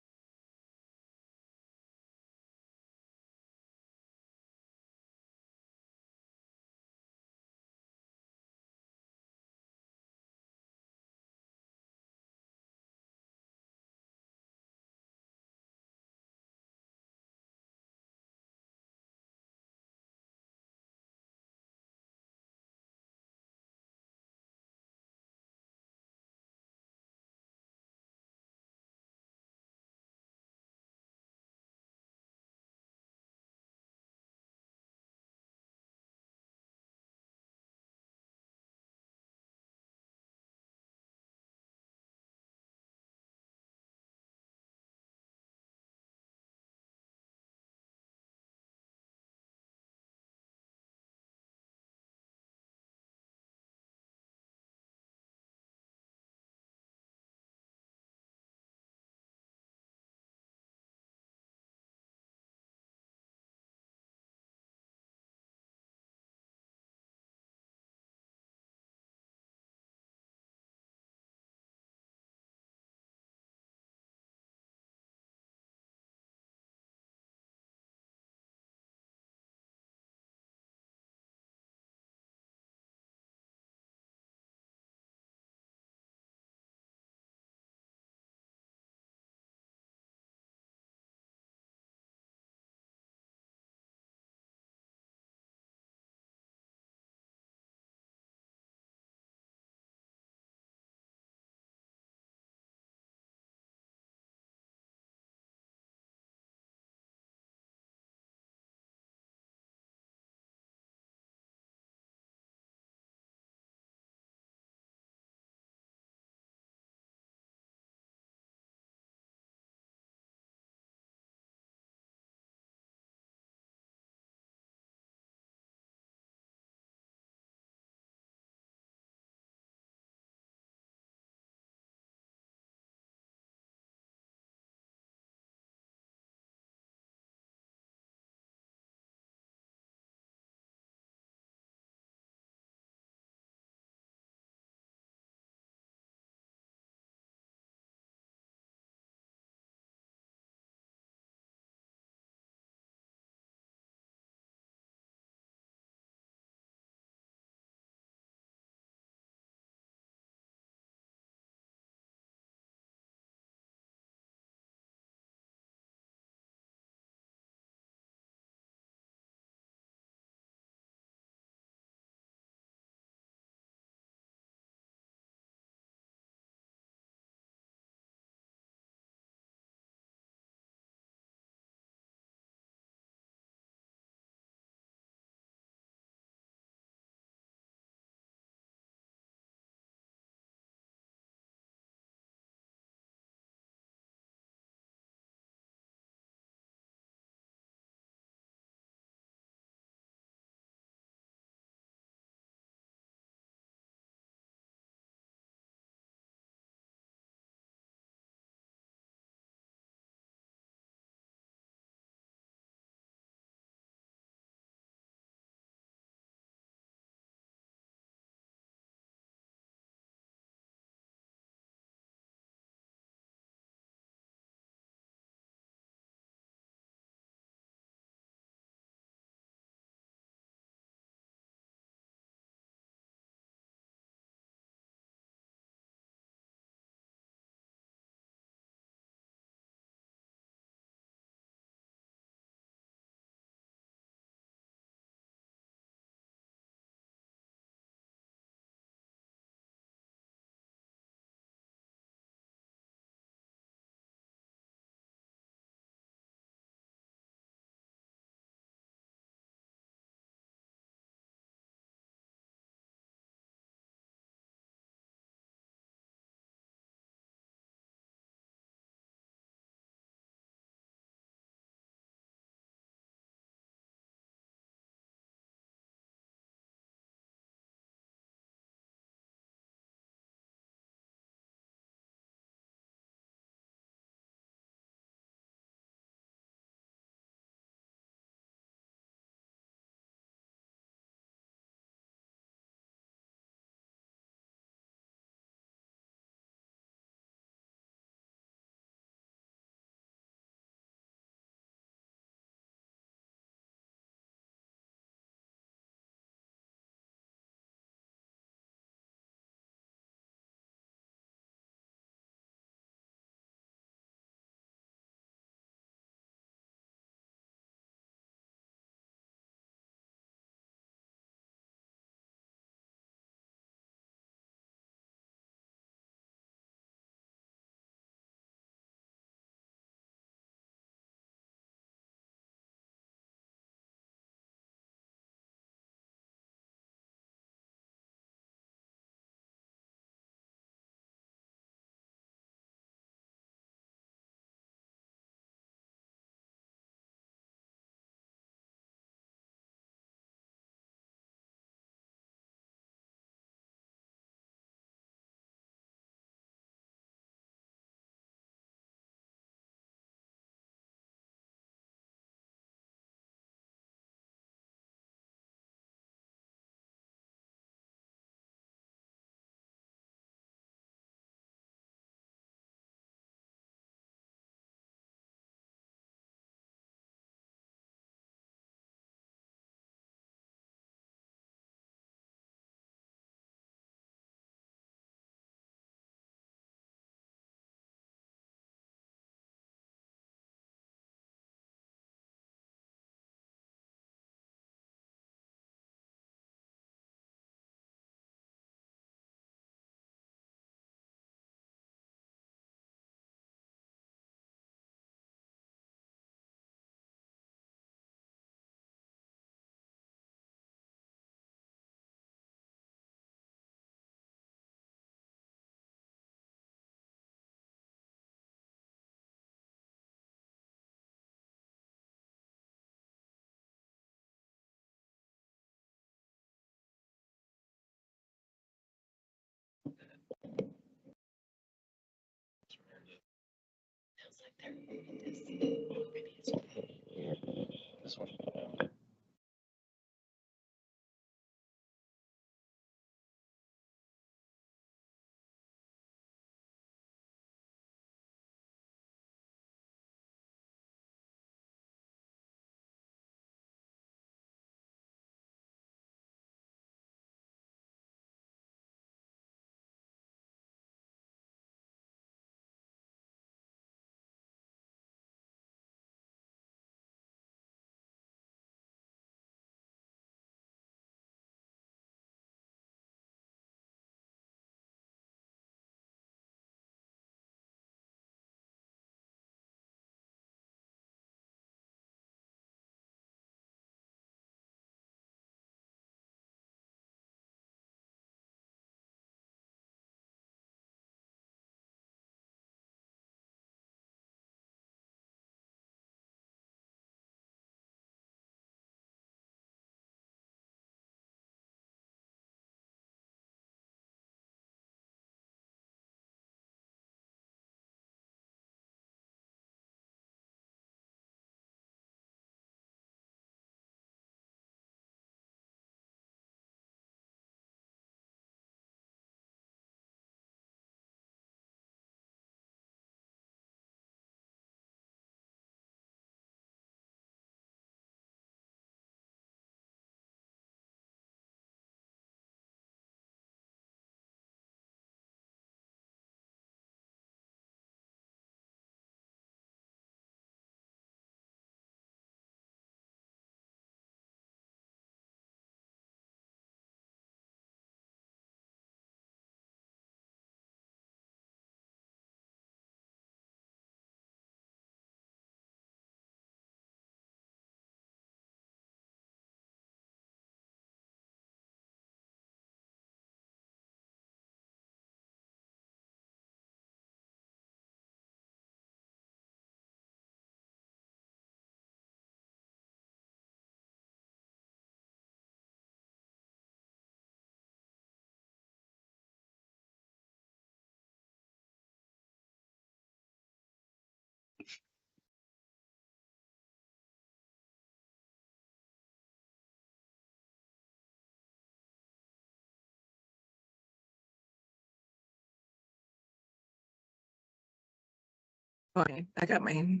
Okay, I got my,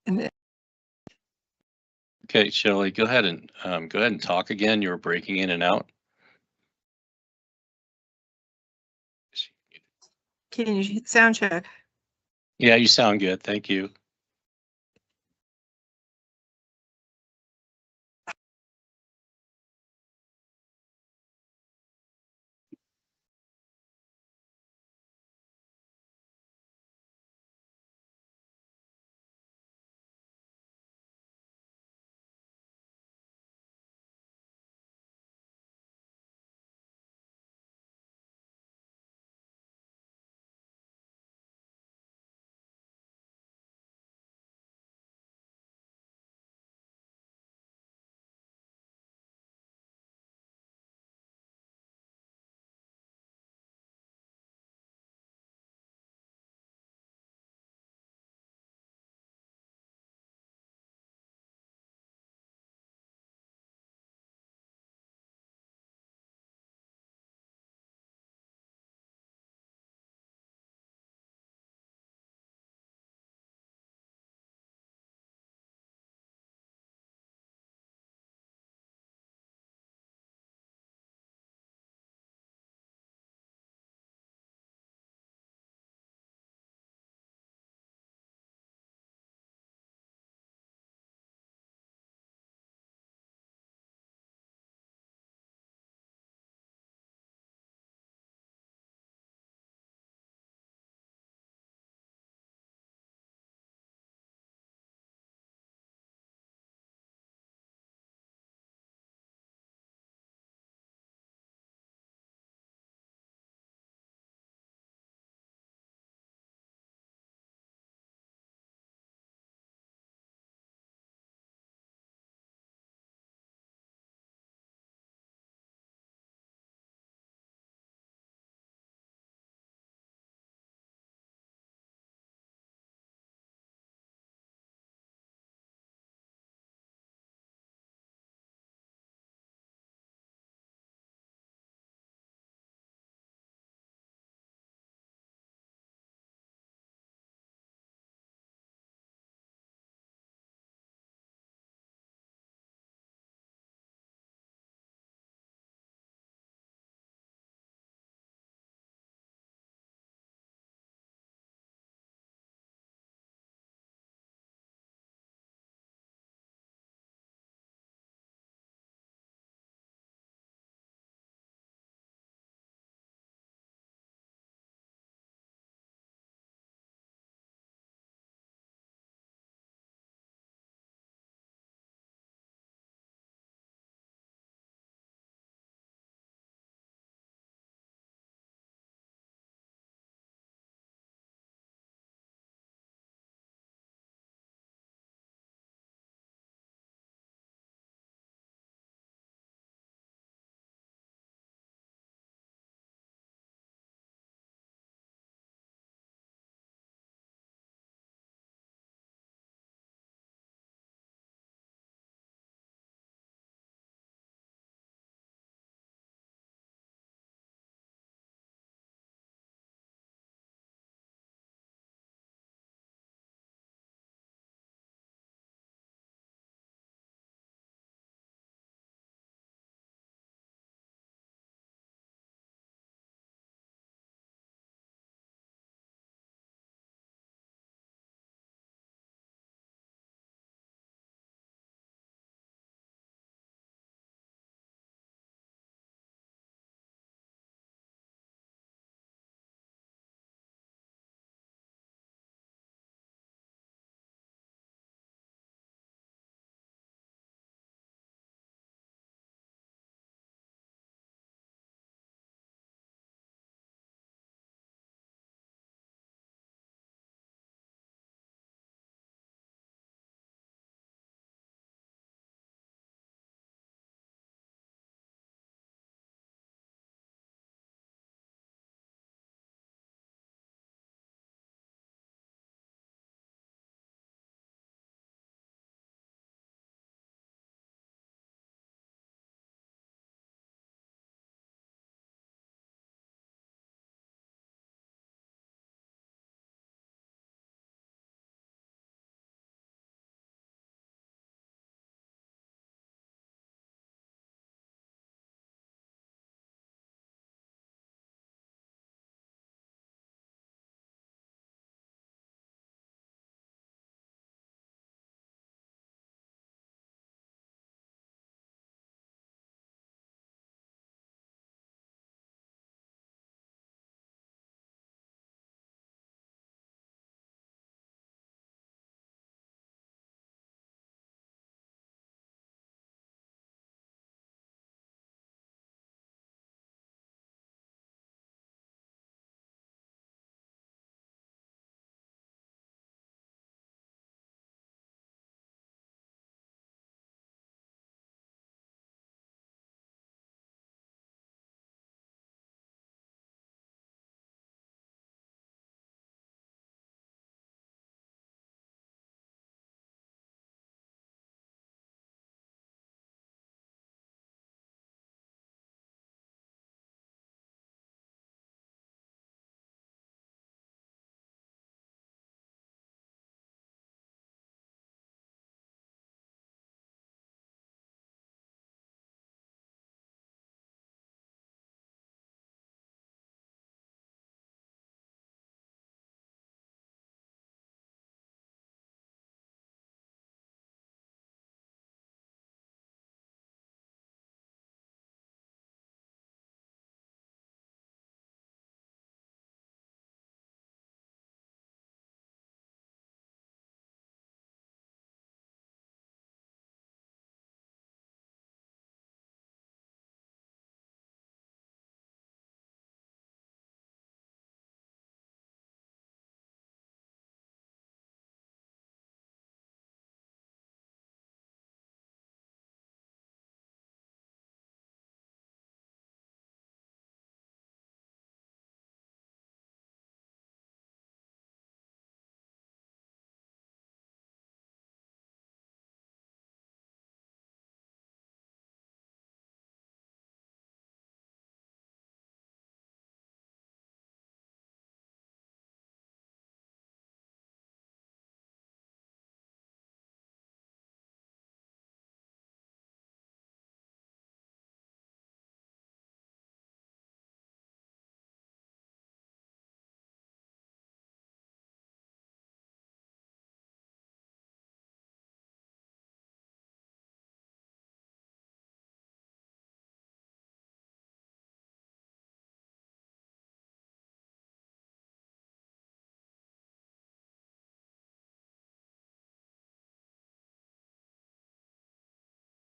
and Okay, Shelley, go ahead and talk again. You were breaking in and out. can you sound check? Yeah, you sound good. Thank you.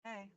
Okay.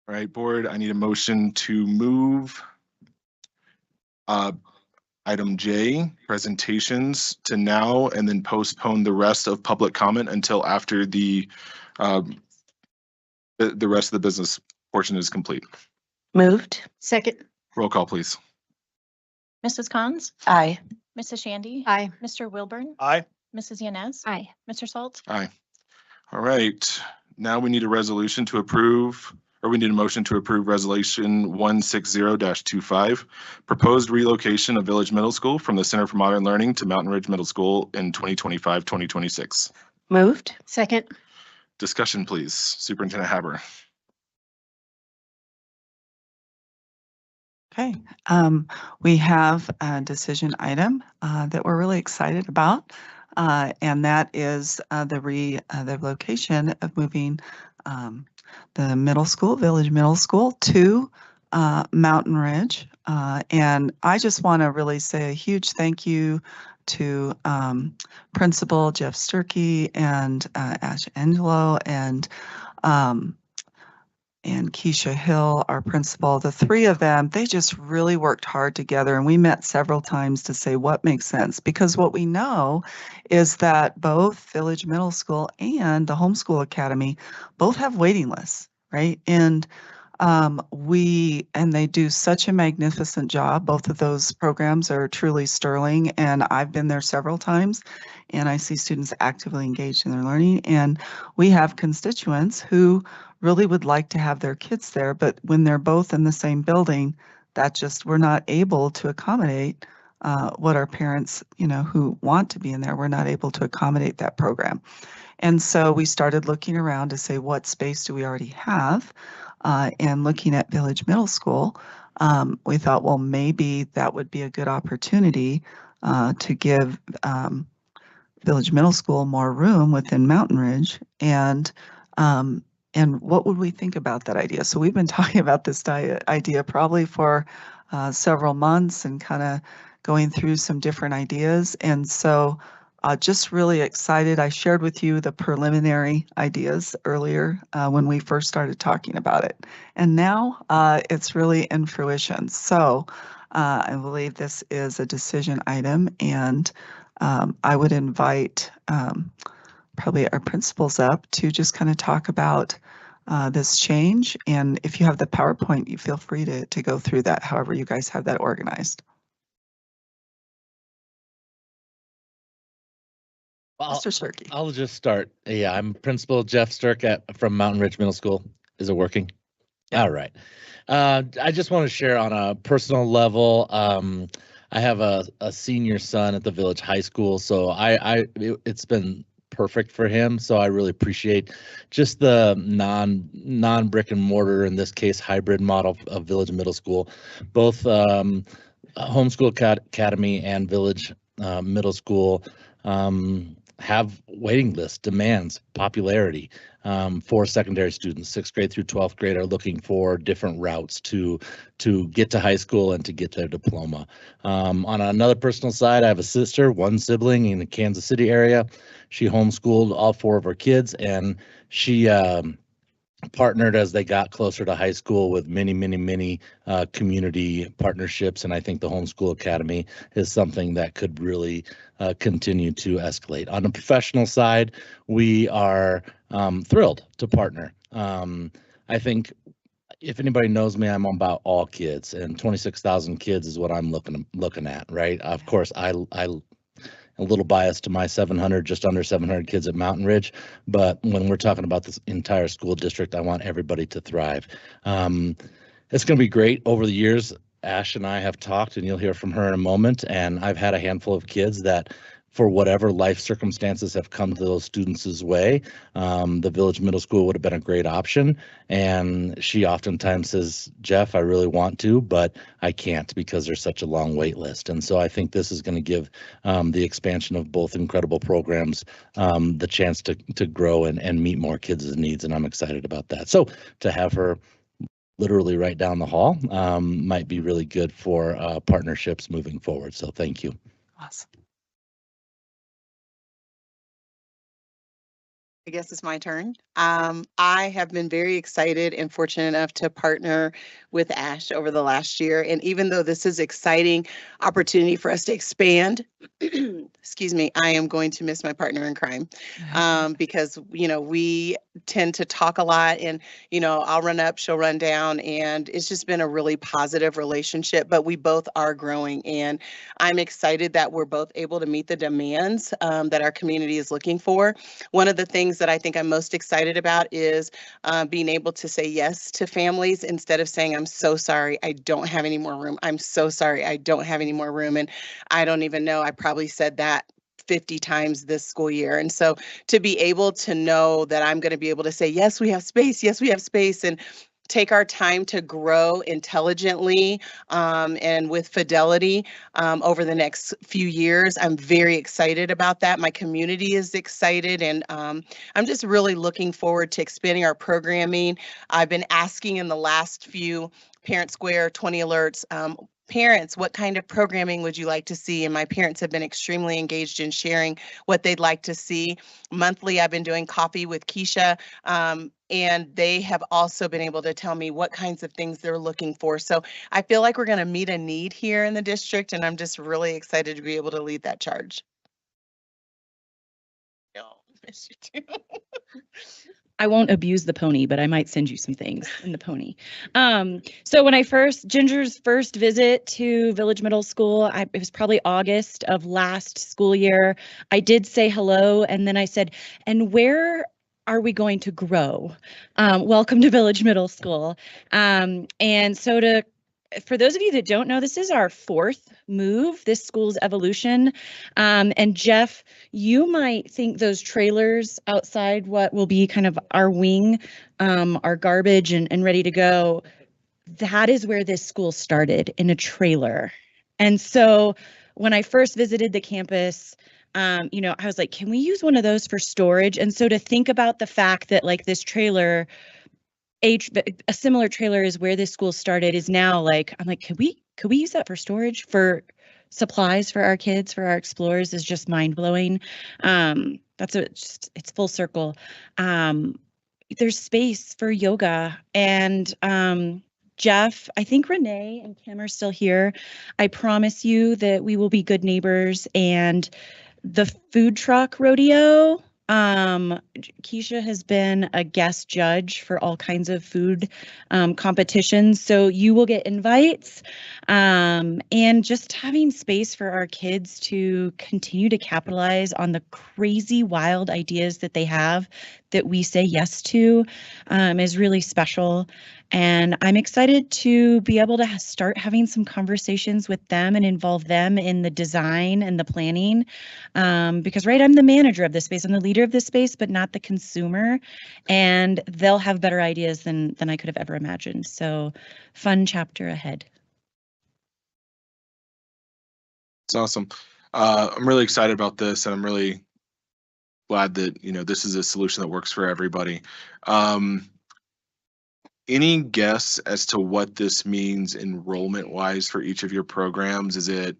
All right, board, I need a motion to move item J, presentations, to now, and then postpone the rest of public comment until after the rest of the business portion is complete. Moved. Second. Roll call, please. Mrs. Cons? Aye. Mrs. Shandy? Aye. Mr. Wilburn? Aye. Mrs. Yanez? Aye. Mr. Salt? Aye. All right, now we need a resolution to approve, or we need a motion to approve resolution 160-25, proposed relocation of Village Middle School from the Center for Modern Learning to Mountain Ridge Middle School in 2025-2026. Moved. Second. Discussion, please. Superintendent Haber. Okay, we have a decision item that we're really excited about, and that is the location of moving the middle school, Village Middle School, to Mountain Ridge. And I just want to really say a huge thank you to Principal Jeff Sturkey and Ash Angelo and Keisha Hill, our principal. The three of them, they just really worked hard together, and we met several times to say what makes sense, because what we know is that both Village Middle School and the Homeschool Academy both have waiting lists, right? And they do such a magnificent job. Both of those programs are truly sterling, and I've been there several times, and I see students actively engaged in their learning. And we have constituents who really would like to have their kids there, but when they're both in the same building, we're not able to accommodate what our parents, who want to be in there, we're not able to accommodate that program. And so we started looking around to say, what space do we already have? And looking at Village Middle School, we thought, well, maybe that would be a good opportunity to give Village Middle School more room within Mountain Ridge. And what would we think about that idea? So we've been talking about this idea probably for several months and kind of going through some different ideas. And so just really excited. I shared with you the preliminary ideas earlier when we first started talking about it. And now it's really in fruition. So I believe this is a decision item, and I would invite probably our principals up to just kind of talk about this change. And if you have the PowerPoint, you feel free to go through that, however you guys have that organized. Mr. Sturkey. I'll just start. Yeah, I'm Principal Jeff Sturk from Mountain Ridge Middle School. Is it working? All right. I just want to share on a personal level. I have a senior son at the Village High School, so it's been perfect for him. So I really appreciate just the non brick and mortar, in this case, hybrid model of Village Middle School. Both Homeschool Academy and Village Middle School have waiting list demands, popularity for secondary students. 6th grade through 12th grade are looking for different routes to get to high school and to get their diploma. On another personal side, I have a sister, one sibling in the Kansas City area. She homeschooled all 4 of her kids, and she partnered as they got closer to high school with many community partnerships. And I think the Homeschool Academy is something that could really continue to escalate. On the professional side, we are thrilled to partner. I think if anybody knows me, I'm about all kids, and 26,000 kids is what I'm looking at, right? Of course, I'm a little biased to my 700, just under 700 kids at Mountain Ridge, but when we're talking about this entire school district, I want everybody to thrive. It's going to be great. Over the years, Ash and I have talked, and you'll hear from her in a moment, and I've had a handful of kids that, for whatever life circumstances have come to those students' way, the Village Middle School would have been a great option. And she oftentimes says, Jeff, I really want to, but I can't because there's such a long wait list. And so I think this is going to give the expansion of both incredible programs the chance to grow and meet more kids' needs. And I'm excited about that. So to have her literally right down the hall might be really good for partnerships moving forward. So thank you. Awesome. I guess it's my turn. I have been very excited and fortunate enough to partner with Ash over the last year. And even though this is exciting opportunity for us to expand, excuse me, I am going to miss my partner in crime because, you know, we tend to talk a lot and, you know, I'll run up, she'll run down, and it's just been a really positive relationship, but we both are growing. And I'm excited that we're both able to meet the demands that our community is looking for. One of the things that I think I'm most excited about is being able to say yes to families instead of saying, I'm so sorry, I don't have any more room. I'm so sorry, I don't have any more room. And I don't even know, I probably said that 50 times this school year. And so to be able to know that I'm going to be able to say, yes, we have space. Yes, we have space. And take our time to grow intelligently and with fidelity over the next few years. I'm very excited about that. My community is excited, and I'm just really looking forward to expanding our programming. I've been asking in the last few Parent Square 20 alerts, parents, what kind of programming would you like to see? And my parents have been extremely engaged in sharing what they'd like to see. Monthly, I've been doing coffee with Keisha, and they have also been able to tell me what kinds of things they're looking for. So I feel like we're going to meet a need here in the district, and I'm just really excited to be able to lead that charge. Oh, miss you too. I won't abuse the pony, but I might send you some things in the pony. So when Ginger's first visit to Village Middle School, it was probably August of last school year. I did say hello, and then I said, and where are we going to grow? Welcome to Village Middle School. And so for those of you that don't know, this is our fourth move, this school's evolution. And Jeff, you might think those trailers outside what will be kind of our wing, our garbage and ready to go, that is where this school started, in a trailer. And so when I first visited the campus, you know, I was like, can we use one of those for storage? And so to think about the fact that like this trailer, a similar trailer is where this school started, is now like, I'm like, could we use that for storage, for supplies for our kids, for our explorers, is just mind blowing. It's full circle. There's space for yoga, and Jeff, I think Renee and Kim are still here. I promise you that we will be good neighbors. And the food truck rodeo, Keisha has been a guest judge for all kinds of food competitions, so you will get invites, and just having space for our kids to continue to capitalize on the crazy wild ideas that they have that we say yes to is really special. And I'm excited to be able to start having some conversations with them and involve them in the design and the planning, because I'm the manager of this space, I'm the leader of this space, but not the consumer, and they'll have better ideas than I could have ever imagined. So fun chapter ahead. It's awesome. I'm really excited about this, and I'm really glad that, you know, this is a solution that works for everybody. Any guess as to what this means enrollment wise for each of your programs? Is it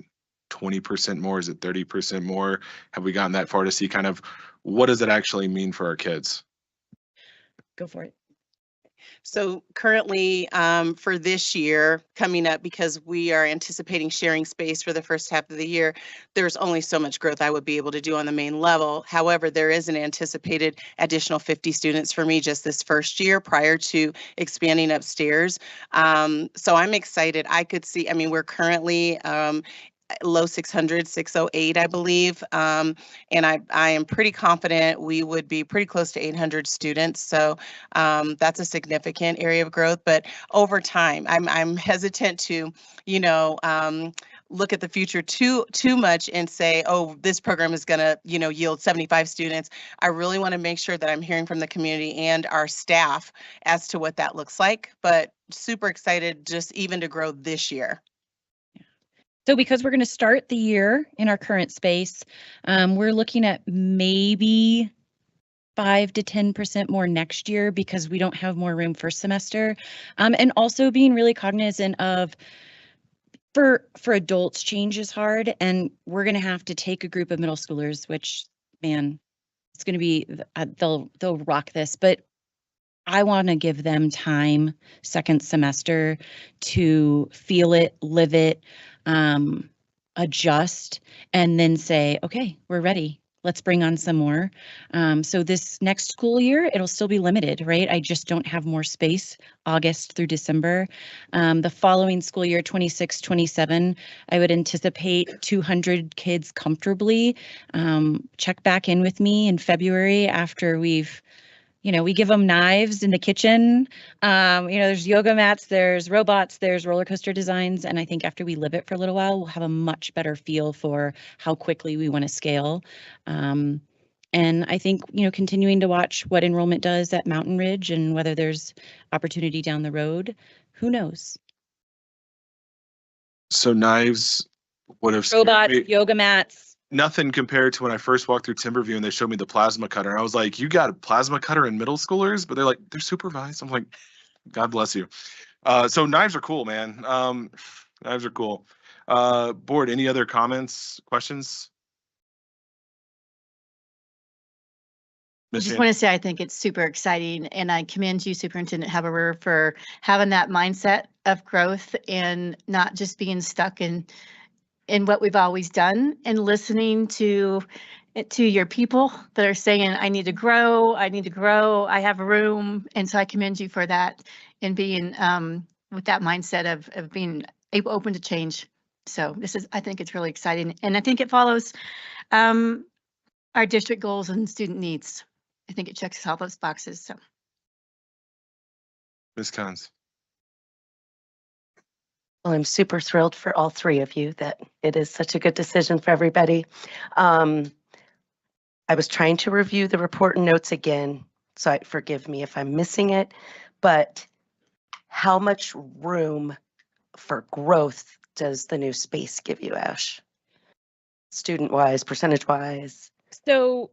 20% more? Is it 30% more? Have we gotten that far to see kind of what does it actually mean for our kids? Go for it. So currently, for this year coming up, because we are anticipating sharing space for the first half of the year, there's only so much growth I would be able to do on the main level. However, there is an anticipated additional 50 students for me just this first year prior to expanding upstairs. So I'm excited. I could see, I mean, we're currently low 600, 608, I believe. And I am pretty confident we would be pretty close to 800 students. So that's a significant area of growth. But over time, I'm hesitant to, you know, look at the future too much and say, oh, this program is going to, you know, yield 75 students. I really want to make sure that I'm hearing from the community and our staff as to what that looks like. But super excited just even to grow this year. So because we're going to start the year in our current space, we're looking at maybe 5 to 10% more next year because we don't have more room first semester. And also being really cognizant of for adults, change is hard, and we're going to have to take a group of middle schoolers, which, man, it's going to be, they'll rock this, but I want to give them time second semester to feel it, live it, adjust, and then say, okay, we're ready. Let's bring on some more. So this next school year, it'll still be limited, right? I just don't have more space August through December. The following school year, 26, 27, I would anticipate 200 kids comfortably. Check back in with me in February after we've, you know, we give them knives in the kitchen. You know, there's yoga mats, there's robots, there's roller coaster designs. And I think after we live it for a little while, we'll have a much better feel for how quickly we want to scale. And I think, you know, continuing to watch what enrollment does at Mountain Ridge and whether there's opportunity down the road, who knows? So knives would have Robots, yoga mats. Nothing compared to when I first walked through Timberview and they showed me the plasma cutter. I was like, you got a plasma cutter in middle schoolers? But they're like, they're supervised. I'm like, God bless you. So knives are cool, man. Knives are cool. Board, any other comments, questions? I just want to say I think it's super exciting, and I commend you, Superintendent Haberer, for having that mindset of growth and not just being stuck in what we've always done, and listening to your people that are saying, I need to grow, I have a room. And so I commend you for that and being with that mindset of being open to change. So I think it's really exciting. And I think it follows our district goals and student needs. I think it checks all those boxes. So. Ms. Cons. Well, I'm super thrilled for all three of you that it is such a good decision for everybody. I was trying to review the report and notes again, so forgive me if I'm missing it, but how much room for growth does the new space give you, Ash? Student-wise, percentage-wise? So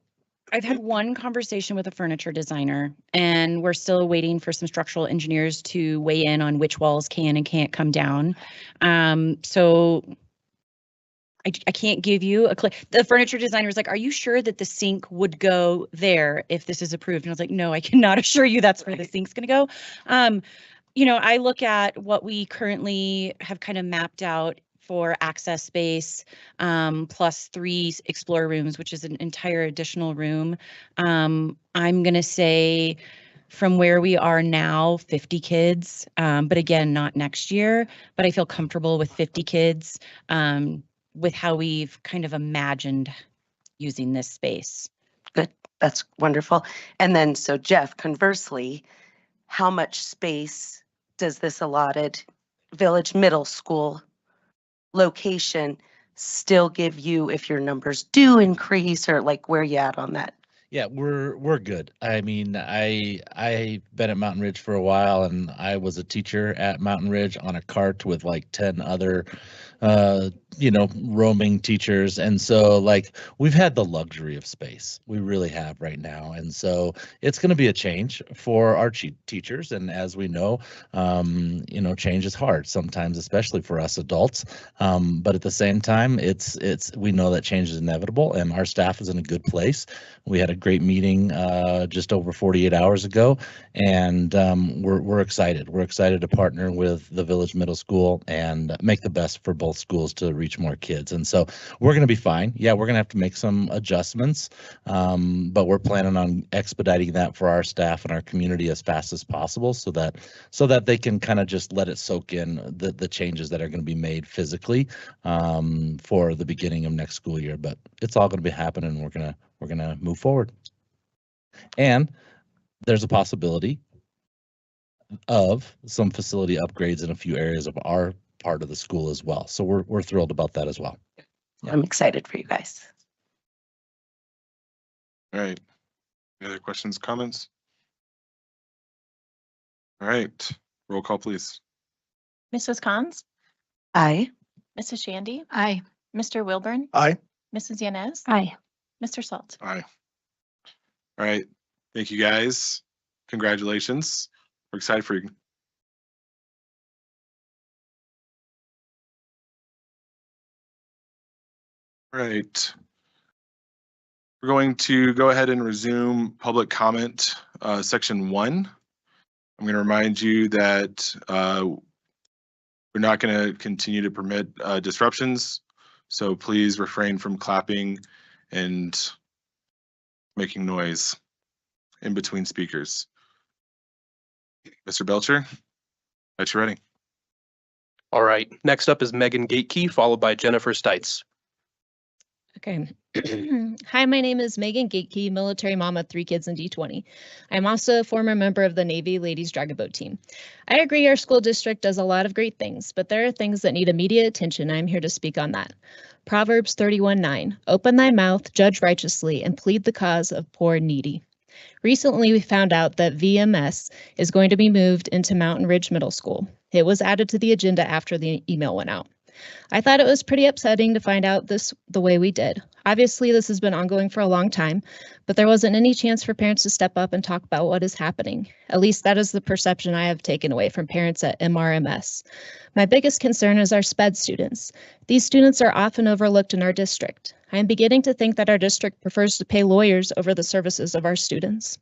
I've had one conversation with a furniture designer, and we're still waiting for some structural engineers to weigh in on which walls can and can't come down. So I can't give you a the furniture designer was like, are you sure that the sink would go there if this is approved? And I was like, no, I cannot assure you that's where the sink's going to go. You know, I look at what we currently have kind of mapped out for access space, plus 3 Explorer rooms, which is an entire additional room. I'm going to say from where we are now, 50 kids, but again, not next year, but I feel comfortable with 50 kids with how we've kind of imagined using this space. Good, that's wonderful. And then, so Jeff, conversely, how much space does this allotted Village Middle School location still give you if your numbers do increase, or like where you at on that? Yeah, we're good. I mean, I've been at Mountain Ridge for a while, and I was a teacher at Mountain Ridge on a cart with like 10 other roaming teachers. And so like we've had the luxury of space. We really have right now. And so it's going to be a change for our teachers. And as we know, change is hard sometimes, especially for us adults. But at the same time, we know that change is inevitable and our staff is in a good place. We had a great meeting just over 48 hours ago, and we're excited. We're excited to partner with the Village Middle School and make the best for both schools to reach more kids. And so we're going to be fine. Yeah, we're going to have to make some adjustments, but we're planning on expediting that for our staff and our community as fast as possible so that they can kind of just let it soak in the changes that are going to be made physically for the beginning of next school year. But it's all going to be happening. We're going to move forward. And there's a possibility of some facility upgrades in a few areas of our part of the school as well. So we're thrilled about that as well. I'm excited for you guys. All right. Any other questions, comments? All right. Roll call, please. Mrs. Cons? Aye. Mrs. Shandy? Aye. Mr. Wilburn? Aye. Mrs. Yanez? Aye. Mr. Salt? Aye. All right. Thank you, guys. Congratulations. We're excited for you. All right. We're going to go ahead and resume public comment, section 1. I'm going to remind you that we're not going to continue to permit disruptions, so please refrain from clapping and making noise in between speakers. Mr. Belcher, at your ready. All right, next up is Megan Gatekey, followed by Jennifer Stites. Okay. Hi, my name is Megan Gatekey, military mom of 3 kids in D20. I'm also a former member of the Navy Ladies Dragon Boat team. I agree our school district does a lot of great things, but there are things that need immediate attention. I'm here to speak on that. Proverbs 31:9, open thy mouth, judge righteously, and plead the cause of poor and needy. Recently, we found out that VMS is going to be moved into Mountain Ridge Middle School. It was added to the agenda after the email went out. I thought it was pretty upsetting to find out this the way we did. Obviously, this has been ongoing for a long time, but there wasn't any chance for parents to step up and talk about what is happening. At least that is the perception I have taken away from parents at MRMS. My biggest concern is our SPED students. These students are often overlooked in our district. I am beginning to think that our district prefers to pay lawyers over the services of our students.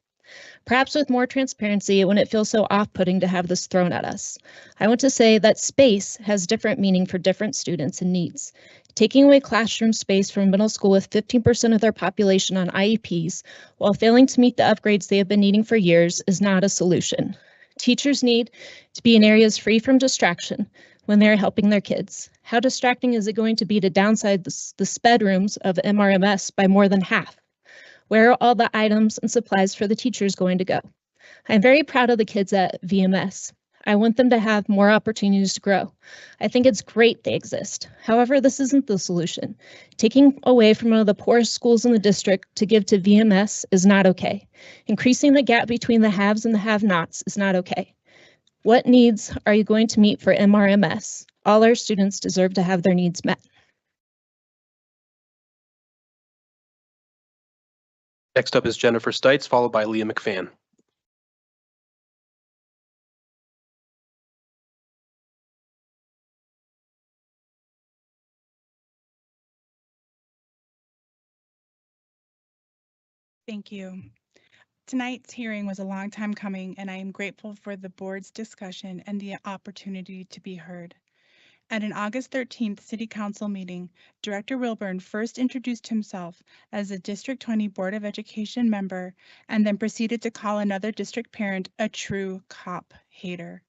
Perhaps with more transparency, it wouldn't feel so off-putting to have this thrown at us. I want to say that space has different meaning for different students and needs. Taking away classroom space from middle school with 15% of their population on IEPs while failing to meet the upgrades they have been needing for years is not a solution. Teachers need to be in areas free from distraction when they're helping their kids. How distracting is it going to be to downsize the SPED rooms of MRMS by more than half? Where are all the items and supplies for the teachers going to go? I'm very proud of the kids at VMS. I want them to have more opportunities to grow. I think it's great they exist. However, this isn't the solution. Taking away from one of the poorest schools in the district to give to VMS is not okay. Increasing the gap between the haves and the have-nots is not okay. What needs are you going to meet for MRMS? All our students deserve to have their needs met. Next up is Jennifer Stites, followed by Leah McFan. Thank you. Tonight's hearing was a long time coming, and I am grateful for the board's discussion and the opportunity to be heard. At an August 13th City Council meeting, Director Wilburn first introduced himself as a District 20 Board of Education member and then proceeded to call another district parent a true cop hater.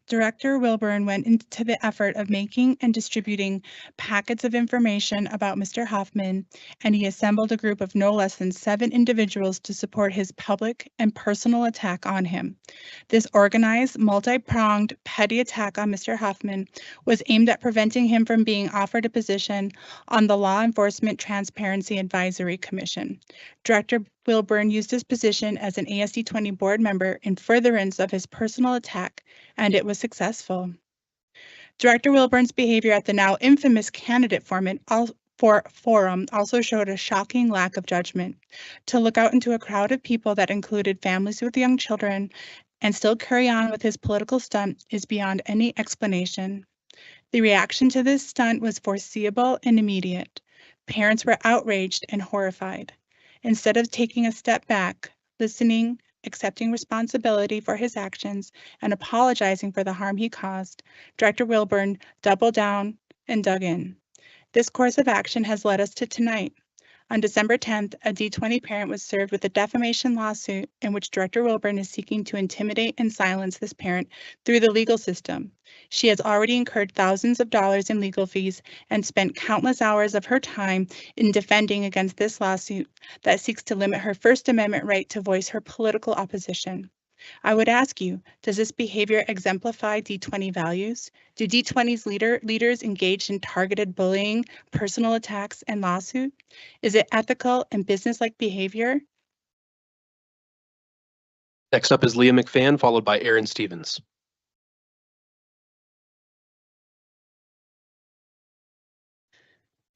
Director Wilburn went into the effort of making and distributing packets of information about Mr. Hoffman, and he assembled a group of no less than 7 individuals to support his public and personal attack on him. This organized, multi-pronged, petty attack on Mr. Hoffman was aimed at preventing him from being offered a position on the Law Enforcement Transparency Advisory Commission. Director Wilburn used his position as an ASD 20 board member in furtherance of his personal attack, and it was successful. Director Wilburn's behavior at the now infamous candidate forum also showed a shocking lack of judgment. To look out into a crowd of people that included families with young children and still carry on with his political stunt is beyond any explanation. The reaction to this stunt was foreseeable and immediate. Parents were outraged and horrified. Instead of taking a step back, listening, accepting responsibility for his actions, and apologizing for the harm he caused, Director Wilburn doubled down and dug in. This course of action has led us to tonight. On December 10th, a D20 parent was served with a defamation lawsuit in which Director Wilburn is seeking to intimidate and silence this parent through the legal system. She has already incurred thousands of dollars in legal fees and spent countless hours of her time in defending against this lawsuit that seeks to limit her First Amendment right to voice her political opposition. I would ask you, does this behavior exemplify D20 values? Do D20's leaders engage in targeted bullying, personal attacks, and lawsuit? Is it ethical and businesslike behavior? Next up is Leah McFan, followed by Aaron Stevens.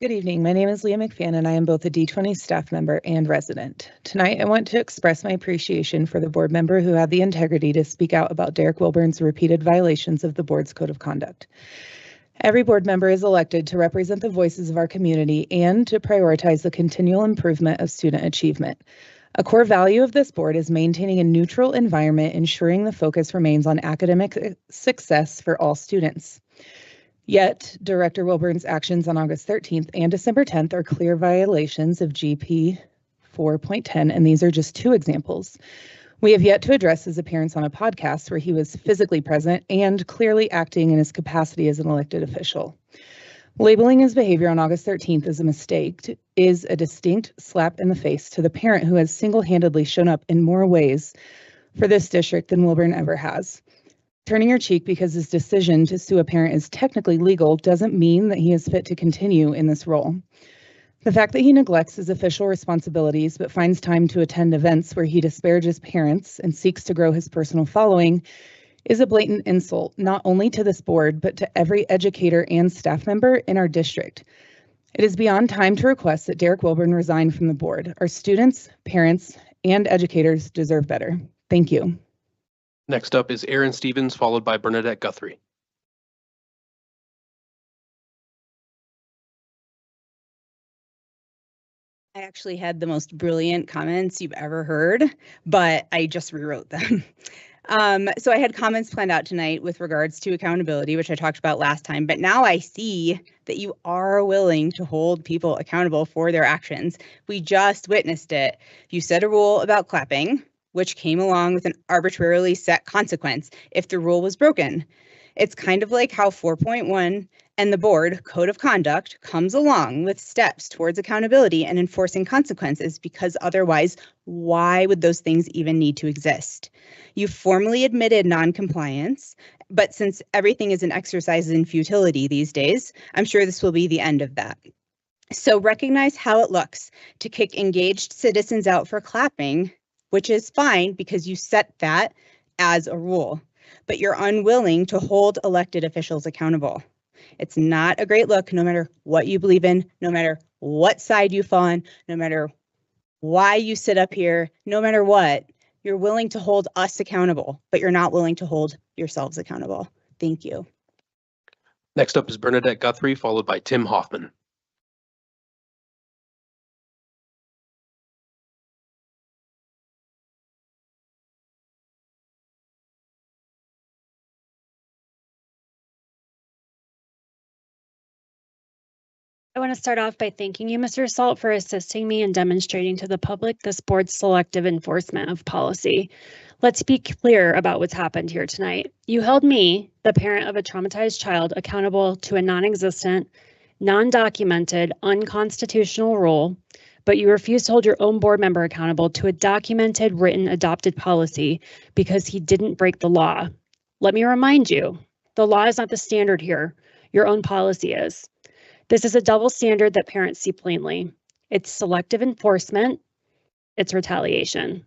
Good evening. My name is Leah McFan, and I am both a D20 staff member and resident. Tonight, I want to express my appreciation for the board member who had the integrity to speak out about Derek Wilburn's repeated violations of the board's code of conduct. Every board member is elected to represent the voices of our community and to prioritize the continual improvement of student achievement. A core value of this board is maintaining a neutral environment, ensuring the focus remains on academic success for all students. Yet, Director Wilburn's actions on August 13th and December 10th are clear violations of GP 4.10, and these are just two examples. We have yet to address his appearance on a podcast where he was physically present and clearly acting in his capacity as an elected official. Labeling his behavior on August 13th as a mistake is a distinct slap in the face to the parent who has single-handedly shown up in more ways for this district than Wilburn ever has. Turning your cheek because his decision to sue a parent is technically legal doesn't mean that he is fit to continue in this role. The fact that he neglects his official responsibilities but finds time to attend events where he disparages parents and seeks to grow his personal following is a blatant insult, not only to this board, but to every educator and staff member in our district. It is beyond time to request that Derek Wilburn resign from the board. Our students, parents, and educators deserve better. Thank you. Next up is Aaron Stevens, followed by Bernadette Guthrie. I actually had the most brilliant comments you've ever heard, but I just rewrote them. So I had comments planned out tonight with regards to accountability, which I talked about last time, but now I see that you are willing to hold people accountable for their actions. We just witnessed it. You set a rule about clapping, which came along with an arbitrarily set consequence if the rule was broken. It's kind of like how 4.1 and the board code of conduct comes along with steps towards accountability and enforcing consequences, because otherwise, why would those things even need to exist? You formally admitted non-compliance, but since everything is an exercise in futility these days, I'm sure this will be the end of that. So recognize how it looks to kick engaged citizens out for clapping, which is fine because you set that as a rule, but you're unwilling to hold elected officials accountable. It's not a great look, no matter what you believe in, no matter what side you fall on, no matter why you sit up here, no matter what, you're willing to hold us accountable, but you're not willing to hold yourselves accountable. Thank you. Next up is Bernadette Guthrie, followed by Tim Hoffman. I want to start off by thanking you, Mr. Salt, for assisting me in demonstrating to the public this board's selective enforcement of policy. Let's be clear about what's happened here tonight. You held me, the parent of a traumatized child, accountable to a non-existent, non-documented, unconstitutional rule, but you refused to hold your own board member accountable to a documented, written, adopted policy because he didn't break the law. Let me remind you, the law is not the standard here. Your own policy is. This is a double standard that parents see plainly. It's selective enforcement, it's retaliation.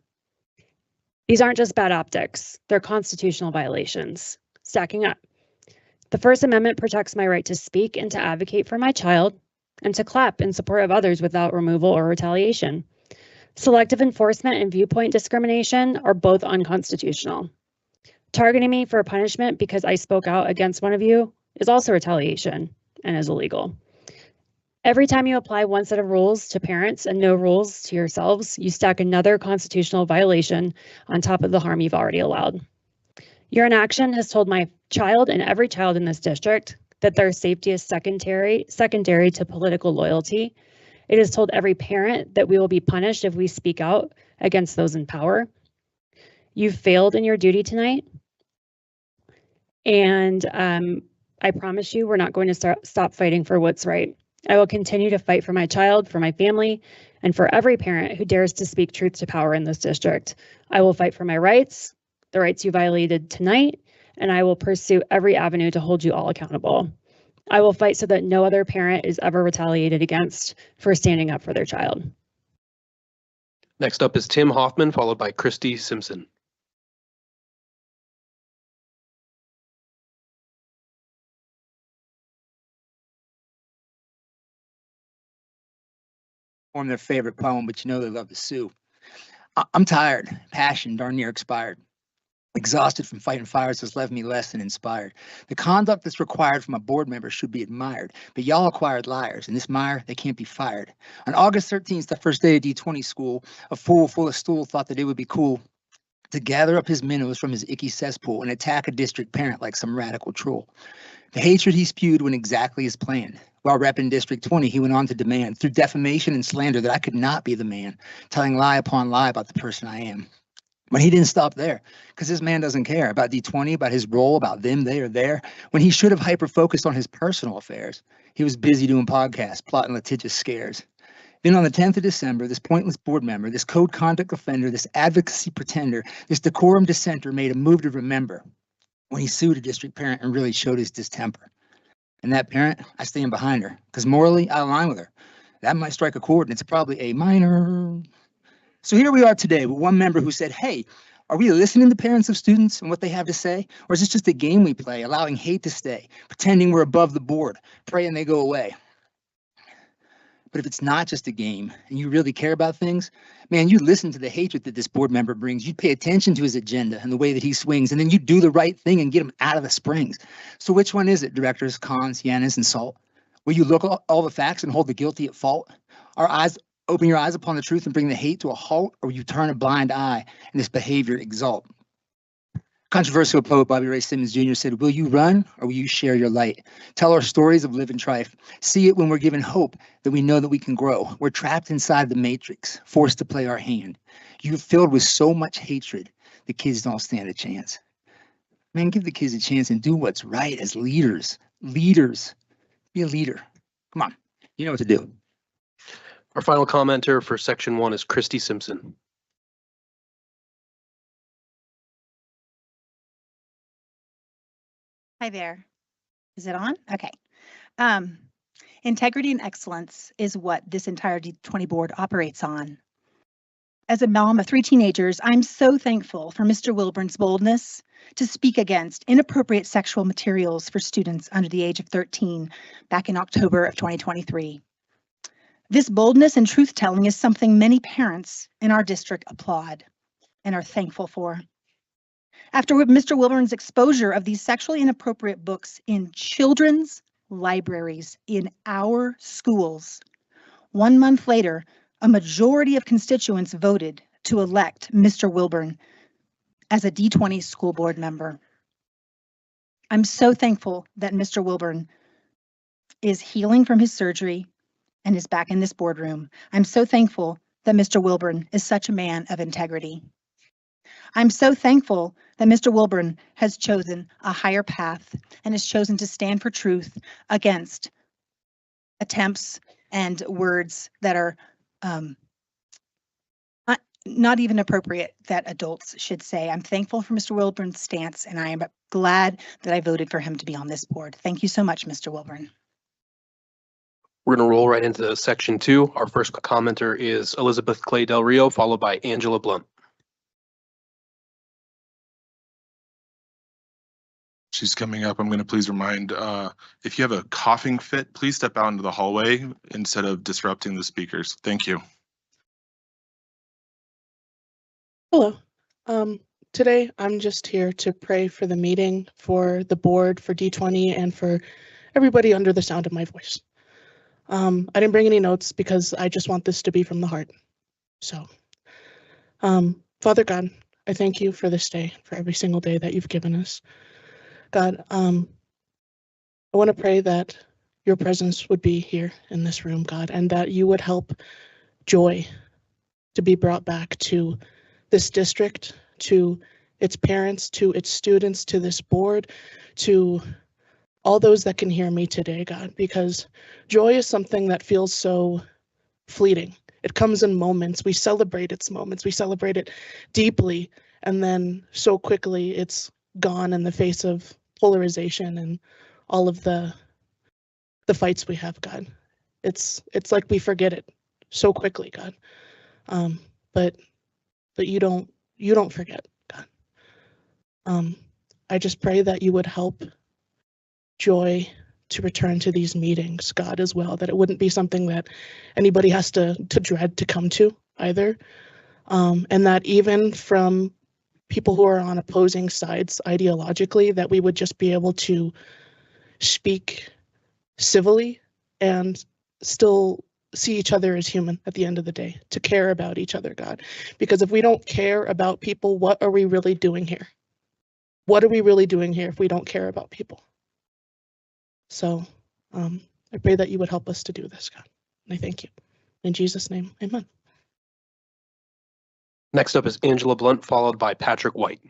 These aren't just bad optics, they're constitutional violations, stacking up. The First Amendment protects my right to speak and to advocate for my child and to clap in support of others without removal or retaliation. Selective enforcement and viewpoint discrimination are both unconstitutional. Targeting me for punishment because I spoke out against one of you is also retaliation and is illegal. Every time you apply one set of rules to parents and no rules to yourselves, you stack another constitutional violation on top of the harm you've already allowed. Your inaction has told my child and every child in this district that their safety is secondary to political loyalty. It has told every parent that we will be punished if we speak out against those in power. You've failed in your duty tonight. And I promise you, we're not going to stop fighting for what's right. I will continue to fight for my child, for my family, and for every parent who dares to speak truth to power in this district. I will fight for my rights, the rights you violated tonight, and I will pursue every avenue to hold you all accountable. I will fight so that no other parent is ever retaliated against for standing up for their child. Next up is Tim Hoffman, followed by Christy Simpson. Their favorite poem, but you know they love to sue. I'm tired, passion darn near expired. Exhausted from fighting fires has left me less than inspired. The conduct that's required from a board member should be admired, but y'all acquired liars. In this mire, they can't be fired. On August 13th, the first day of D20 school, a fool full of stool thought that it would be cool to gather up his minnows from his icky cesspool and attack a district parent like some radical troll. The hatred he spewed went exactly as planned. While repping District 20, he went on to demand, through defamation and slander, that I could not be the man, telling lie upon lie about the person I am. But he didn't stop there, because this man doesn't care about D20, about his role, about them, they are there. When he should have hyper-focused on his personal affairs, he was busy doing podcasts, plotting litigious scares. Then on the 10th of December, this pointless board member, this code conduct offender, this advocacy pretender, this decorum dissenter made a move to remember when he sued a district parent and really showed his distemper. And that parent, I stand behind her, because morally, I align with her. That might strike a chord, and it's probably A minor. So here we are today with one member who said, hey, are we listening to parents of students and what they have to say? Or is this just a game we play, allowing hate to stay, pretending we're above the board, praying they go away? But if it's not just a game and you really care about things, man, you listen to the hatred that this board member brings. You pay attention to his agenda and the way that he swings, and then you do the right thing and get him out of the springs. So which one is it, Directors Cons, Yanis, and Salt? Will you look at all the facts and hold the guilty at fault? Open your eyes upon the truth and bring the hate to a halt, or will you turn a blind eye and this behavior exalt? Controversial poet Bobby Ray Simmons Jr. said, will you run or will you share your light? Tell our stories of living trife. See it when we're given hope that we know that we can grow. We're trapped inside the matrix, forced to play our hand. You're filled with so much hatred, the kids don't stand a chance. Man, give the kids a chance and do what's right as leaders. Leaders. Be a leader. Come on. You know what to do. Our final commenter for section 1 is Christy Simpson. Hi there. Is it on? Okay. Integrity and excellence is what this entire D20 board operates on. As a mom of 3 teenagers, I'm so thankful for Mr. Wilburn's boldness to speak against inappropriate sexual materials for students under the age of 13 back in October of 2023. This boldness and truth-telling is something many parents in our district applaud and are thankful for. After Mr. Wilburn's exposure of these sexually inappropriate books in children's libraries in our schools, 1 month later, a majority of constituents voted to elect Mr. Wilburn as a D20 school board member. I'm so thankful that Mr. Wilburn is healing from his surgery and is back in this boardroom. I'm so thankful that Mr. Wilburn is such a man of integrity. I'm so thankful that Mr. Wilburn has chosen a higher path and has chosen to stand for truth against attempts and words that are not even appropriate that adults should say. I'm thankful for Mr. Wilburn's stance, and I am glad that I voted for him to be on this board. Thank you so much, Mr. Wilburn. We're going to roll right into section 2. Our first commenter is Elizabeth Clay Del Rio, followed by Angela Blunt. she's coming up, I'm going to please remind, if you have a coughing fit, please step out into the hallway instead of disrupting the speakers. Thank you. Hello. Today I'm just here to pray for the meeting, for the board, for D20, and for everybody under the sound of my voice. I didn't bring any notes because I just want this to be from the heart. So, Father God, I thank you for this day, for every single day that you've given us. God, I want to pray that your presence would be here in this room, God, and that you would help joy to be brought back to this district, to its parents, to its students, to this board, to all those that can hear me today, God, because joy is something that feels so fleeting. It comes in moments. We celebrate its moments. We celebrate it deeply, and then so quickly it's gone in the face of polarization and all of the fights we have, God. It's like we forget it so quickly, God. But you don't forget, God. I just pray that you would help joy to return to these meetings, God, as well, that it wouldn't be something that anybody has to dread to come to either. And that even from people who are on opposing sides ideologically, that we would just be able to speak civilly and still see each other as human at the end of the day, to care about each other, God. Because if we don't care about people, what are we really doing here? What are we really doing here if we don't care about people? So I pray that you would help us to do this, God. And I thank you. In Jesus' name, amen. Next up is Angela Blunt, followed by Patrick White.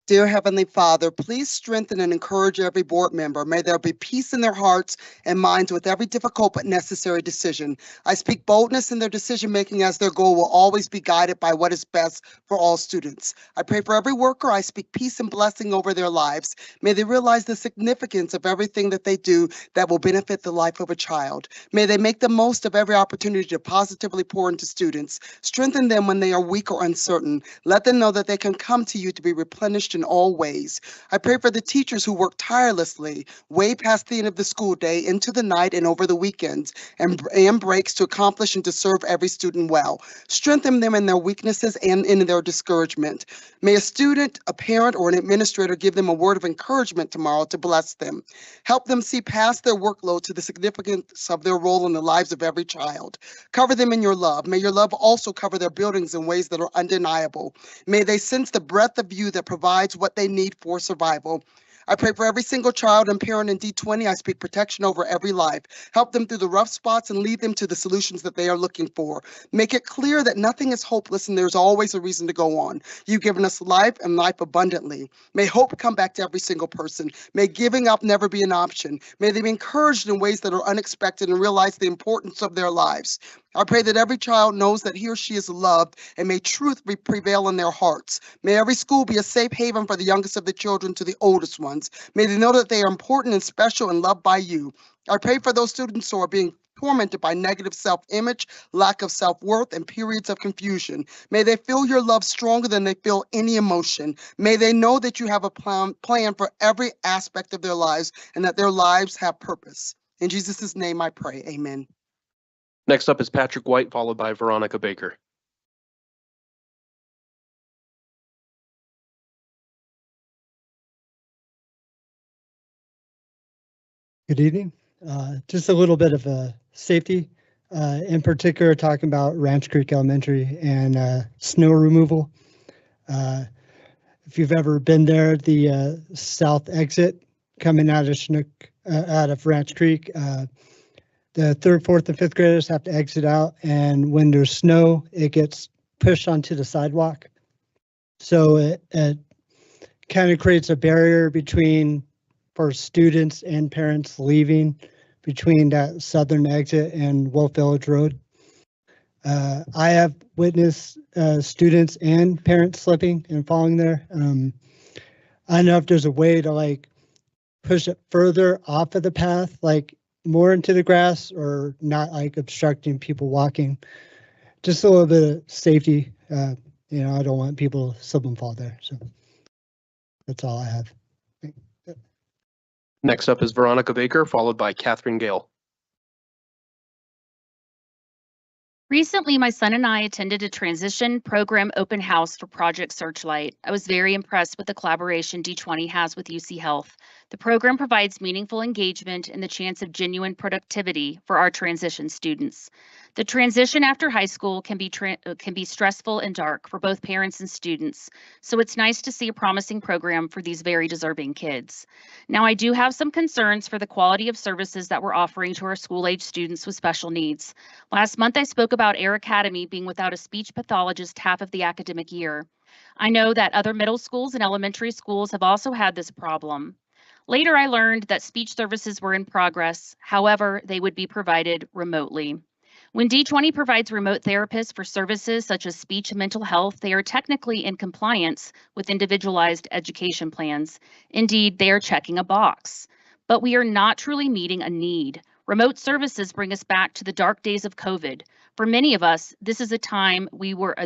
Dear Heavenly Father, please strengthen and encourage every board member. May there be peace in their hearts and minds with every difficult but necessary decision. I speak boldness in their decision-making, as their goal will always be guided by what is best for all students. I pray for every worker. I speak peace and blessing over their lives. May they realize the significance of everything that they do that will benefit the life of a child. May they make the most of every opportunity to positively pour into students. Strengthen them when they are weak or uncertain. Let them know that they can come to you to be replenished in all ways. I pray for the teachers who work tirelessly way past the end of the school day, into the night and over the weekends and breaks to accomplish and to serve every student well. Strengthen them in their weaknesses and in their discouragement. May a student, a parent, or an administrator give them a word of encouragement tomorrow to bless them. Help them see past their workload to the significance of their role in the lives of every child. Cover them in your love. May your love also cover their buildings in ways that are undeniable. May they sense the breadth of you that provides what they need for survival. I pray for every single child and parent in D20. I speak protection over every life. Help them through the rough spots and lead them to the solutions that they are looking for. Make it clear that nothing is hopeless and there's always a reason to go on. You've given us life and life abundantly. May hope come back to every single person. May giving up never be an option. May they be encouraged in ways that are unexpected and realize the importance of their lives. I pray that every child knows that he or she is loved, and may truth prevail in their hearts. May every school be a safe haven for the youngest of the children to the oldest ones. May they know that they are important and special and loved by you. I pray for those students who are being tormented by negative self-image, lack of self-worth, and periods of confusion. May they feel your love stronger than they feel any emotion. May they know that you have a plan for every aspect of their lives and that their lives have purpose. In Jesus' name I pray, amen. Next up is Patrick White, followed by Veronica Baker. Good evening. Just a little bit of safety, in particular talking about Ranch Creek Elementary and snow removal. If you've ever been there, the south exit coming out of out of Ranch Creek, the 3rd, 4th, and 5th graders have to exit out, and when there's snow, it gets pushed onto the sidewalk. So it kind of creates a barrier for students and parents leaving between that southern exit and Wolf Village Road. I have witnessed students and parents slipping and falling there. I don't know if there's a way to push it further off of the path, more into the grass or not like obstructing people walking. Just a little bit of safety. You know, I don't want people to slip and fall there. So that's all I have. Next up is Veronica Baker, followed by Catherine Gale. Recently, my son and I attended a transition program open house for Project Searchlight. I was very impressed with the collaboration D20 has with UC Health. The program provides meaningful engagement and the chance of genuine productivity for our transition students. The transition after high school can be stressful and dark for both parents and students, so it's nice to see a promising program for these very deserving kids. Now, I do have some concerns for the quality of services that we're offering to our school-age students with special needs. Last month, I spoke about Air Academy being without a speech pathologist half of the academic year. I know that other middle schools and elementary schools have also had this problem. Later, I learned that speech services were in progress. However, they would be provided remotely. When D20 provides remote therapists for services such as speech and mental health, they are technically in compliance with individualized education plans. Indeed, they are checking a box. But we are not truly meeting a need. Remote services bring us back to the dark days of COVID. For many of us, this was a time we were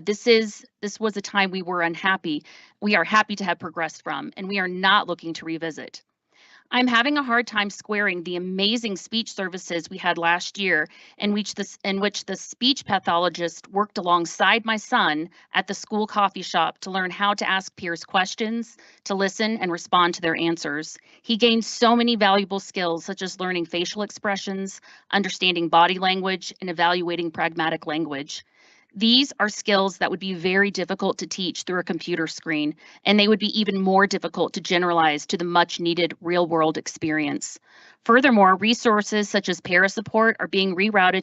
unhappy. We are happy to have progressed from, and we are not looking to revisit. I'm having a hard time squaring the amazing speech services we had last year in which the speech pathologist worked alongside my son at the school coffee shop to learn how to ask peers questions, to listen and respond to their answers. He gained so many valuable skills such as learning facial expressions, understanding body language, and evaluating pragmatic language. These are skills that would be very difficult to teach through a computer screen, and they would be even more difficult to generalize to the much needed real world experience. Furthermore, resources such as para support are being rerouted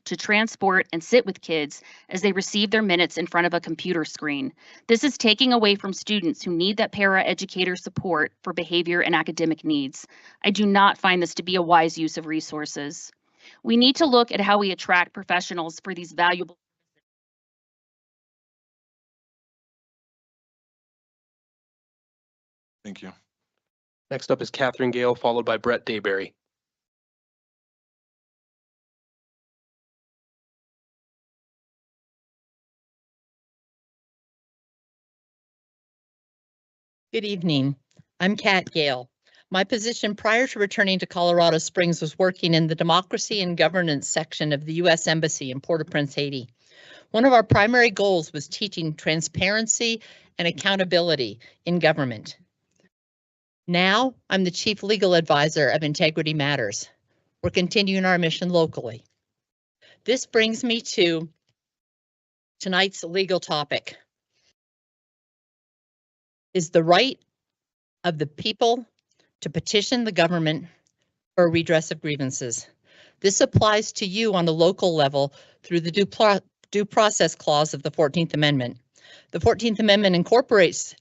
to transport and sit with kids as they receive their minutes in front of a computer screen. This is taking away from students who need that para educator support for behavior and academic needs. I do not find this to be a wise use of resources. We need to look at how we attract professionals for these valuable. Thank you. Next up is Catherine Gale, followed by Brett Dayberry. Good evening. I'm Kat Gale. My position prior to returning to Colorado Springs was working in the Democracy and Governance section of the U.S. Embassy in Port-au-Prince, Haiti. One of our primary goals was teaching transparency and accountability in government. Now, I'm the Chief Legal Advisor of Integrity Matters. We're continuing our mission locally. This brings me to tonight's legal topic. Is the right of the people to petition the government for redress of grievances. This applies to you on a local level through the due process clause of the 14th Amendment. The 14th Amendment incorporates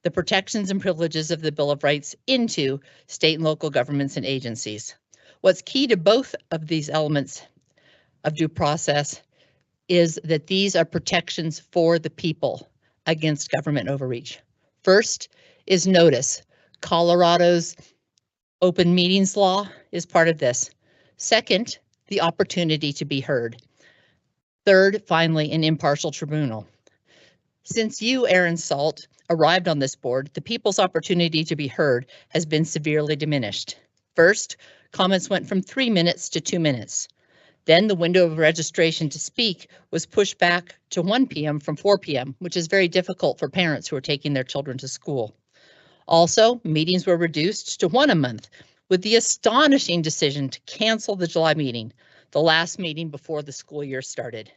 the protections and privileges of the Bill of Rights into state and local governments and agencies. What's key to both of these elements of due process is that these are protections for the people against government overreach. First is notice. Colorado's open meetings law is part of this. Second, the opportunity to be heard. Third, finally, an impartial tribunal. Since you, Aaron Salt, arrived on this board, the people's opportunity to be heard has been severely diminished. First, comments went from 3 minutes to 2 minutes. Then the window of registration to speak was pushed back to 1 p.m. from 4 p.m., which is very difficult for parents who are taking their children to school. Also, meetings were reduced to 1 a month, with the astonishing decision to cancel the July meeting, the last meeting before the school year started.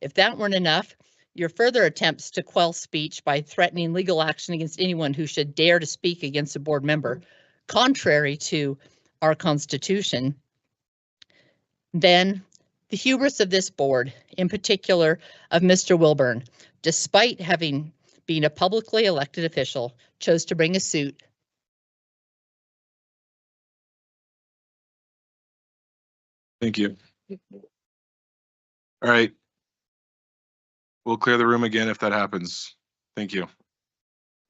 If that weren't enough, your further attempts to quell speech by threatening legal action against anyone who should dare to speak against a board member, contrary to our Constitution, then the hubris of this board, in particular of Mr. Wilburn, despite having been a publicly elected official, chose to bring a suit. Thank you. All right. We'll clear the room again if that happens. Thank you.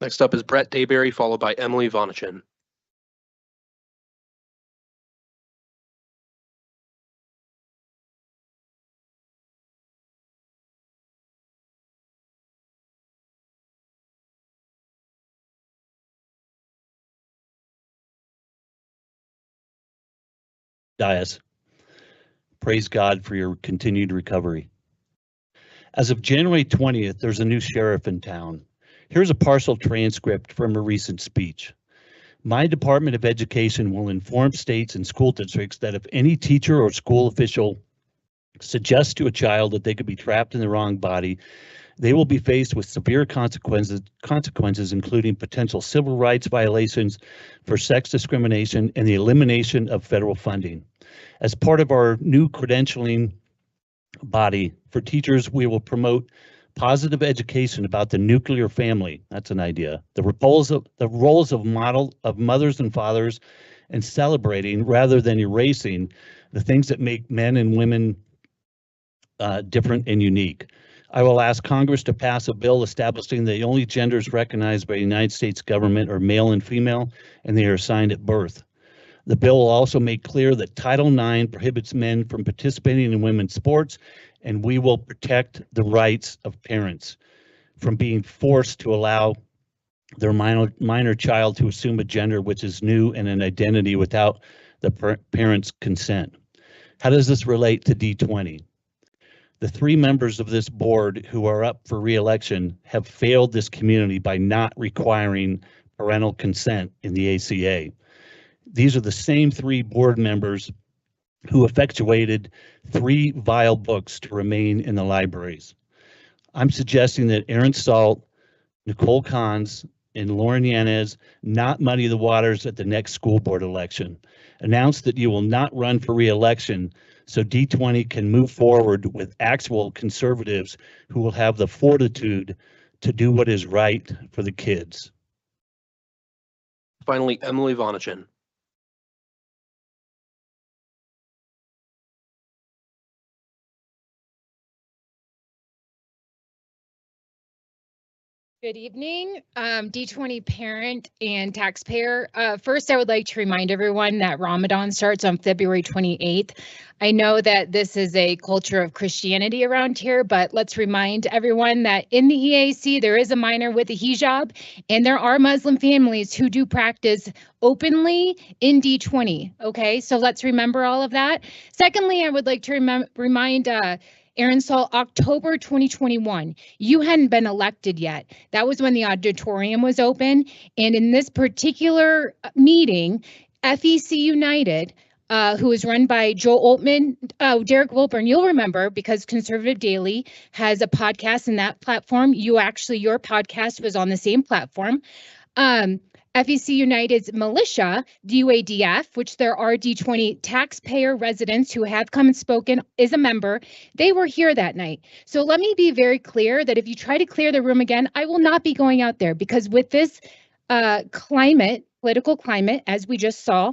Next up is Brett Dayberry, followed by Emily Vonachin. dais. Praise God for your continued recovery. As of January 20th, there's a new sheriff in town. Here's a partial transcript from a recent speech. My Department of Education will inform states and school districts that if any teacher or school official suggests to a child that they could be trapped in the wrong body, they will be faced with severe consequences, including potential civil rights violations for sex discrimination and the elimination of federal funding. As part of our new credentialing body for teachers, we will promote positive education about the nuclear family. That's an idea. The roles of mothers and fathers, and celebrating rather than erasing the things that make men and women different and unique. I will ask Congress to pass a bill establishing the only genders recognized by the United States government are male and female, and they are assigned at birth. The bill will also make clear that Title IX prohibits men from participating in women's sports, and we will protect the rights of parents from being forced to allow their minor child to assume a gender which is new and an identity without the parent's consent. How does this relate to D20? The 3 members of this board who are up for re-election have failed this community by not requiring parental consent in the ACA. These are the same 3 board members who effectuated 3 vile books to remain in the libraries. I'm suggesting that Aaron Salt, Nicole Kahns, and Lauren Yanez not muddy the waters at the next school board election. Announce that you will not run for re-election so D20 can move forward with actual conservatives who will have the fortitude to do what is right for the kids. Finally, Emily Vonachin. Good evening, D20 parent and taxpayer. First, I would like to remind everyone that Ramadan starts on February 28th. I know that this is a culture of Christianity around here, but let's remind everyone that in the EAC, there is a minor with a hijab, and there are Muslim families who do practice openly in D20. Okay, so let's remember all of that. Secondly, I would like to remind Aaron Salt, October 2021, you hadn't been elected yet. That was when the auditorium was open. And in this particular meeting, FEC United, who is run by Joe Oltman, Derek Wilburn, you'll remember because Conservative Daily has a podcast in that platform. Your podcast was on the same platform. FEC United's militia, DUADF, which there are D20 taxpayer residents who have come and spoken, is a member. They were here that night. So let me be very clear that if you try to clear the room again, I will not be going out there because with this political climate, as we just saw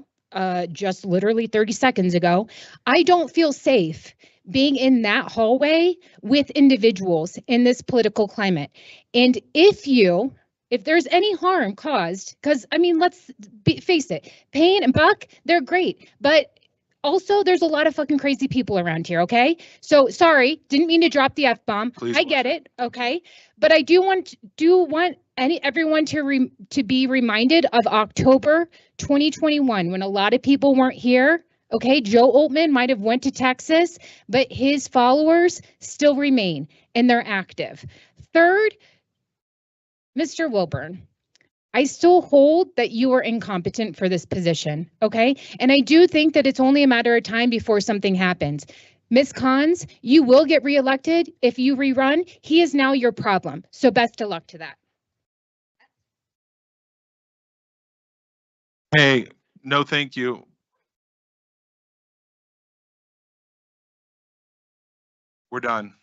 just literally 30 seconds ago, I don't feel safe being in that hallway with individuals in this political climate. And if there's any harm caused, because I mean, let's face it, Payne and Buck, they're great, but also there's a lot of fucking crazy people around here, okay? So sorry, didn't mean to drop the F-bomb. I get it, okay? But I do want everyone to be reminded of October 2021 when a lot of people weren't here. Okay, Joe Oltman might have went to Texas, but his followers still remain and they're active. Third, Mr. Wilburn, I still hold that you are incompetent for this position, okay? And I do think that it's only a matter of time before something happens. Ms. Kahns, you will get reelected if you rerun. He is now your problem. So best of luck to that. Hey, no thank you. We're done.